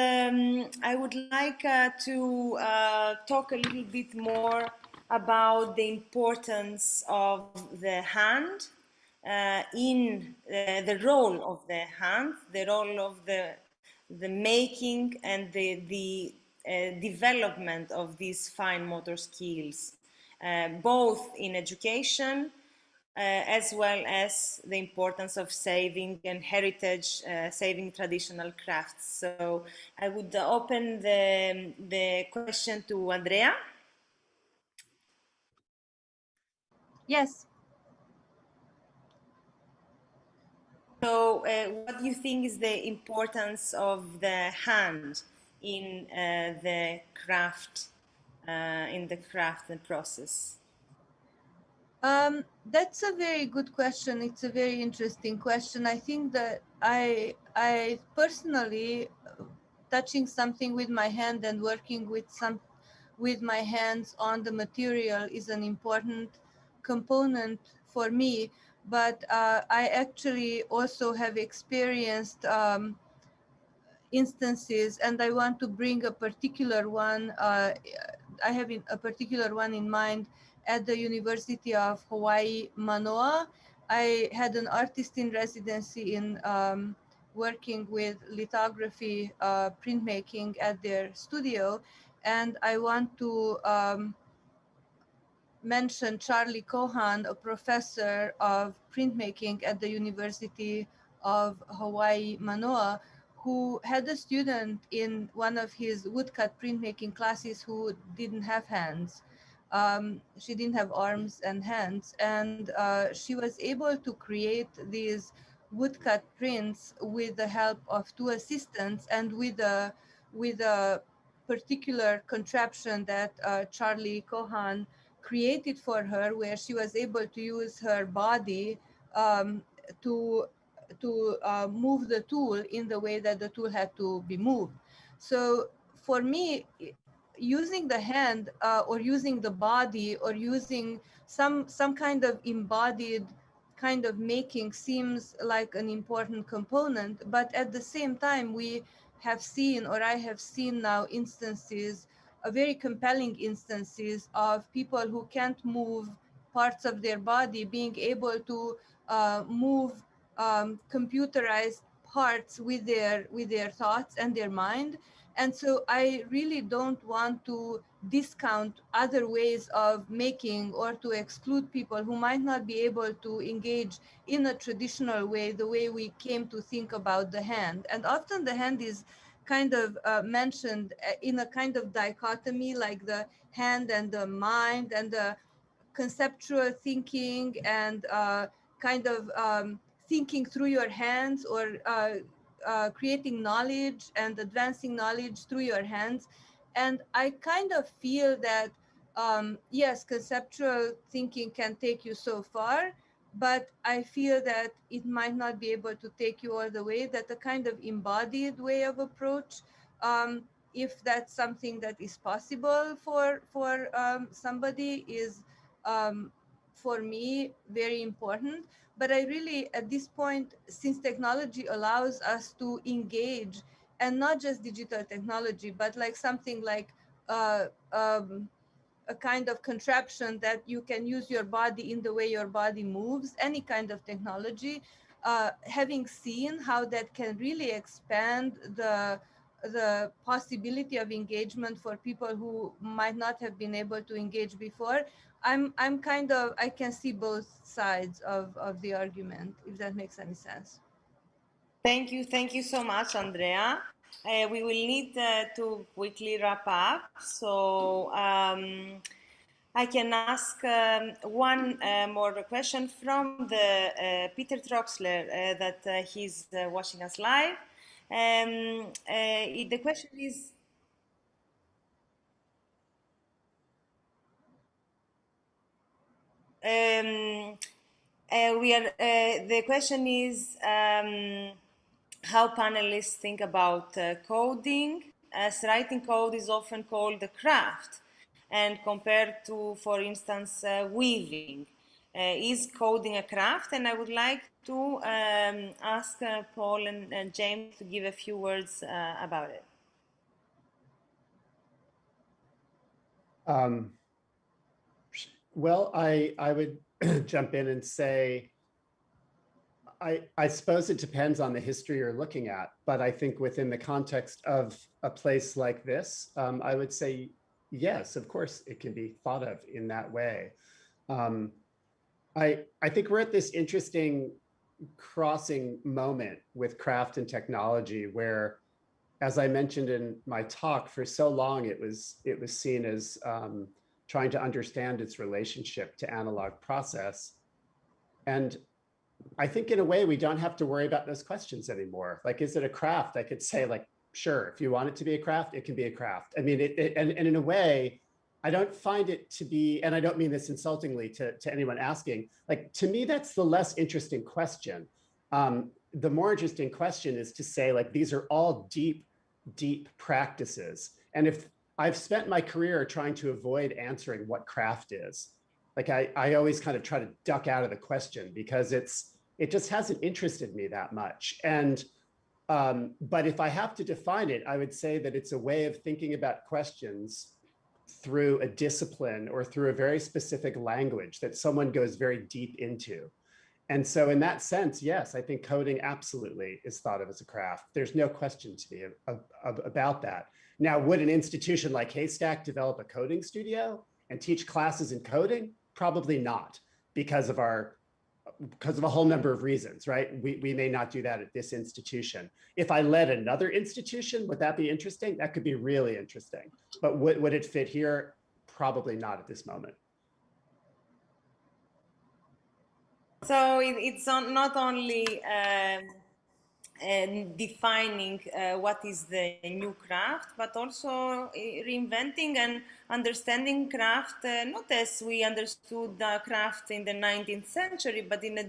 I would like to talk a little bit more about the importance of the hand in the role of the hand, the role of the making and the development of these fine motor skills, both in education as well as the importance of saving and heritage, saving traditional crafts. So I would open the question to Andrea. Yes. So what do you think is the importance of the hand in the craft process? That's a very good question. It's a very interesting question. I think that I personally, touching something with my hand and working with my hands on the material is an important component for me. But I actually also have experienced instances, and I want to bring a particular one. I have a particular one in mind. At the University of Hawaii, Manoa, I had an artist in residency in working with lithography, printmaking at their studio, and I want to mention Charlie Cohan, a professor of printmaking at the University of Hawaii, Manoa, who had a student in one of his woodcut printmaking classes who didn't have hands. She didn't have arms and hands, and she was able to create these woodcut prints with the help of two assistants and with a particular contraption that Charlie Cohan created for her, where she was able to use her body to move the tool in the way that the tool had to be moved. So for me, using the hand or using the body or using some kind of embodied kind of making seems like an important component, but at the same time we have seen, or I have seen now, instances, very compelling instances of people who can't move parts of their body being able to move computerized parts with their thoughts and their mind. And so I really don't want to discount other ways of making or to exclude people who might not be able to engage in a traditional way, the way we came to think about the hand. And often the hand is kind of mentioned in a kind of dichotomy, like the hand and the mind and the conceptual thinking and kind of thinking through your hands, or creating knowledge and advancing knowledge through your hands. And I kind of feel that, yes, conceptual thinking can take you so far, but I feel that it might not be able to take you all the way, that a kind of embodied way of approach, if that's something that is possible for somebody, is for me very important. But I really, at this point, since technology allows us to engage, and not just digital technology, but like something like a kind of contraption that you can use your body in the way your body moves, any kind of technology, having seen how that can really expand the possibility of engagement for people who might not have been able to engage before, I'm kind of, I can see both sides of the argument, if that makes any sense. Thank you so much, Andrea. We will need to quickly wrap up. So I can ask one more question from the Peter Troxler that he's watching us live. The question is, the question is how panelists think about coding, as writing code is often called a craft, and compared to, for instance, weaving. Is coding a craft? And I would like to ask Paul and James to give a few words about it. Well, I would jump in and say, I suppose it depends on the history you're looking at, but I think within the context of a place like this, I would say, yes, of course, it can be thought of in that way. I think we're at this interesting crossing moment with craft and technology where, as I mentioned in my talk, for so long it was seen as trying to understand its relationship to analog process. And I think in a way we don't have to worry about those questions anymore. Like, is it a craft? I could say, like, sure, if you want it to be a craft, it can be a craft. I mean, and in a way, I don't find it to be, and I don't mean this insultingly to anyone asking, like, to me, that's the less interesting question. The more interesting question is to say, like, these are all deep, deep practices. And if I've spent my career trying to avoid answering what craft is, like I always kind of try to duck out of the question because it just hasn't interested me that much. And but if I have to define it, I would say that it's a way of thinking about questions through a discipline or through a very specific language that someone goes very deep into. And so in that sense, yes, I think coding absolutely is thought of as a craft. There's no question to me about that. Now, would an institution like Haystack develop a coding studio and teach classes in coding? Probably not, because of a whole number of reasons, right? We may not do that at this institution. If I led another institution, would that be interesting? That could be really interesting. But would it fit here? Probably not at this moment. So it's not only defining what is the new craft, but also reinventing and understanding craft, not as we understood craft in the 19th century, but in a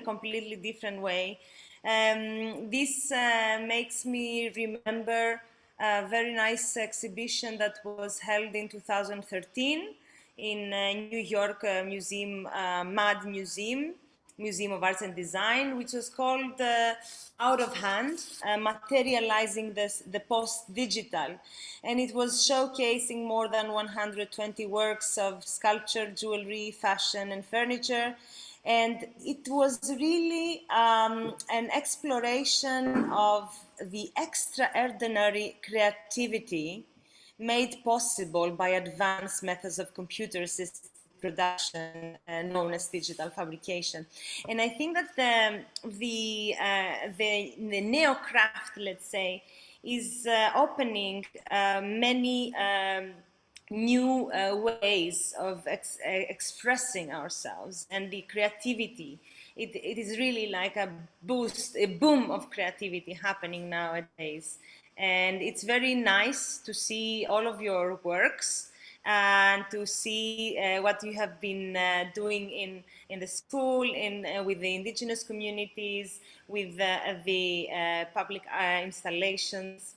completely different way. This makes me remember a very nice exhibition that was held in 2013 in New York Museum, MAD Museum of Arts and Design, which was called Out of Hand, Materializing the Post-Digital. And it was showcasing more than 120 works of sculpture, jewelry, fashion, and furniture. And it was really an exploration of the extraordinary creativity made possible by advanced methods of computer-assisted production known as digital fabrication. And I think that the neo-craft, let's say, is opening many new ways of expressing ourselves, and the creativity. It is really like a boom of creativity happening nowadays. And it's very nice to see all of your works and to see what you have been doing in the school, with the indigenous communities, with the public installations.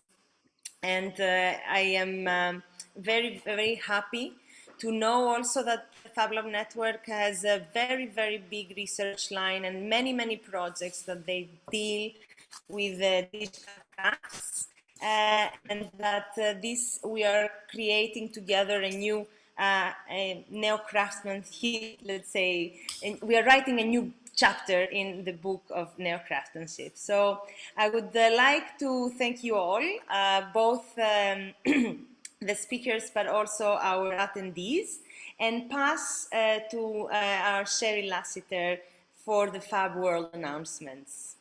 And I am very, very happy to know also that the FabLab network has a very, very big research line and many, many projects that they deal with digital crafts. And that we are creating together a new neo-craftsman, let's say, and we are writing a new chapter in the book of neo-craftsmanship. So I would like to thank you all, both the speakers, but also our attendees, and pass to our Sherry Lassiter for the Fab World announcements.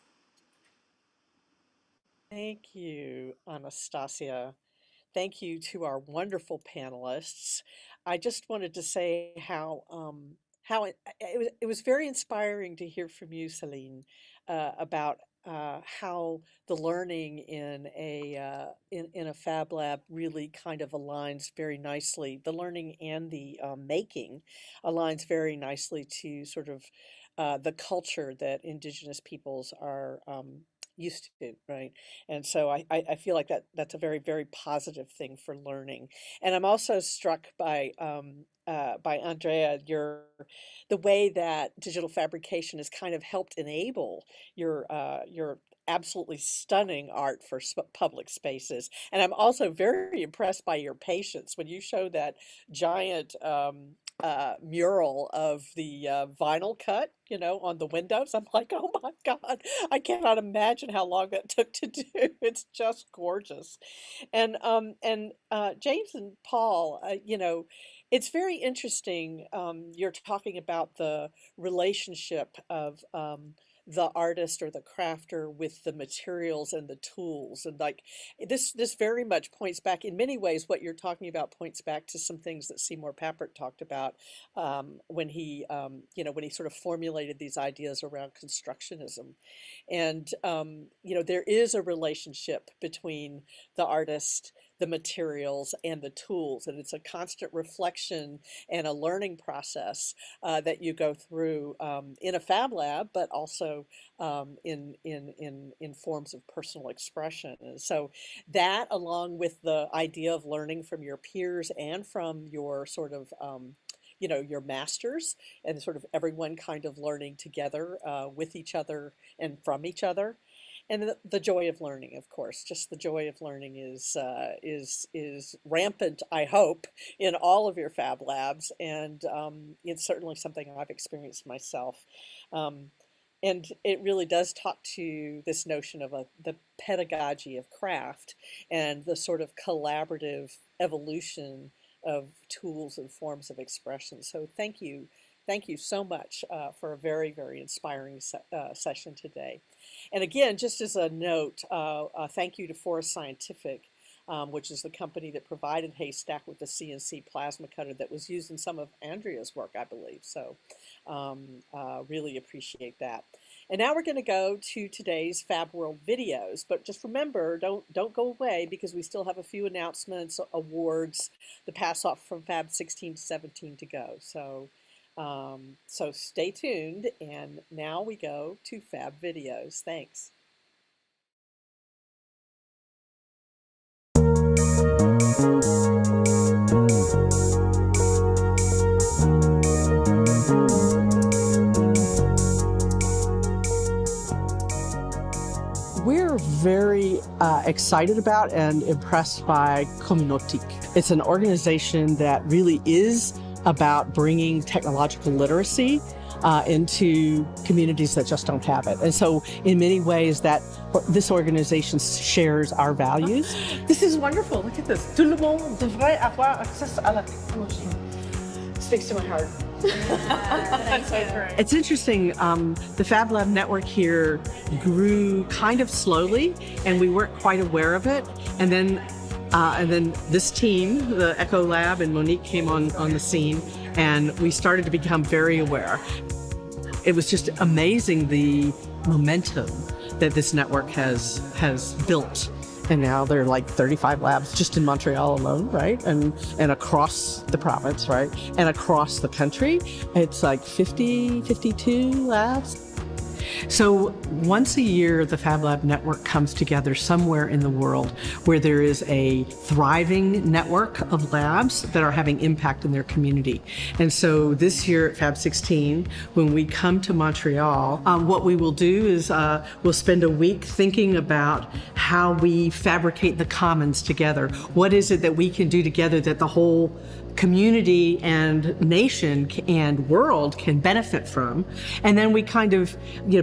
Thank you, Anastasia. Thank you to our wonderful panelists. I just wanted to say how it was very inspiring to hear from you, Celine, about how the learning in a Fab Lab really kind of aligns very nicely. The learning and the making aligns very nicely to sort of the culture that Indigenous peoples are used to, right? And so I feel like that's a very, very positive thing for learning. And I'm also struck by Andrea, the way that digital fabrication has kind of helped enable your absolutely stunning art for public spaces. And I'm also very impressed by your patience when you show that giant mural of the vinyl cut, on the windows. I'm like, oh my God, I cannot imagine how long that took to do. It's just gorgeous. And James and Paul, it's very interesting. You're talking about the relationship of the artist or the crafter with the materials and the tools, and like this very much points back, in many ways what you're talking about points back to some things that Seymour Papert talked about when he when he sort of formulated these ideas around constructionism. And there is a relationship between the artist, the materials, and the tools, and it's a constant reflection and a learning process that you go through in a Fab Lab, but also in forms of personal expression. And so that, along with the idea of learning from your peers and from your sort of your masters, and sort of everyone kind of learning together with each other and from each other. And the joy of learning, of course, just the joy of learning is rampant, I hope, in all of your Fab Labs, and it's certainly something I've experienced myself. And it really does talk to this notion of the pedagogy of craft and the sort of collaborative evolution of tools and forms of expression. So thank you so much for a very, very inspiring session today. And again, just as a note, thank you to Forest Scientific, which is the company that provided Haystack with the CNC plasma cutter that was used in some of Andrea's work, I believe. So really appreciate that. And now we're going to go to today's Fab World videos, but just remember, don't go away, because we still have a few announcements, awards, the pass off from FAB16 to 17 to go. So so stay tuned, and now we go to Fab videos. Thanks. We're very excited about and impressed by Communautique. It's an organization that really is about bringing technological literacy into communities that just don't have it. And so in many ways that this organization shares our values. This is wonderful. Look at this. Tout le monde devrait avoir accès à la technologie. Speaks to my heart. That's so great. It's interesting, the Fab Lab network here grew kind of slowly, and we weren't quite aware of it. And then this team, the Echo Lab and Monique, came on the scene, and we started to become very aware. It was just amazing, the momentum that this network has built. And now there are like 35 labs just in Montreal alone, right? And across the province, right? And across the country, it's like 52 labs. So once a year, the Fab Lab network comes together somewhere in the world where there is a thriving network of labs that are having impact in their community. And so this year at FAB16, when we come to Montreal, what we will do is we'll spend a week thinking about how we fabricate the commons together. What is it that we can do together that the whole community and nation and world can benefit from? And then we kind of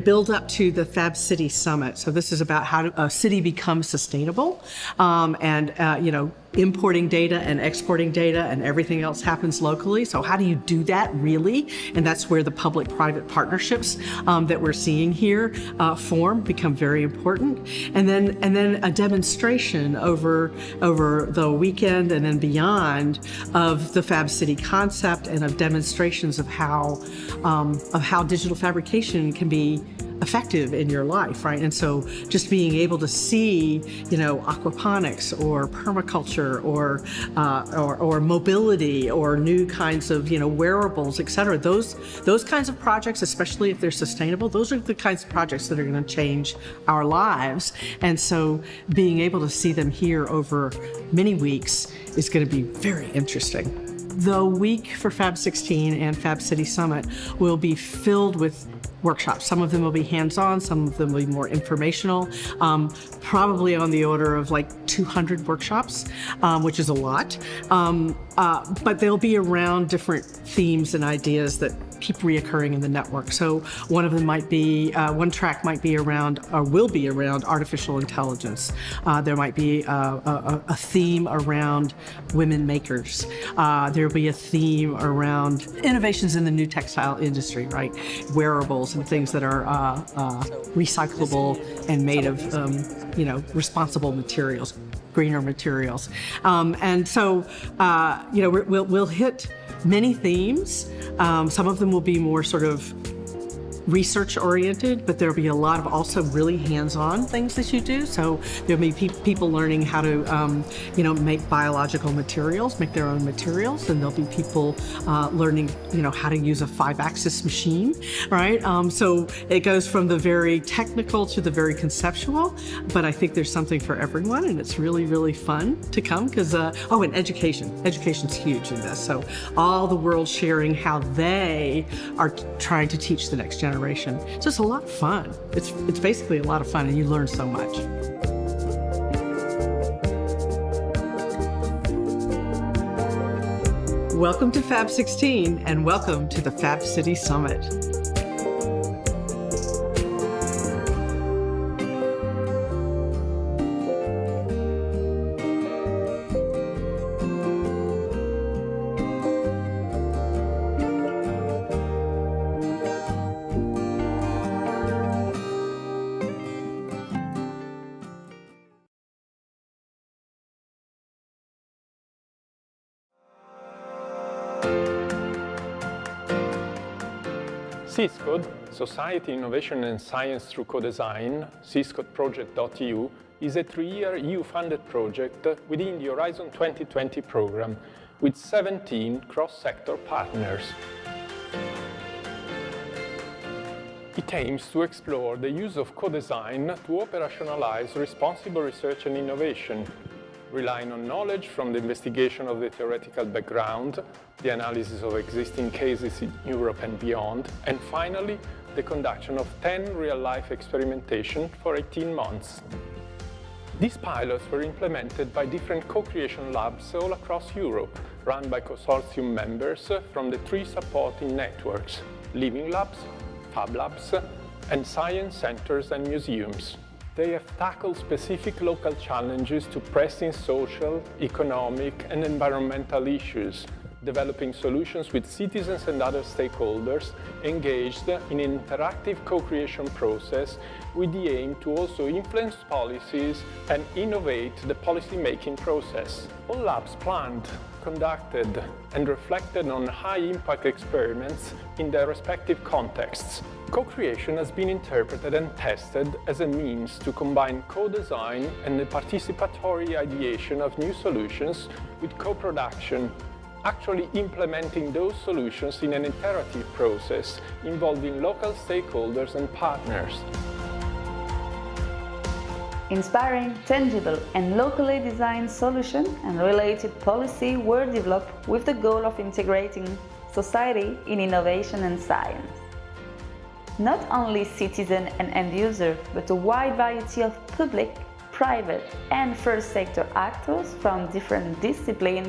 build up to the Fab City Summit. So this is about how a city becomes sustainable, and importing data and exporting data and everything else happens locally. So how do you do that really? And that's where the public-private partnerships that we're seeing here become very important. And then a demonstration over the weekend and then beyond of the Fab City concept and of demonstrations of how digital fabrication can be effective in your life, right? And so just being able to see, aquaponics or permaculture or mobility or new kinds of, wearables, et cetera, those kinds of projects, especially if they're sustainable, those are the kinds of projects that are going to change our lives. And so being able to see them here over many weeks is going to be very interesting. The week for FAB16 and Fab City Summit will be filled with workshops. Some of them will be hands-on, some of them will be more informational, probably on the order of like 200 workshops, which is a lot. But they'll be around different themes and ideas that keep reoccurring in the network. So one of them might be, one track might be around, or will be around artificial intelligence. There might be a theme around women makers. There'll be a theme around innovations in the new textile industry, right? Wearables and things that are recyclable and made of, responsible materials, greener materials. And so, we'll hit many themes. Some of them will be more sort of research-oriented, but there'll be a lot of also really hands-on things that you do. So there'll be people learning how to, make biological materials, make their own materials, and there'll be people learning, how to use a 5-axis machine, right? So it goes from the very technical to the very conceptual, but I think there's something for everyone, and it's really, really fun to come because, and education. Education's huge in this. So all the world sharing how they are trying to teach the next generation. It's just a lot of fun. It's basically a lot of fun, and you learn so much. Welcome to FAB16, and welcome to the Fab City Summit. SysCode, Society, Innovation and Science Through Co-Design, syscodeproject.eu, is a 3-year EU-funded project within the Horizon 2020 program with 17 cross-sector partners. It aims to explore the use of co-design to operationalize responsible research and innovation, relying on knowledge from the investigation of the theoretical background, the analysis of existing cases in Europe and beyond, and finally, the conduction of 10 real-life experimentation for 18 months. These pilots were implemented by different co-creation labs all across Europe, run by consortium members from the 3 supporting networks: Living Labs, Fab Labs, and science centers and museums. They have tackled specific local challenges to pressing social, economic, and environmental issues, developing solutions with citizens and other stakeholders engaged in an interactive co-creation process with the aim to also influence policies and innovate the policy-making process. All labs planned, conducted, and reflected on high-impact experiments in their respective contexts. Co-creation has been interpreted and tested as a means to combine co-design and the participatory ideation of new solutions with co-production, actually implementing those solutions in an iterative process involving local stakeholders and partners. Inspiring, tangible, and locally designed solutions and related policy were developed with the goal of integrating society in innovation and science. Not only citizen and end user, but a wide variety of public, private, and first sector actors from different disciplines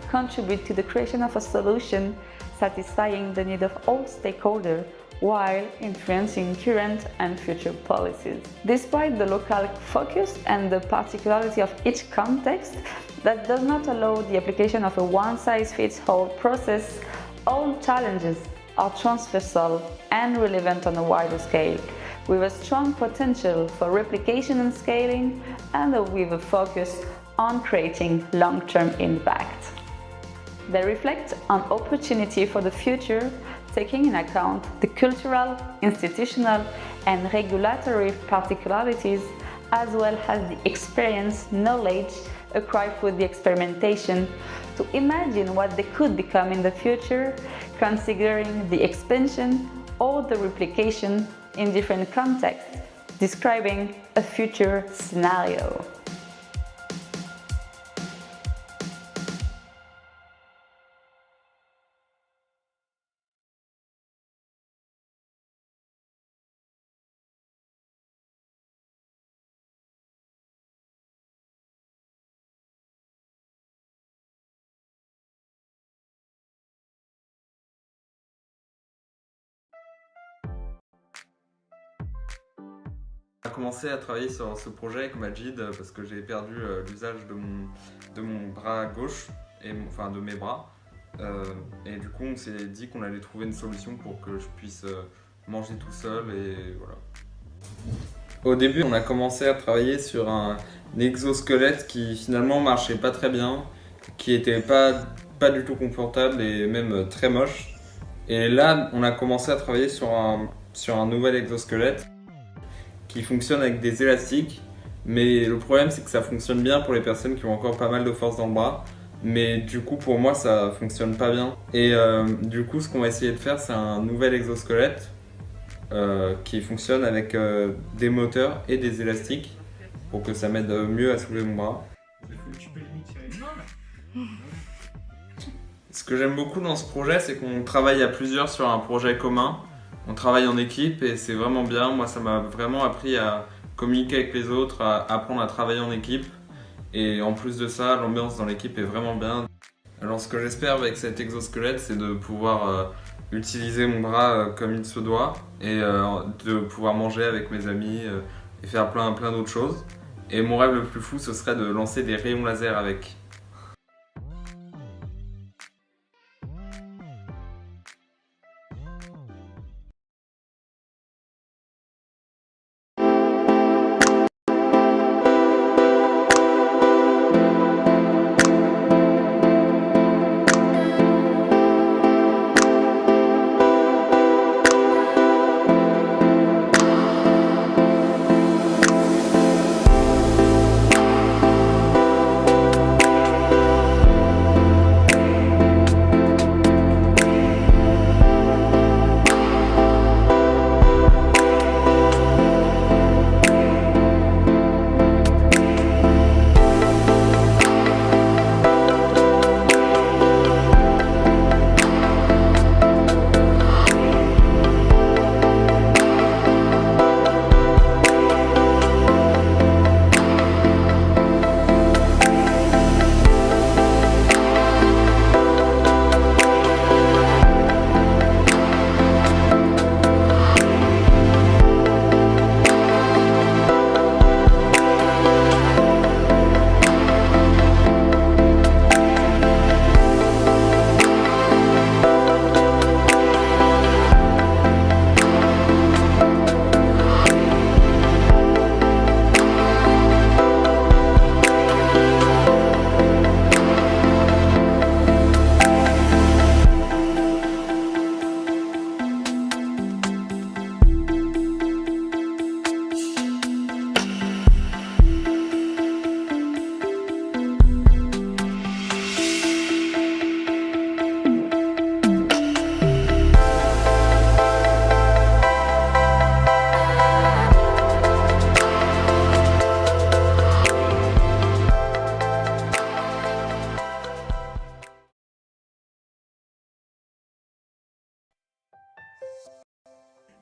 contribute to the creation of a solution satisfying the need of all stakeholders while influencing current and future policies. Despite the local focus and the particularity of each context, that does not allow the application of a one-size-fits-all process. All challenges are transversal and relevant on a wider scale, with a strong potential for replication and scaling, and with a focus on creating long-term impact. They reflect on opportunity for the future, taking into account the cultural, institutional, and regulatory particularities, as well as the experience, knowledge acquired through the experimentation, to imagine what they could become in the future, considering the expansion or the replication in different contexts, describing a future scenario. J'ai commencé à travailler sur ce projet avec Majid parce que j'ai perdu l'usage de mon bras gauche, enfin de mes bras. Et du coup on s'est dit qu'on allait trouver une solution pour que je puisse manger tout seul et voilà. Au début on a commencé à travailler sur un exosquelette qui finalement marchait pas très bien, qui était pas du tout confortable et même très moche. Et là on a commencé à travailler sur un nouvel exosquelette qui fonctionne avec des élastiques, mais le problème c'est que ça fonctionne bien pour les personnes qui ont encore pas mal de force dans le bras, mais du coup pour moi ça fonctionne pas bien. Et du coup ce qu'on va essayer de faire c'est un nouvel exosquelette qui fonctionne avec des moteurs et des élastiques pour que ça m'aide mieux à soulever mon bras. Ce que j'aime beaucoup dans ce projet c'est qu'on travaille à plusieurs sur un projet commun. On travaille en équipe et c'est vraiment bien. Moi, ça m'a vraiment appris à communiquer avec les autres, à apprendre à travailler en équipe. Et en plus de ça, l'ambiance dans l'équipe est vraiment bien. Alors, ce que j'espère avec cet exosquelette, c'est de pouvoir utiliser mon bras comme il se doit et de pouvoir manger avec mes amis et faire plein d'autres choses. Et mon rêve le plus fou, ce serait de lancer des rayons laser avec.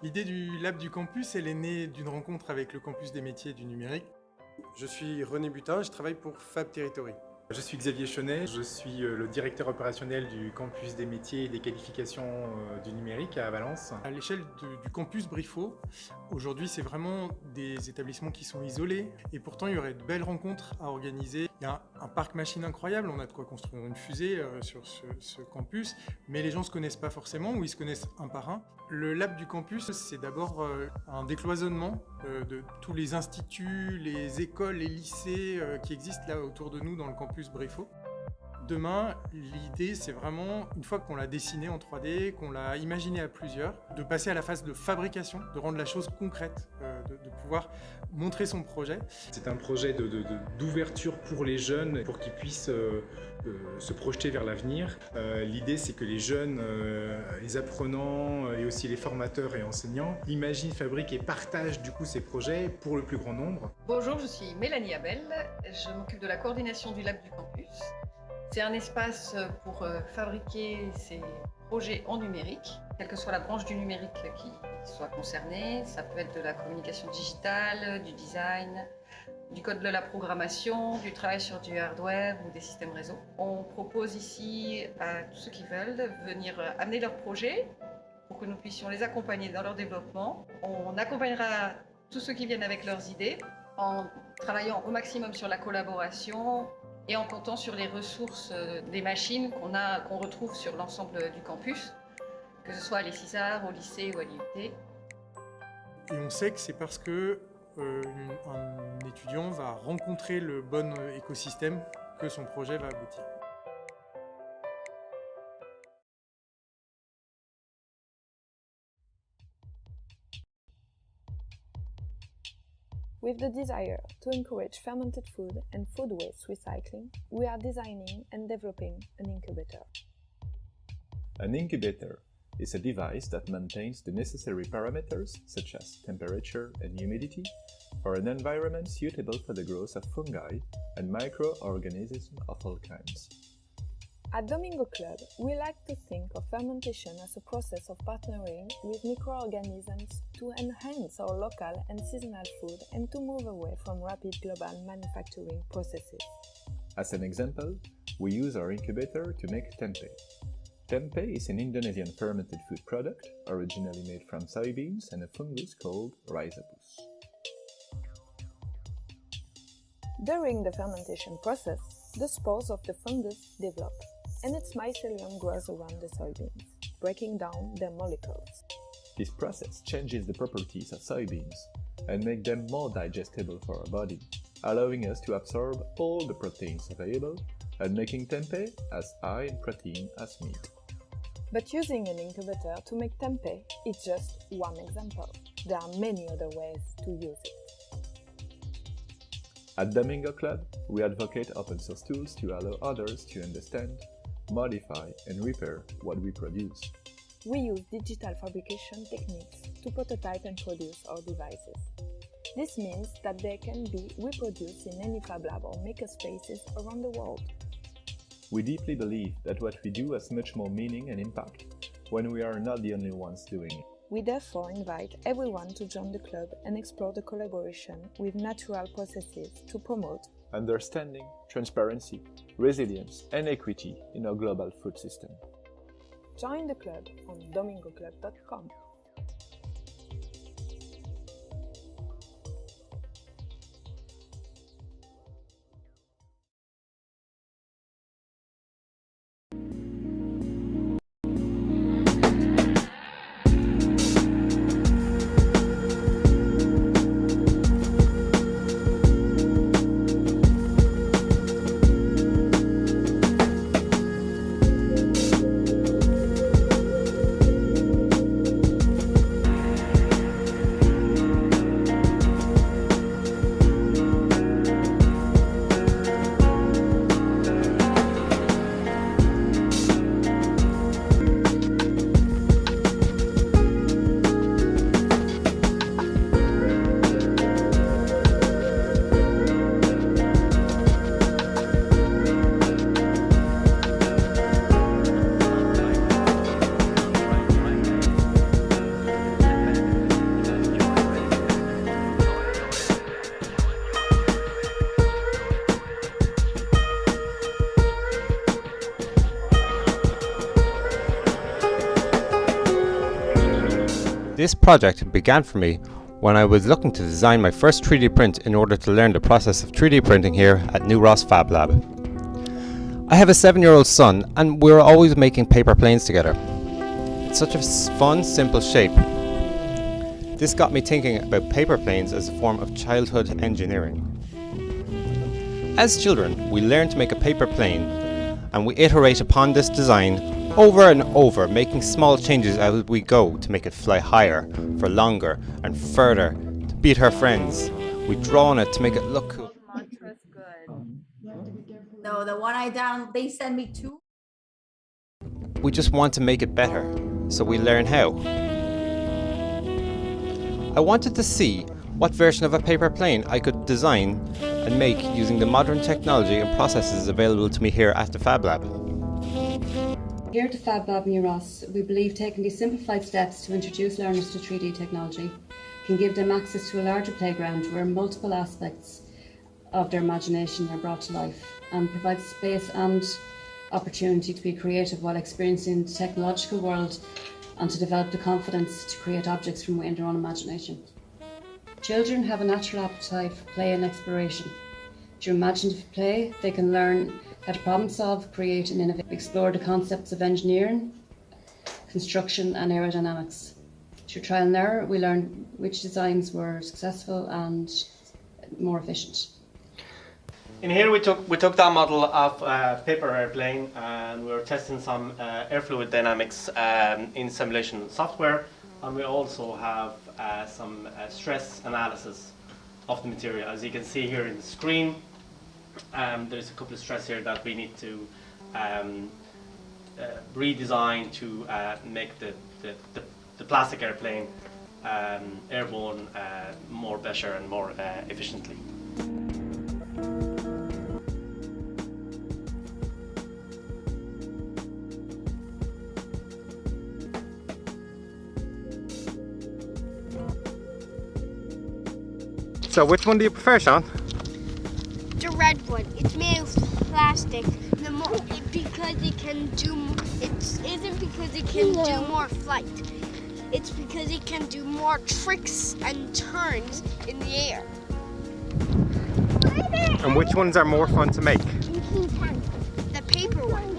L'idée du Lab du Campus, elle est née d'une rencontre avec le Campus des métiers du numérique. Je suis René Butin, je travaille pour FAB16. Je suis Xavier Chenet, je suis le directeur opérationnel du campus des métiers et des qualifications du numérique à Valence. À l'échelle du campus Briffaut, aujourd'hui c'est vraiment des établissements qui sont isolés et pourtant il y aurait de belles rencontres à organiser. Il y a un parc machine incroyable, on a de quoi construire une fusée sur ce campus, mais les gens ne se connaissent pas forcément ou ils se connaissent un par un. Le lab du campus, c'est d'abord un décloisonnement de tous les instituts, les écoles, les lycées qui existent là autour de nous dans le campus Briffaut. Demain, l'idée, c'est vraiment, une fois qu'on l'a dessiné en 3D, qu'on l'a imaginé à plusieurs, de passer à la phase de fabrication, de rendre la chose concrète, de pouvoir montrer son projet. C'est un projet d'ouverture pour les jeunes, pour qu'ils puissent se projeter vers l'avenir. L'idée, c'est que les jeunes, les apprenants et aussi les formateurs et enseignants imaginent, fabriquent et partagent du coup ces projets pour le plus grand nombre. Bonjour, je suis Mélanie Abel, je m'occupe de la coordination du lab du campus. C'est un espace pour fabriquer ces projets en numérique, quelle que soit la branche du numérique qui soit concernée. Ça peut être de la communication digitale, du design, du code de la programmation, du travail sur du hardware ou des systèmes réseau. On propose ici à tous ceux qui veulent de venir amener leurs projets pour que nous puissions les accompagner dans leur développement. On accompagnera tous ceux qui viennent avec leurs idées en travaillant au maximum sur la collaboration, et en comptant sur les ressources des machines qu'on retrouve sur l'ensemble du campus, que ce soit à l'ESISAR, au lycée ou à l'IUT. Et on sait que c'est parce que un étudiant va rencontrer le bon écosystème que son projet va aboutir. With the desire to encourage fermented food and food waste recycling, we are designing and developing an incubator. An incubator is a device that maintains the necessary parameters, such as temperature and humidity, for an environment suitable for the growth of fungi and microorganisms of all kinds. At Domingo Club, we like to think of fermentation as a process of partnering with microorganisms to enhance our local and seasonal food and to move away from rapid global manufacturing processes. As an example, we use our incubator to make tempeh. Tempeh is an Indonesian fermented food product originally made from soybeans and a fungus called Rhizopus. During the fermentation process, the spores of the fungus develop, and its mycelium grows around the soybeans, breaking down their molecules. This process changes the properties of soybeans and makes them more digestible for our body, allowing us to absorb all the proteins available and making tempeh as high in protein as meat. But using an incubator to make tempeh is just one example. There are many other ways to use it. At Domingo Club, we advocate open source tools to allow others to understand, modify, and repair what we produce. We use digital fabrication techniques to prototype and produce our devices. This means that they can be reproduced in any Fab Lab or makerspaces around the world. We deeply believe that what we do has much more meaning and impact when we are not the only ones doing it. We therefore invite everyone to join the club and explore the collaboration with natural processes to promote understanding, transparency, resilience, and equity in our global food system. Join the club on domingoclub.com. This project began for me when I was looking to design my first 3D print in order to learn the process of 3D printing here at New Ross Fab Lab. I have a 7-year-old son and we're always making paper planes together. It's such a fun, simple shape. This got me thinking about paper planes as a form of childhood engineering. As children, we learn to make a paper plane and we iterate upon this design over and over, making small changes as we go to make it fly higher, for longer and further, to beat our friends. We draw on it to make it look cool. No, the one they sent me two. We just want to make it better, so we learn how. I wanted to see what version of a paper plane I could design and make using the modern technology and processes available to me here at the Fab Lab. Here at the Fab Lab New Ross, we believe taking these simplified steps to introduce learners to 3D technology can give them access to a larger playground where multiple aspects of their imagination are brought to life and provide space and opportunity to be creative while experiencing the technological world and to develop the confidence to create objects from within their own imagination. Children have a natural appetite for play and exploration. Through imaginative play, they can learn how to problem solve, create and innovate, explore the concepts of engineering, construction and aerodynamics. Through trial and error, we learn which designs were successful and more efficient. In here we took that model of a paper airplane and we were testing some air fluid dynamics in simulation software, and we also have some stress analysis of the material. As you can see here in the screen, there's a couple of stress here that we need to redesign to make the plastic airplane airborne more better and more efficiently. So which one do you prefer, Sean? The red one. It's made of plastic. Because it can do. It isn't because it can do more flight. It's because it can do more tricks and turns in the air. And which ones are more fun to make? The paper one.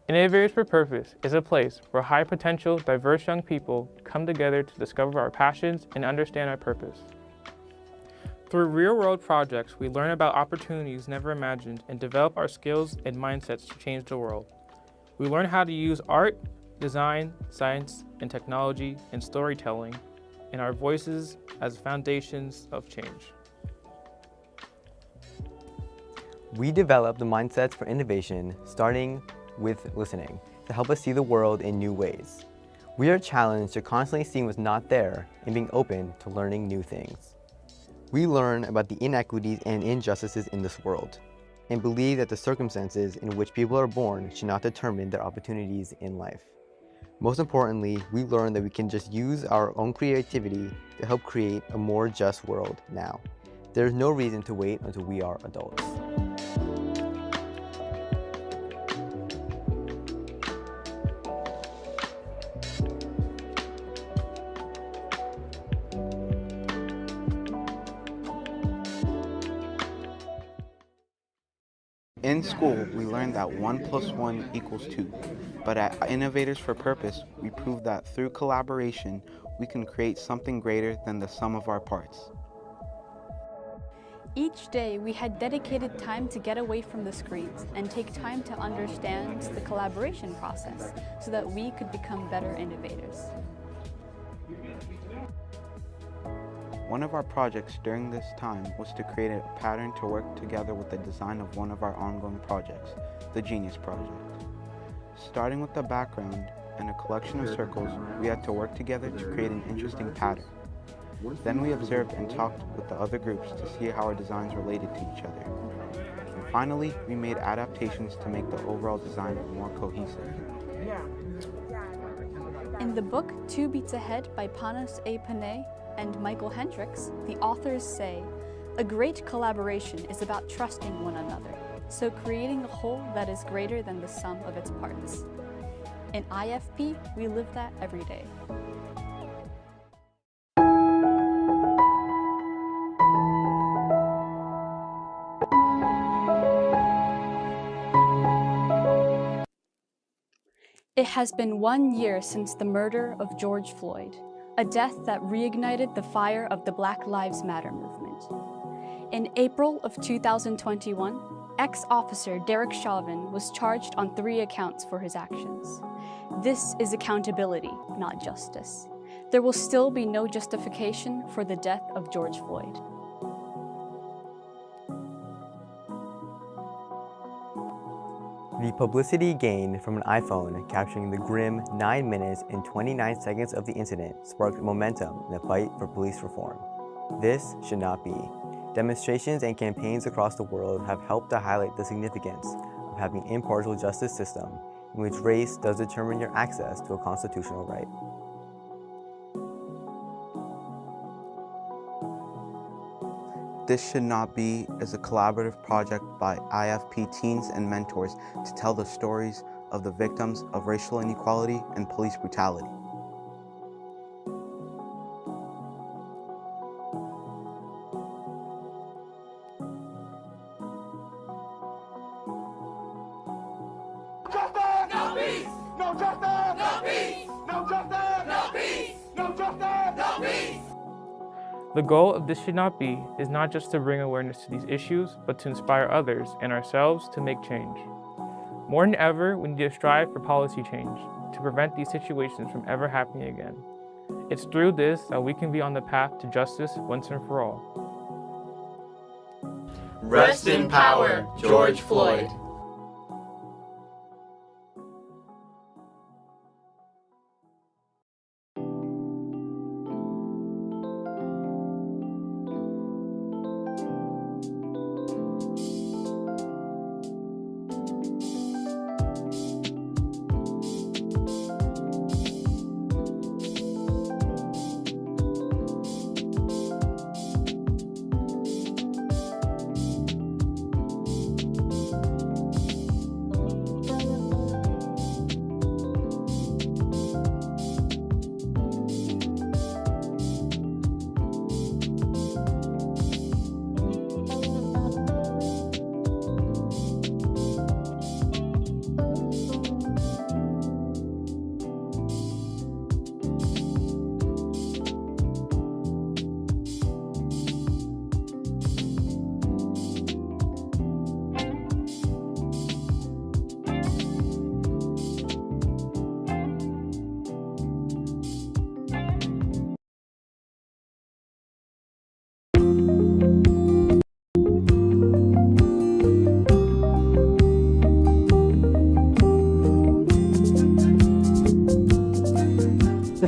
Innovators for Purpose is a place where high-potential, diverse young people come together to discover our passions and understand our purpose. Through real-world projects, we learn about opportunities never imagined and develop our skills and mindsets to change the world. We learn how to use art, design, science, and technology, and storytelling, and our voices as foundations of change. We develop the mindsets for innovation, starting with listening, to help us see the world in new ways. We are challenged to constantly seeing what's not there and being open to learning new things. We learn about the inequities and injustices in this world, and believe that the circumstances in which people are born should not determine their opportunities in life. Most importantly, we learn that we can just use our own creativity to help create a more just world now. There is no reason to wait until we are adults. In school, we learned that 1 + 1 = 2, but at Innovators for Purpose, we proved that through collaboration, we can create something greater than the sum of our parts. Each day, we had dedicated time to get away from the screens and take time to understand the collaboration process so that we could become better innovators. One of our projects during this time was to create a pattern to work together with the design of one of our ongoing projects, the Genius Project. Starting with the background and a collection of circles, we had to work together to create an interesting pattern. Then we observed and talked with the other groups to see how our designs related to each other. And finally, we made adaptations to make the overall design more cohesive. In the book 2 Beats Ahead by Panos A. Panay and Michael Hendricks, the authors say, "A great collaboration is about trusting one another, so creating a whole that is greater than the sum of its parts." In IFP, we live that every day. It has been 1 year since the murder of George Floyd, a death that reignited the fire of the Black Lives Matter movement. In April of 2021, ex-officer Derek Chauvin was charged on 3 accounts for his actions. This is accountability, not justice. There will still be no justification for the death of George Floyd. The publicity gained from an iPhone capturing the grim 9 minutes and 29 seconds of the incident sparked momentum in the fight for police reform. This should not be. Demonstrations and campaigns across the world have helped to highlight the significance of having an impartial justice system in which race does determine your access to a constitutional right. This Should Not Be is a collaborative project by IFP teens and mentors to tell the stories of the victims of racial inequality and police brutality. No peace! No justice! No peace! No justice! No peace! No justice! No peace! The goal of This Should Not Be is not just to bring awareness to these issues, but to inspire others and ourselves to make change. More than ever, we need to strive for policy change to prevent these situations from ever happening again. It's through this that we can be on the path to justice once and for all. Rest in power, George Floyd.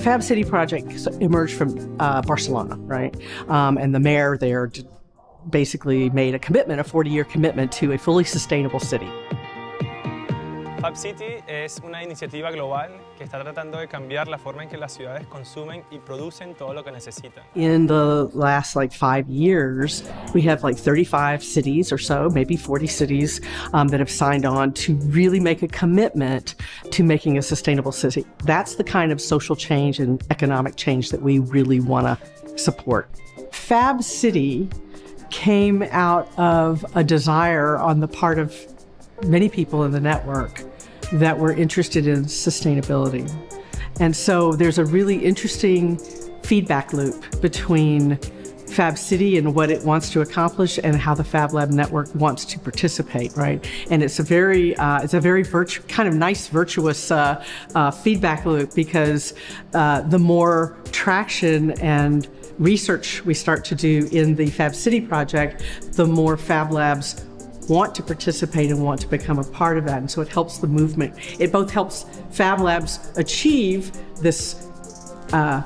Fab City project emerged from Barcelona, right? And the mayor there basically made a commitment, a 40-year commitment to a fully sustainable city. Fab City es una iniciativa global que está tratando de cambiar la forma en que las ciudades consumen y producen todo lo que necesitan. In the last 5 years, we have 35 cities or so, maybe 40 cities that have signed on to really make a commitment to making a sustainable city. That's the kind of social change and economic change that we really want to support. Fab City came out of a desire on the part of many people in the network that were interested in sustainability. And so there's a really interesting feedback loop between Fab City and what it wants to accomplish and how the Fab Lab network wants to participate, right? And it's a very kind of nice, virtuous feedback loop, because the more traction and research we start to do in the Fab City project, the more Fab Labs want to participate and want to become a part of that. And so it helps the movement. It both helps Fab Labs achieve this some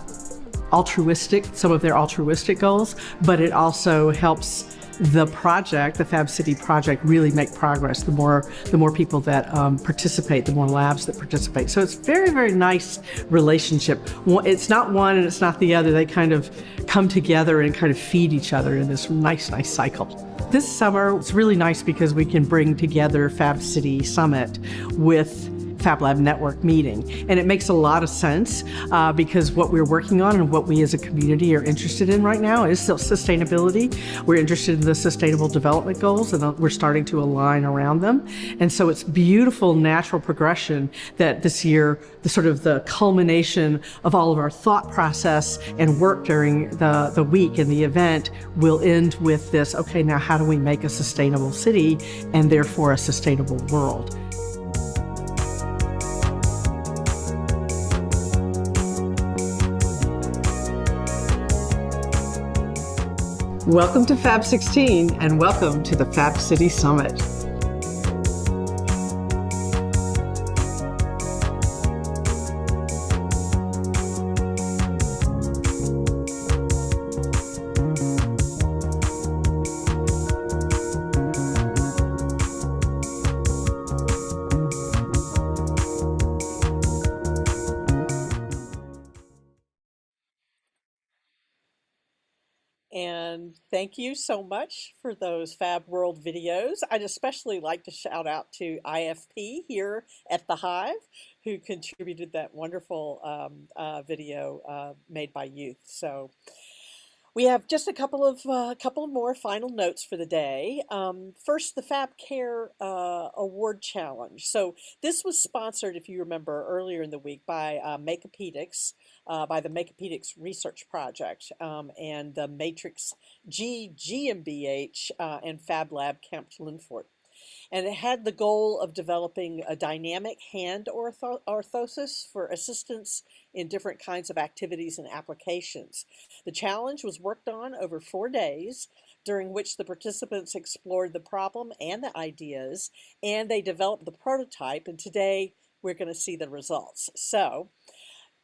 of their altruistic goals, but it also helps the project, the Fab City project, really make progress. The more people that participate, the more labs that participate. So it's very, very nice relationship. It's not one and it's not the other. They kind of come together and kind of feed each other in this nice cycle. This summer, it's really nice because we can bring together Fab City Summit with Fab Lab Network meeting. And it makes a lot of sense because what we're working on and what we as a community are interested in right now is sustainability. We're interested in the Sustainable Development Goals, and we're starting to align around them. And so it's beautiful natural progression that this year, the culmination of all of our thought process and work during the week and the event will end with this, okay, now how do we make a sustainable city and therefore a sustainable world? Welcome to FAB16 and welcome to the Fab City Summit. And thank you so much for those Fab World videos. I'd especially like to shout out to IFP here at the Hive, who contributed that wonderful video made by youth. So we have just a couple of more final notes for the day. First, the Fab Care Award Challenge. So this was sponsored, if you remember, earlier in the week by Makapedics, by the Makapedics Research Project and the Matrix G GmbH and Fab Lab Camp Linford. And it had the goal of developing a dynamic hand orthosis for assistance in different kinds of activities and applications. The challenge was worked on over 4 days, during which the participants explored the problem and the ideas, and they developed the prototype, and today we're going to see the results. So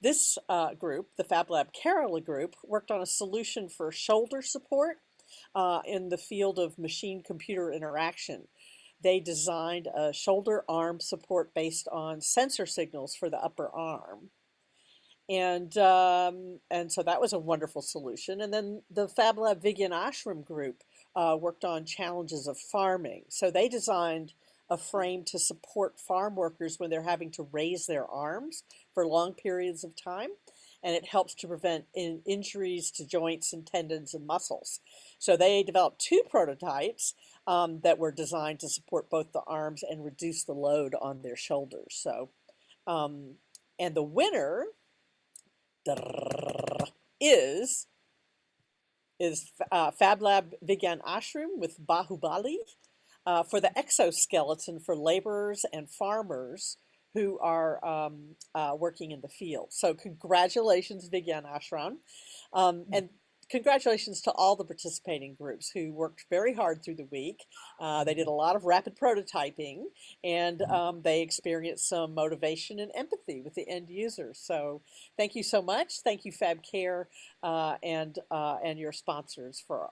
this group, the Fab Lab Kerala group, worked on a solution for shoulder support in the field of machine-computer interaction. They designed a shoulder arm support based on sensor signals for the upper arm. And so that was a wonderful solution. And then the Fab Lab Vigyan Ashram group worked on challenges of farming. So they designed a frame to support farm workers when they're having to raise their arms for long periods of time. And it helps to prevent injuries to joints and tendons and muscles. So they developed 2 prototypes that were designed to support both the arms and reduce the load on their shoulders. So, and the winner is Fab Lab Vigyan Ashram with Bahubali for the exoskeleton for laborers and farmers who are working in the field. So congratulations, Vigyan Ashram. And congratulations to all the participating groups who worked very hard through the week. They did a lot of rapid prototyping, and they experienced some motivation and empathy with the end users. So thank you so much. Thank you, FabCare, and your sponsors for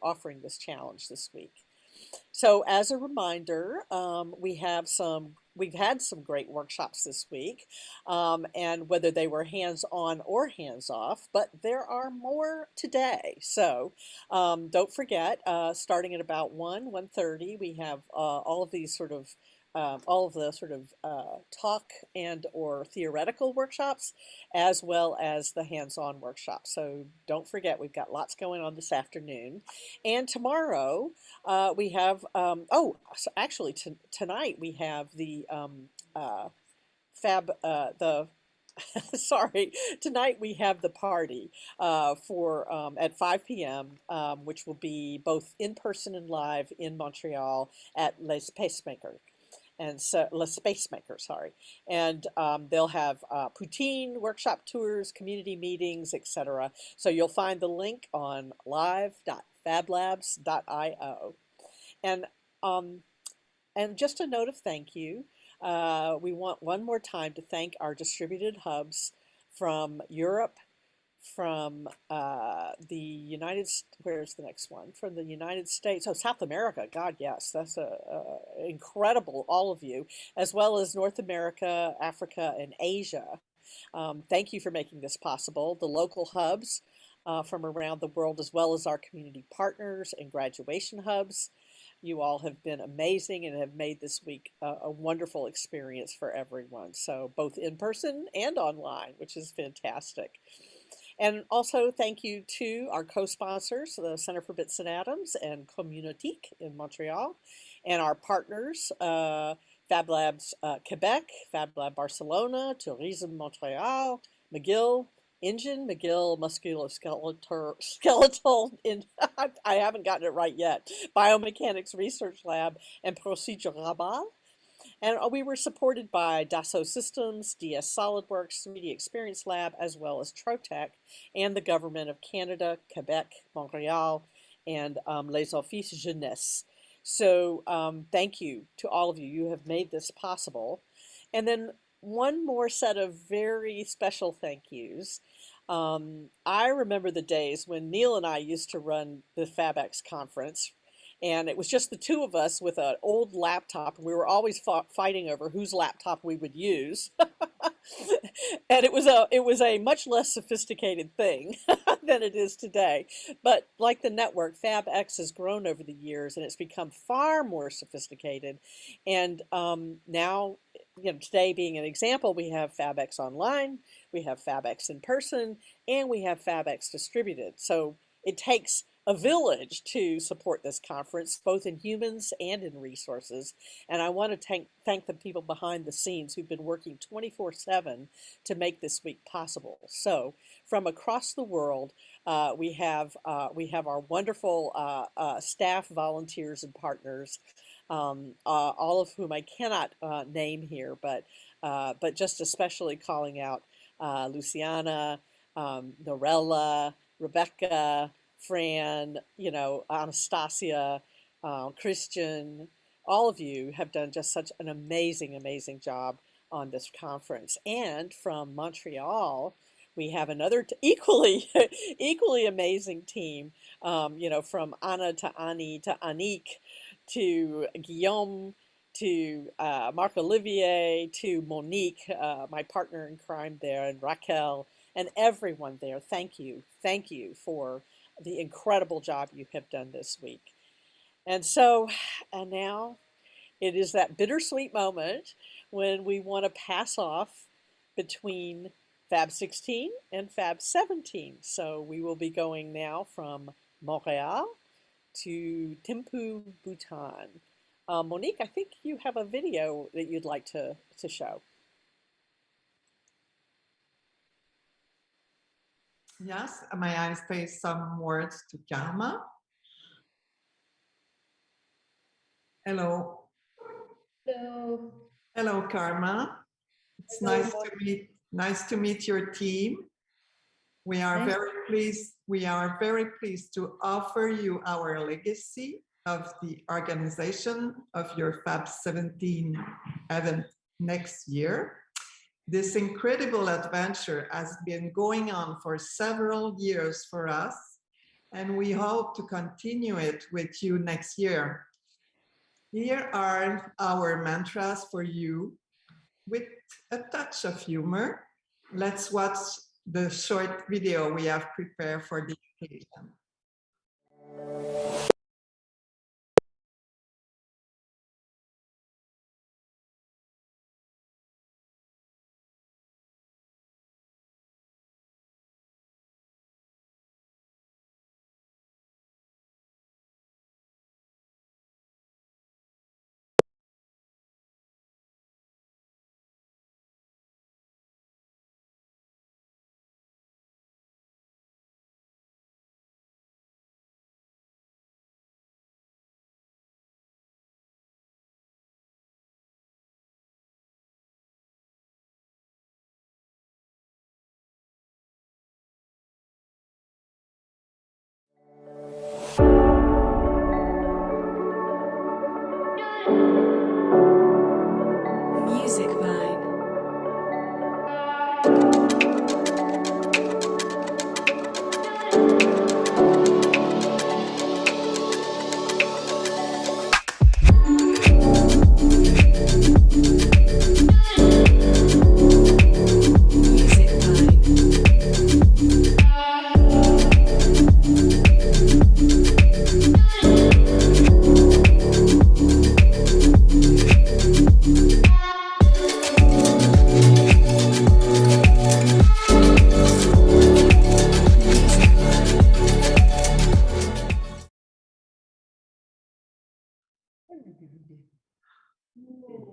offering this challenge this week. So as a reminder, we've had some great workshops this week, and whether they were hands-on or hands-off, but there are more today. So don't forget, starting at about 1:30, we have all of the sort of talk and or theoretical workshops, as well as the hands-on workshops. So don't forget, we've got lots going on this afternoon. And tomorrow we have, tonight we have the tonight we have the party at 5 p.m., which will be both in person and live in Montreal at Les Pacemakers. And so and they'll have poutine, workshop tours, community meetings, etc. So you'll find the link on live.fablabs.io. And just a note of thank you. We want one more time to thank our distributed hubs from Europe, from the United States. Where's the next one? From the United States. Oh, South America. God, yes, that's incredible, all of you, as well as North America, Africa, and Asia. Thank you for making this possible. The local hubs from around the world, as well as our community partners and graduation hubs. You all have been amazing and have made this week a wonderful experience for everyone. So both in person and online, which is fantastic. And also thank you to our co-sponsors, the Center for Bits and Atoms and Communitique in Montreal, and our partners, Fab Labs Quebec, Fab Lab Barcelona, Tourism Montreal, McGill, Engine, McGill Musculoskeletal, I haven't gotten it right yet, Biomechanics Research Lab, and Procedure Rabat. And we were supported by Dassault Systems, DS SolidWorks, 3D Experience Lab, as well as Trotec, and the Government of Canada, Quebec, Montreal, and Les Offices Jeunesse. So thank you to all of you. You have made this possible. And then one more set of very special thank yous. I remember the days when Neil and I used to run the FabX conference, and it was just the two of us with an old laptop. We were always fighting over whose laptop we would use. And it was a much less sophisticated thing than it is today. But like the network, FabX has grown over the years, and it's become far more sophisticated. And now, today being an example, we have FabX Online, we have FabX in person, and we have FabX distributed. So it takes a village to support this conference, both in humans and in resources. And I want to thank the people behind the scenes who've been working 24/7 to make this week possible. So from across the world, we have our wonderful staff, volunteers, and partners, all of whom I cannot name here, but just especially calling out Luciana, Norella, Rebecca, Fran, Anastasia, Christian. All of you have done just such an amazing, amazing job on this conference. And from Montreal, we have another equally amazing team, from Anna to Annie to Anique to Guillaume to Marc-Olivier to Monique, my partner in crime there, and Raquel, and everyone there. Thank you for the incredible job you have done this week. And now it is that bittersweet moment when we want to pass off between FAB16 and FAB17. So we will be going now from Montreal to Thimphu, Bhutan. Monique, I think you have a video that you'd like to show. Yes, may I say some words to Karma? Hello. Hello. Hello, Karma. It's nice to meet your team. We are very pleased we are very pleased to offer you our legacy of the organization of your FAB17 event next year. This incredible adventure has been going on for several years for us, and we hope to continue it with you next year. Here are our mantras for you with a touch of humor. Let's watch the short video we have prepared for the occasion. Music Vibe.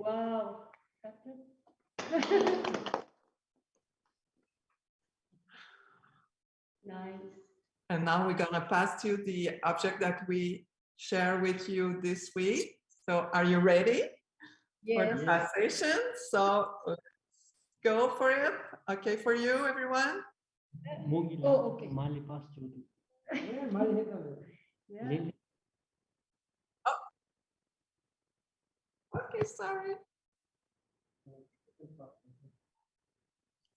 Wow. Nice. And now we're gonna pass you the object that we share with you this week. So are you ready for the passation? So let's go for it. Okay for you, everyone? Oh, okay. Okay, sorry.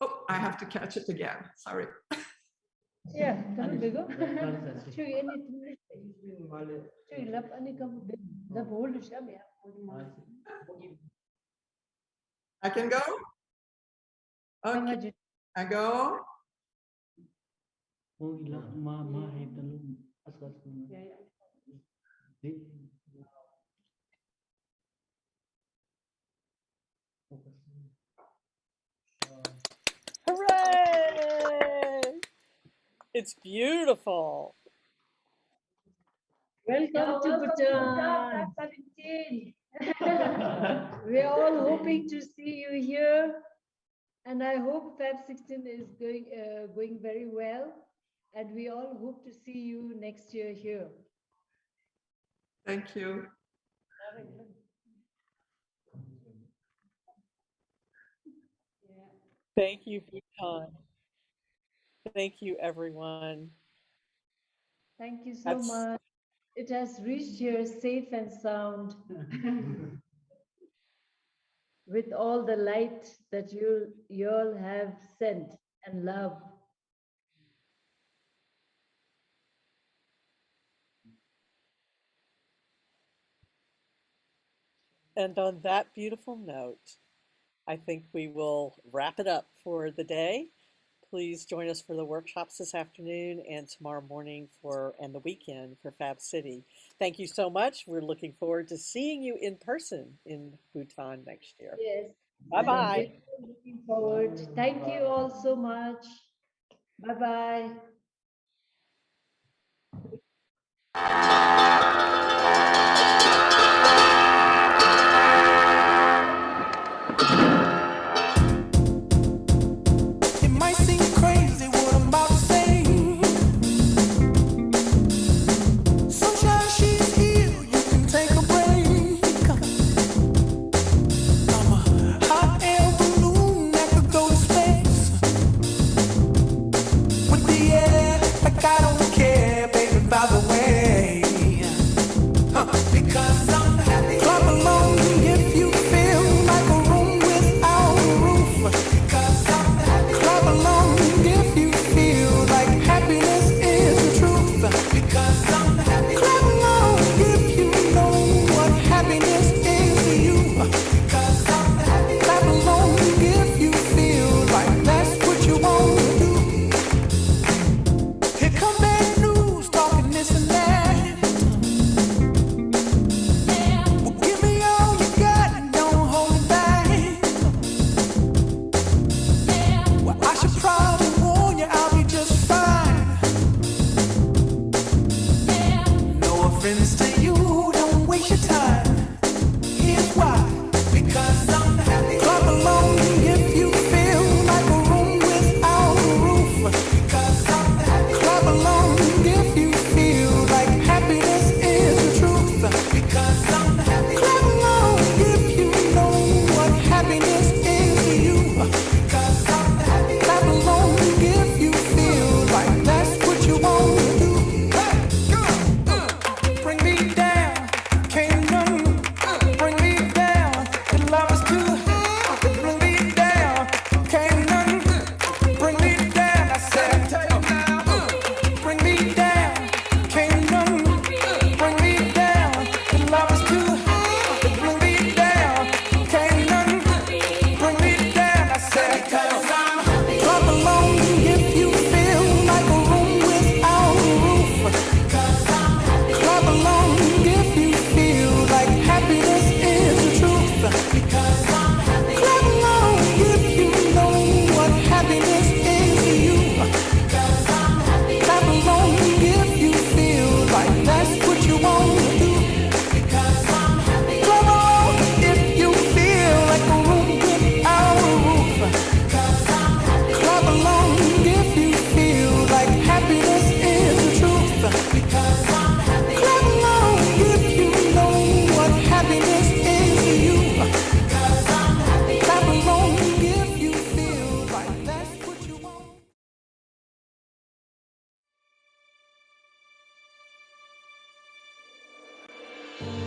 Oh, I have to catch it again. Sorry. Yeah, kan bego. Cuy ini tulis. Cuy lap ani kamu lap hold siya ya. I can go? Okay. I go. Hooray! It's beautiful. Welcome to Bhutan. We're all hoping to see you here, and I hope FAB16 is going very well, and we all hope to see you next year here. Thank you. Thank you, Bhutan. Thank you, everyone. Thank you so much. It has reached here safe and sound with all the light that you all have sent and love. And on that beautiful note, I think we will wrap it up for the day. Please join us for the workshops this afternoon and tomorrow morning and the weekend for Fab City. Thank you so much. We're looking forward to seeing you in person in Bhutan next year. Yes. Bye-bye. Looking forward. Thank you all so much. Bye-bye. It might seem crazy what I'm about to say. Sunshine, she's here. You can take a break. I'm a hot air balloon that could go to space with the air like I don't Bye.